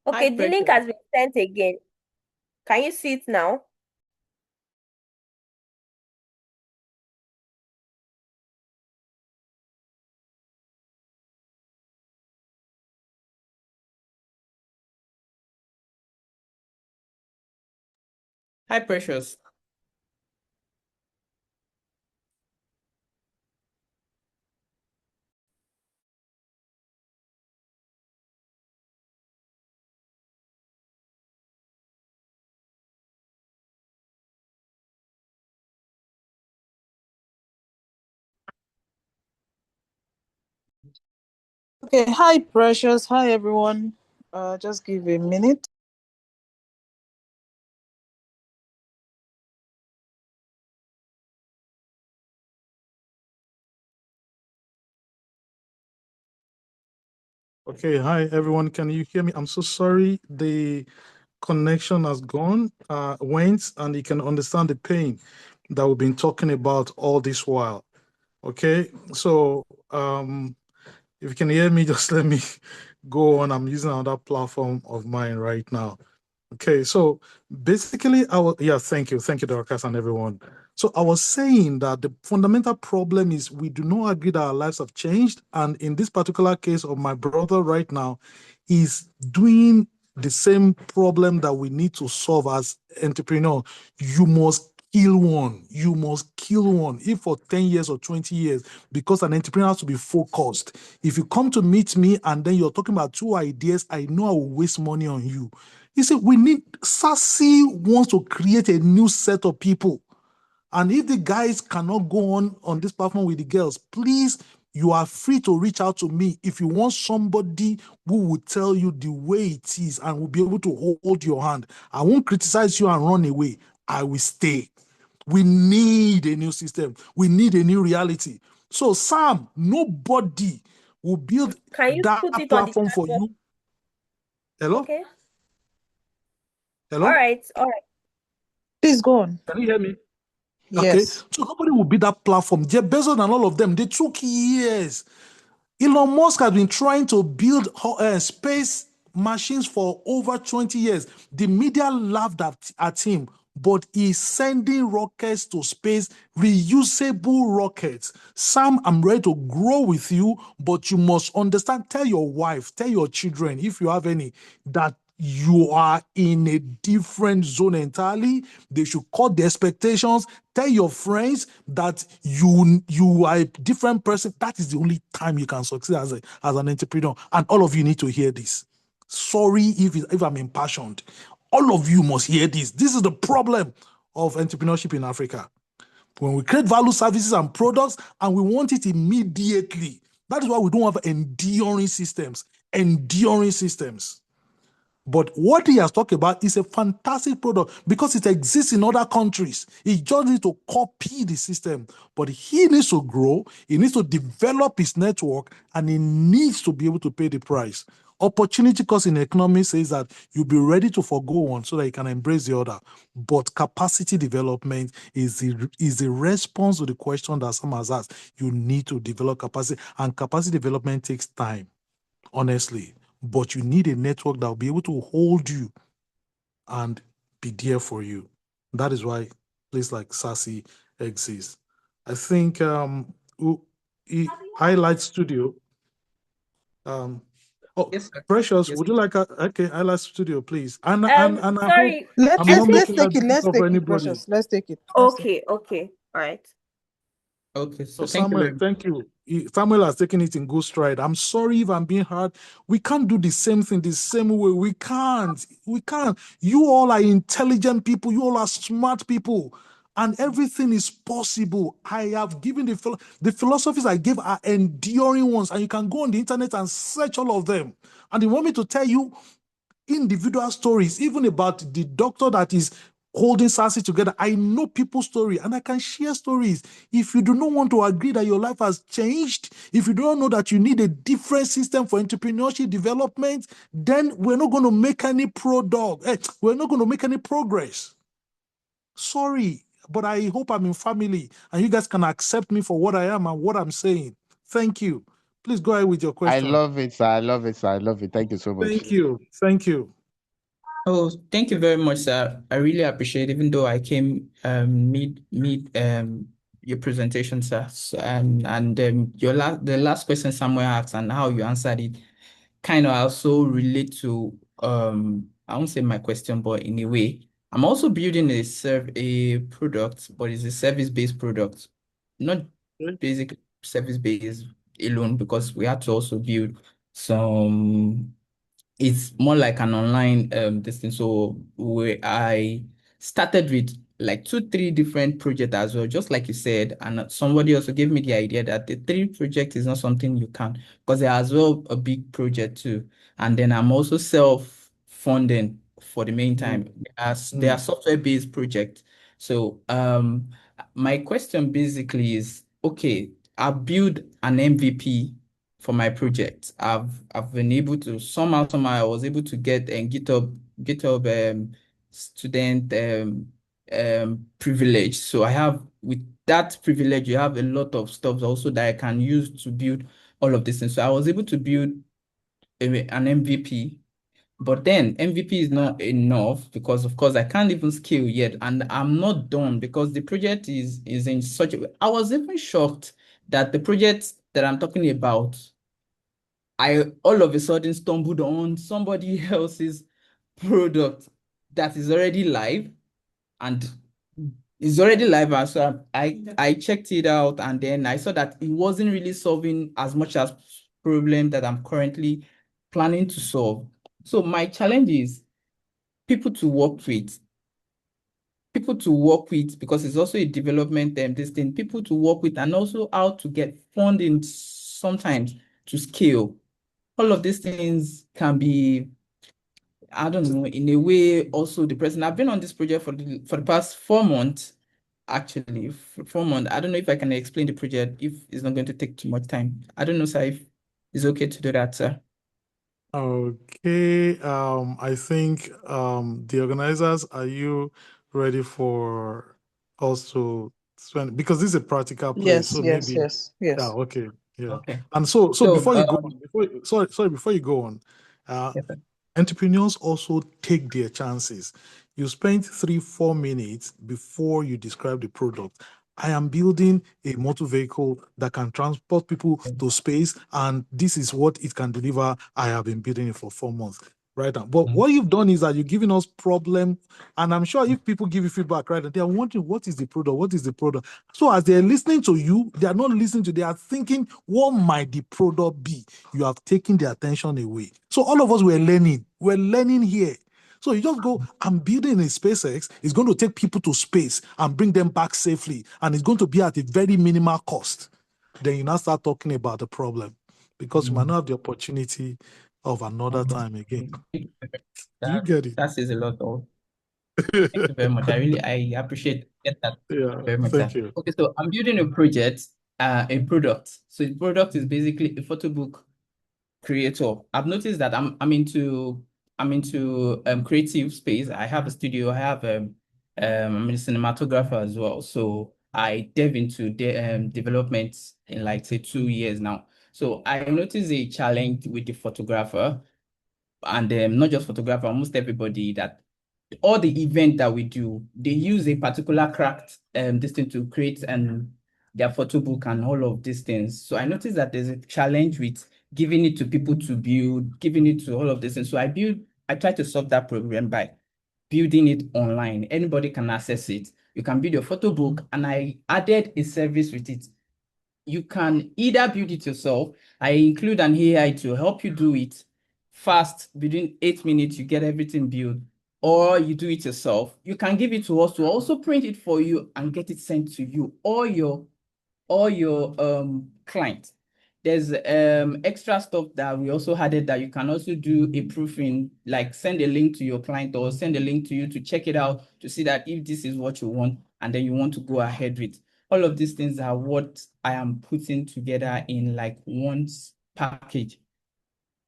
Okay, Hi, the link Precious. has been sent again. Can you see it now? Hi, Precious. Okay, hi Precious, hi everyone. Just give a minute. Okay, hi everyone. Can you hear me? I'm so sorry. The connection has went, and you can understand the pain that we've been talking about all this while. Okay, so if you can hear me, just let me go on. I'm using another platform of mine right now. Okay, so basically, thank you, Dorcas and everyone. So I was saying that the fundamental problem is we do not agree that our lives have changed, and in this particular case of my brother right now, is doing the same problem that we need to solve as entrepreneur. You must kill one. You must kill one. If for 10 years or 20 years, because an entrepreneur has to be focused. If you come to meet me and then you're talking about two ideas, I know I will waste money on you. You see, SASIE wants to create a new set of people. And if the guys cannot go on this platform with the girls, please, you are free to reach out to me if you want somebody who will tell you the way it is and will be able to hold your hand. I won't criticize you and run away. I will stay. We need a new system. We need a new reality. So, Sam, nobody will build Can you that put it on the platform chat for box? you. Hello? Okay. All Hello? right. All right. Please go on. Can you hear me? Okay. Yes. So nobody will build that platform. Jeff Bezos and all of them, they took years. Elon Musk has been trying to build space machines for over 20 years. The media laughed at him, but he's sending rockets to space, reusable rockets. Sam, I'm ready to grow with you, but you must understand, tell your wife, tell your children, if you have any, that you are in a different zone entirely. They should cut the expectations. Tell your friends that you are a different person. That is the only time you can succeed as an entrepreneur. And all of you need to hear this. Sorry if I'm impassioned. All of you must hear this. This is the problem of entrepreneurship in Africa. When we create value services and products and we want it immediately, that is why we don't have enduring systems. Enduring systems. But what he has talked about is a fantastic product because it exists in other countries. He just needs to copy the system. But he needs to grow, he needs to develop his network, and he needs to be able to pay the price. Opportunity cost in economics says that you'll be ready to forgo one so that you can embrace the other. But capacity development is the response to the question that someone has asked. You need to develop capacity, and capacity development takes time, honestly. But you need a network that will be able to hold you and be there for you. That is why places like SASIE exists. I think Highlight Studio. Yes, sir. Precious, Yes. would you like Highlight Studio, please? And I hope Sorry. Let's I'm I let's not think let's making a take it. bit Let's of take it, anybody. Precious. Let's take it. okay. Okay. All right. Okay, So so thank you Samuel, very much. thank you. Samuel has taken it in good stride. I'm sorry if I'm being hard. We can't do the same thing the same way. We can't. We can't. You all are intelligent people. You all are smart people. And everything is possible. I have given the philosophies I gave are enduring ones. And you can go on the internet and search all of them. And you want me to tell you individual stories, even about the doctor that is holding SASIE together. I know people's story and I can share stories. If you do not want to agree that your life has changed, if you do not know that you need a different system for entrepreneurship development, then we're not going to make any we're not going to make any progress. Sorry, but I hope I'm in family and you guys can accept me for what I am and what I'm saying. Thank you. Please go ahead with your I question. love it, sir. I love it, sir. I love it. Thank you so much. Thank you. Thank you. Oh, thank you very much, sir. I really appreciate it, even though I came mid your presentation, sir. So, and the last question Samuel asked and how you answered it kind of also relate to I won't say my question, but in a way, I'm also building a product, but it's a service-based product, not basic service-based alone, because we had to also build some. It's more like an online this thing. So where I started with like 2, 3 different projects as well, just like you said, and somebody also gave me the idea that the 3 project is not something you can, because there as well a big project too. And then I'm also self-funding for the meantime. As they are software-based projects. So my question basically is, okay, I build an MVP for my project. I've been able to somehow I was able to get and GitHub student privilege. So I have, with that privilege, you have a lot of stuff also that I can use to build all of this. And so I was able to build an MVP. But then MVP is not enough, because of course I can't even scale yet, and I'm not done because the project is in such a way. I was even shocked that the project that I'm talking about, I all of a sudden stumbled on somebody else's product that is already live, and it's already live. And so I checked it out, and then I saw that it wasn't really solving as much as problem that I'm currently planning to solve. So my challenge is people to work with, because it's also a development this thing, people to work with, and also how to get funding sometimes to scale. All of these things can be, I don't know, in a way also the person. I've been on this project for the past 4 months, actually, 4 months. I don't know if I can explain the project if it's not going to take too much time. I don't know, sir, if it's okay to do that, sir. Okay. I think the organizers, are you ready for us to spend, because this is a practical place, Yes, so yes, maybe yes, yes. okay. Yeah. Okay. And so So, before you go on, before you go on, yes, sir. entrepreneurs also take their chances. You spent 3, 4 minutes before you describe the product. I am building a motor vehicle that can transport people to space, and this is what it can deliver. I have been building it for 4 months. Right now. But what you've done is that you're giving us problem, and I'm sure if people give you feedback, right, they are wondering what is the product, what is the product. So as they're listening to you, they are not listening to, they are thinking, what might the product be? You have taken their attention away. So all of us were learning. We're learning here. So you just go, I'm building a SpaceX. It's going to take people to space and bring them back safely. And it's going to be at a very minimal cost. Then you now start talking about the problem, because you might not have the opportunity of another time again. Do you get it? That says a lot. Thank you very much. I appreciate that Yeah, very much, thank sir. you. Okay, so I'm building a project, a product. So the product is basically a photo book creator. I've noticed that I'm into creative space. I have a studio. I have I'm a cinematographer as well. So I delve into development in like say 2 years now. So I noticed a challenge with the photographer, and not just photographer, almost everybody, that all the event that we do, they use a particular craft this thing to create their photo book and all of these things. So I noticed that there's a challenge with giving it to people to build, giving it to all of this. And so I try to solve that problem by building it online. Anybody can access it. You can build your photo book, and I added a service with it. You can either build it yourself. I include an AI to help you do it fast. Within 8 minutes, you get everything built, or you do it yourself. You can give it to us to also print it for you and get it sent to you or your client. There's extra stuff that we also added that you can also do a proofing, like send a link to your client or send a link to you to check it out to see that if this is what you want and then you want to go ahead with. All of these things are what I am putting together in like one package.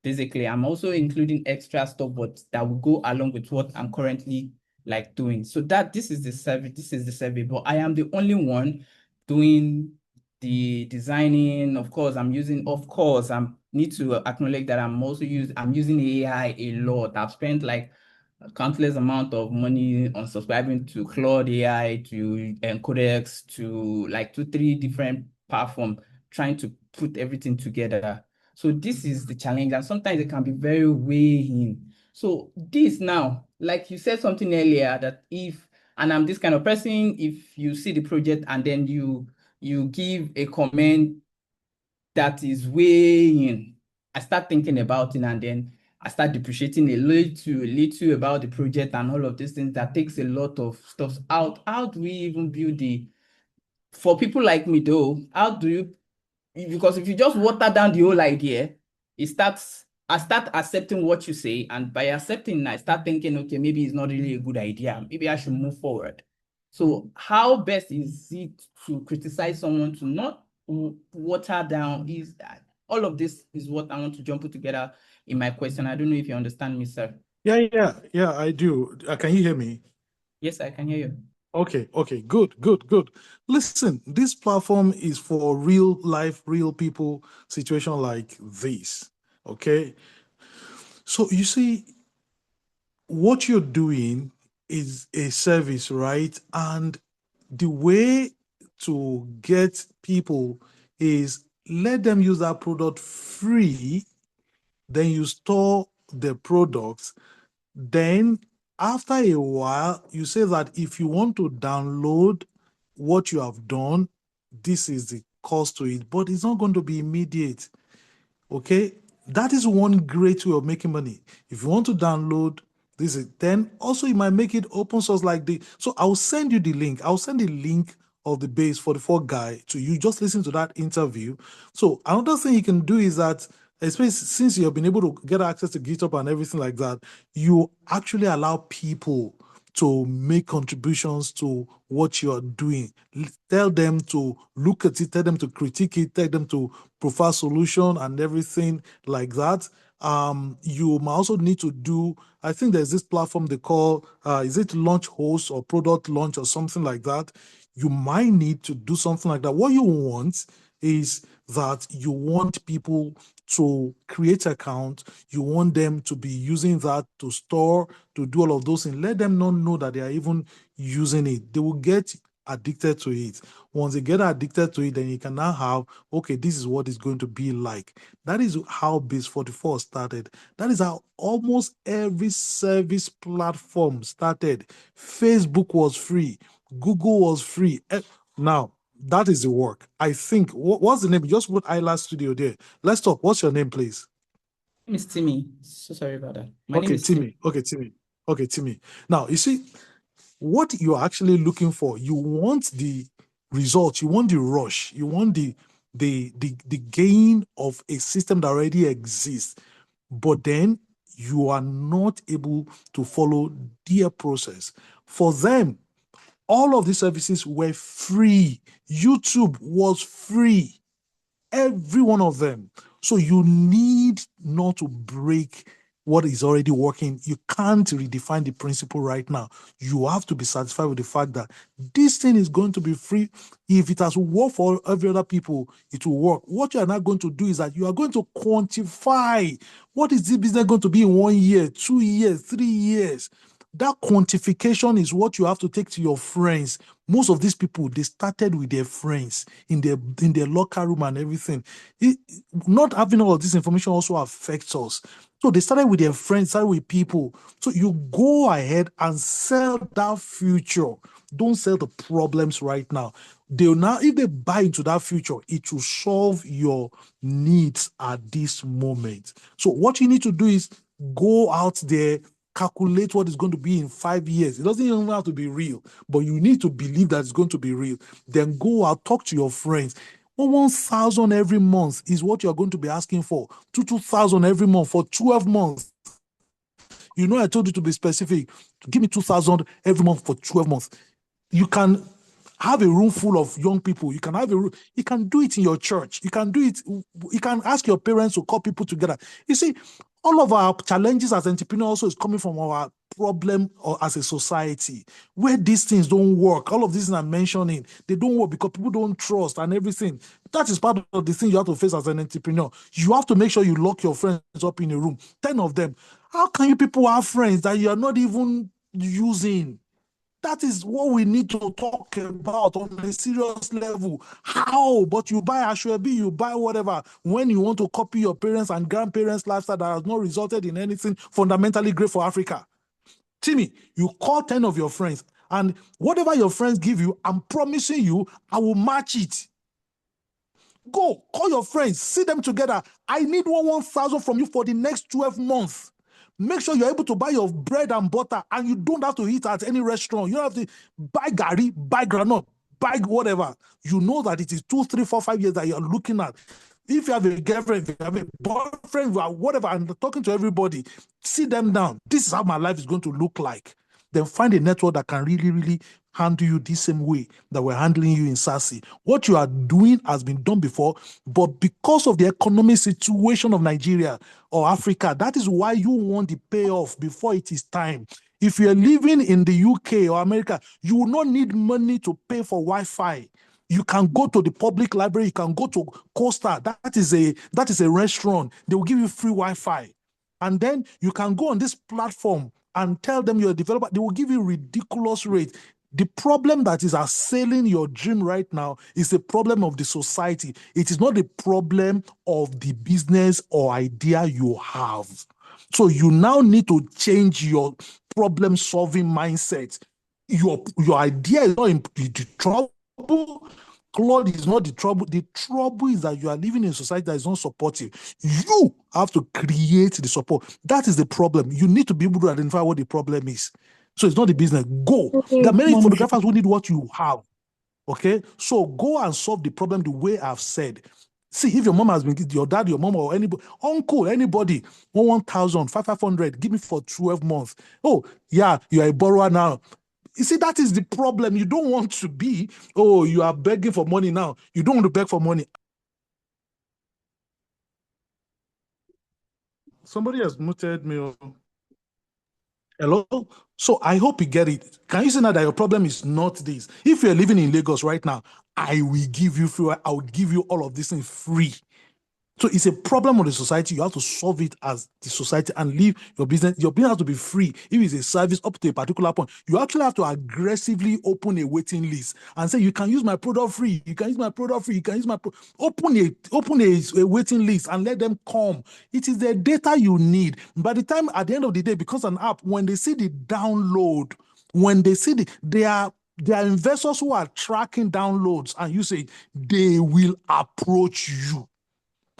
Basically, I'm also including extra stuff, but that will go along with what I'm currently like doing. So this is the survey, but I am the only one doing the designing. Of course, I need to acknowledge that I'm using AI a lot. I've spent like a countless amount of money on subscribing to Claude AI, to Codex, to like 2, 3 different platforms, trying to put everything together. So this is the challenge, and sometimes it can be very weighing. So this now, like you said something earlier, that and I'm this kind of person, if you see the project and then you give a comment that is weighing, I start thinking about it, and then I start depreciating a little about the project and all of these things. That takes a lot of stuff out. How do we even build for people like me though, how do you, because if you just water down the whole idea, I start accepting what you say, and by accepting, I start thinking, okay, maybe it's not really a good idea. Maybe I should move forward. So how best is it to criticize someone to not water down? Is that all of this is what I want to jump together in my question. I don't know if you understand me, sir. Yeah, I do. Can you hear me? Yes, I can hear you. Okay, good. Listen, this platform is for real life, real people, situation like this. Okay. So you see, what you're doing is a service, right? And the way to get people is let them use that product free, then you store the products. Then after a while, you say that if you want to download what you have done, this is the cost to it, but it's not going to be immediate. Okay, that is one great way of making money. If you want to download this, then also you might make it open source like the. So I'll send you the link. I'll send the link of the Base 44 guy to you. Just listen to that interview. So another thing you can do is that, especially since you have been able to get access to GitHub and everything like that, you actually allow people to make contributions to what you're doing. Tell them to look at it, tell them to critique it, tell them to profile solution and everything like that. You might also need to do, I think there's this platform they call, is it launch host or product launch or something like that? You might need to do something like that. What you want is that you want people to create account. You want them to be using that to store, to do all of those things. Let them not know that they are even using it. They will get addicted to it. Once they get addicted to it, then you can now have, okay, this is what it's going to be like. That is how Base 44 started. That is how almost every service platform started. Facebook was free. Google was free. Now, that is the work. I think, what's the name? Just put Isla Studio there. Let's talk. What's your name, please? My name is Timmy. So sorry about that. My name is Timmy. Okay, Timmy. Okay, Timmy. Now, you see, what you're actually looking for, you want the results, you want the rush, you want the gain of a system that already exists, but then you are not able to follow their process. For them, all of these services were free. YouTube was free. Every one of them. So you need not to break what is already working. You can't redefine the principle right now. You have to be satisfied with the fact that this thing is going to be free. If it has worked for every other people, it will work. What you are not going to do is that you are going to quantify what is this business going to be in 1 year, 2 years, 3 years. That quantification is what you have to take to your friends. Most of these people, they started with their friends in their locker room and everything. Not having all of this information also affects us. So they started with their friends, started with people. So you go ahead and sell that future. Don't sell the problems right now. They'll now, if they buy into that future, it will solve your needs at this moment. So what you need to do is go out there, calculate what is going to be in 5 years. It doesn't even have to be real, but you need to believe that it's going to be real. Then go out, talk to your friends. 1,000 every month is what you're going to be asking for. 2,000 every month for 12 months. You know, I told you to be specific. Give me 2,000 every month for 12 months. You can have a room full of young people. You can have a room. You can do it in your church. You can do it. You can ask your parents to call people together. You see, All of our challenges as entrepreneurs also is coming from our problem or as a society where these things don't work. All of these I'm mentioning, they don't work because people don't trust and everything. That is part of the thing you have to face as an entrepreneur. You have to make sure you lock your friends up in a room, 10 of them. How can you people have friends that you are not even using? That is what we need to talk about on a serious level. How? But you buy Ashwebi, you buy whatever, when you want to copy your parents' and grandparents' lifestyle that has not resulted in anything fundamentally great for Africa. Timmy, you call 10 of your friends, and whatever your friends give you, I'm promising you, I will match it. Go, call your friends, see them together. I need 1,000 from you for the next 12 months. Make sure you're able to buy your bread and butter, and you don't have to eat at any restaurant. You don't have to buy gari, buy granite, buy whatever. You know that it is 2, 3, 4, 5 years that you're looking at. If you have a girlfriend, if you have a boyfriend, whatever, and talking to everybody, sit them down. This is how my life is going to look like. Then find a network that can really, really handle you the same way that we're handling you in SASIE. What you are doing has been done before, but because of the economic situation of Nigeria or Africa, that is why you want the payoff before it is time. If you're living in the UK or America, you will not need money to pay for Wi-Fi. You can go to the public library, you can go to Costa, that is a restaurant. They will give you free Wi-Fi. And then you can go on this platform and tell them you're a developer. They will give you ridiculous rates. The problem that is assailing your dream right now is a problem of the society. It is not a problem of the business or idea you have. So you now need to change your problem-solving mindset. Your idea is not in the trouble. Claude is not the trouble. The trouble is that you are living in a society that is not supportive. You have to create the support. That is the problem. You need to be able to identify what the problem is. So it's not the business. Go. There are many photographers who need what you have. Okay? So go and solve the problem the way I've said. See, if your mom has been, your dad, your mom, or anybody, uncle, anybody, 1,000, 500, give me for 12 months. Oh, yeah, you're a borrower now. You see, that is the problem. You don't want to be, oh, you are begging for money now. You don't want to beg for money. Somebody has muted me. Hello? So I hope you get it. Can you see now that your problem is not this? If you're living in Lagos right now, I will give you free, I will give you all of this thing free. So it's a problem of the society. You have to solve it as the society and leave your business. Your business has to be free. If it's a service up to a particular point, you actually have to aggressively open a waiting list and say, you can use my product free. You can use my product free. You can use my open a waiting list and let them come. It is the data you need. By the time at the end of the day, because an app, when they see the download, when they see there are investors who are tracking downloads and usage, they will approach you.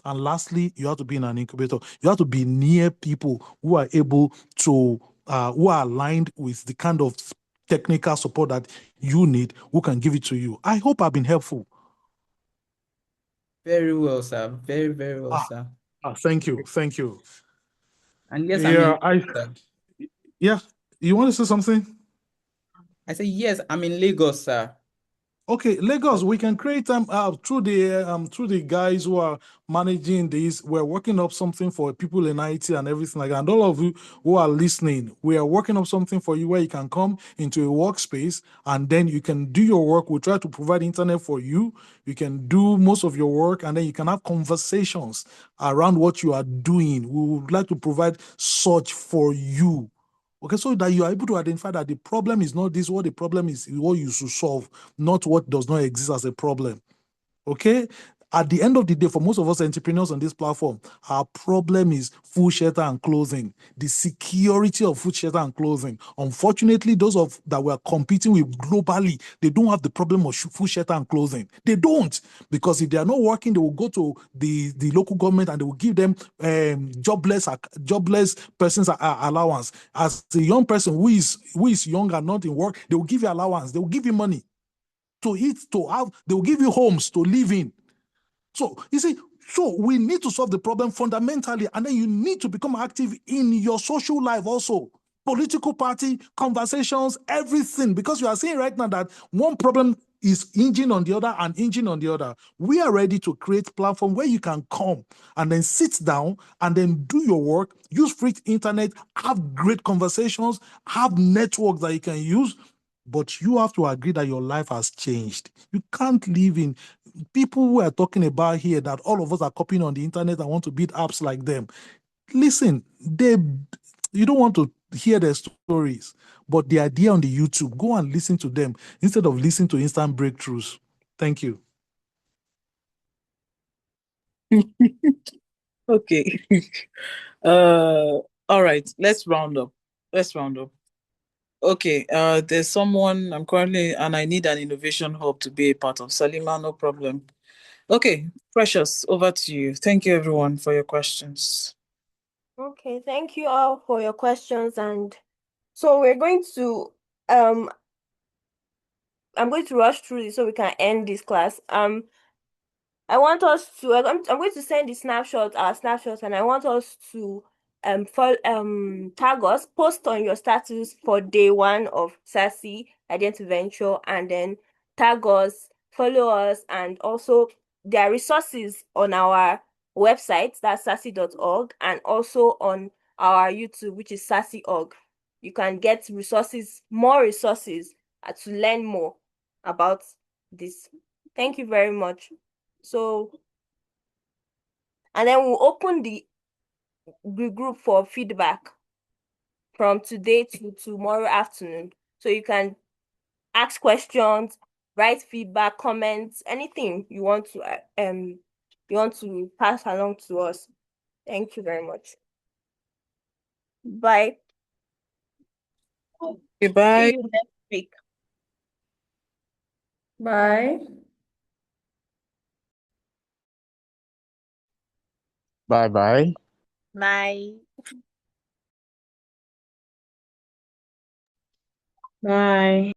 And lastly, you have to be in an incubator. You have to be near people who are able to, who are aligned with the kind of technical support that you need, who can give it to you. I hope I've been helpful. Very well, sir. Very, very well, sir. Thank you. Thank you. And yes, yeah, you want to say something? I say, yes, I'm in Lagos, sir. Okay, Lagos, we can create them through the guys who are managing this. We're working up something for people in IT and everything like that. And all of you who are listening, we are working up something for you where you can come into a workspace and then you can do your work. We'll try to provide internet for you. You can do most of your work and then you can have conversations around what you are doing. We would like to provide such for you. Okay, so that you are able to identify that the problem is not this, what the problem is what you should solve, not what does not exist as a problem. Okay? At the end of the day, for most of us entrepreneurs on this platform, our problem is food, shelter, and clothing. The security of food, shelter, and clothing. Unfortunately, those that we're competing with globally, they don't have the problem of food, shelter, and clothing. They don't. Because if they are not working, they will go to the local government and they will give them jobless person's allowance. As a young person who is young and not in work, they will give you allowance. They will give you money to eat, to have. They will give you homes to live in. So, you see, so we need to solve the problem fundamentally, and then you need to become active in your social life also. Political party, conversations, everything, because you are seeing right now that one problem is hinging on the other and hinging on the other. We are ready to create platform where you can come and then sit down and then do your work, use free internet, have great conversations, have networks that you can use. But you have to agree that your life has changed. You can't live in people who are talking about here that all of us are copying on the internet and want to build apps like them. Listen, you don't want to hear their stories, but the idea on the YouTube, go and listen to them instead of listening to instant breakthroughs. Thank you. Okay. All right, let's round up. Okay, there's someone I'm currently, and I need an innovation hub to be a part of. Salima, no problem. Okay, Precious, over to you. Thank you, everyone, for your questions. Okay, thank you all for your questions. And so we're going to I'm going to rush through this so we can end this class. I want us to I'm going to send the our snapshots, and I want us to tag us, post on your status for day 1 of SASIE Identity Venture, and then tag us, follow us, and also there are resources on our website, that's sasie.org, and also on our YouTube, which is sasie.org. You can get more resources to learn more about this. Thank you very much. So, and then we'll open the group for feedback from today to tomorrow afternoon. So you can ask questions, write feedback, comments, anything you want to pass along to us. Thank you very much. Bye. Goodbye. See you next week. Bye. Bye-bye. Bye. Bye.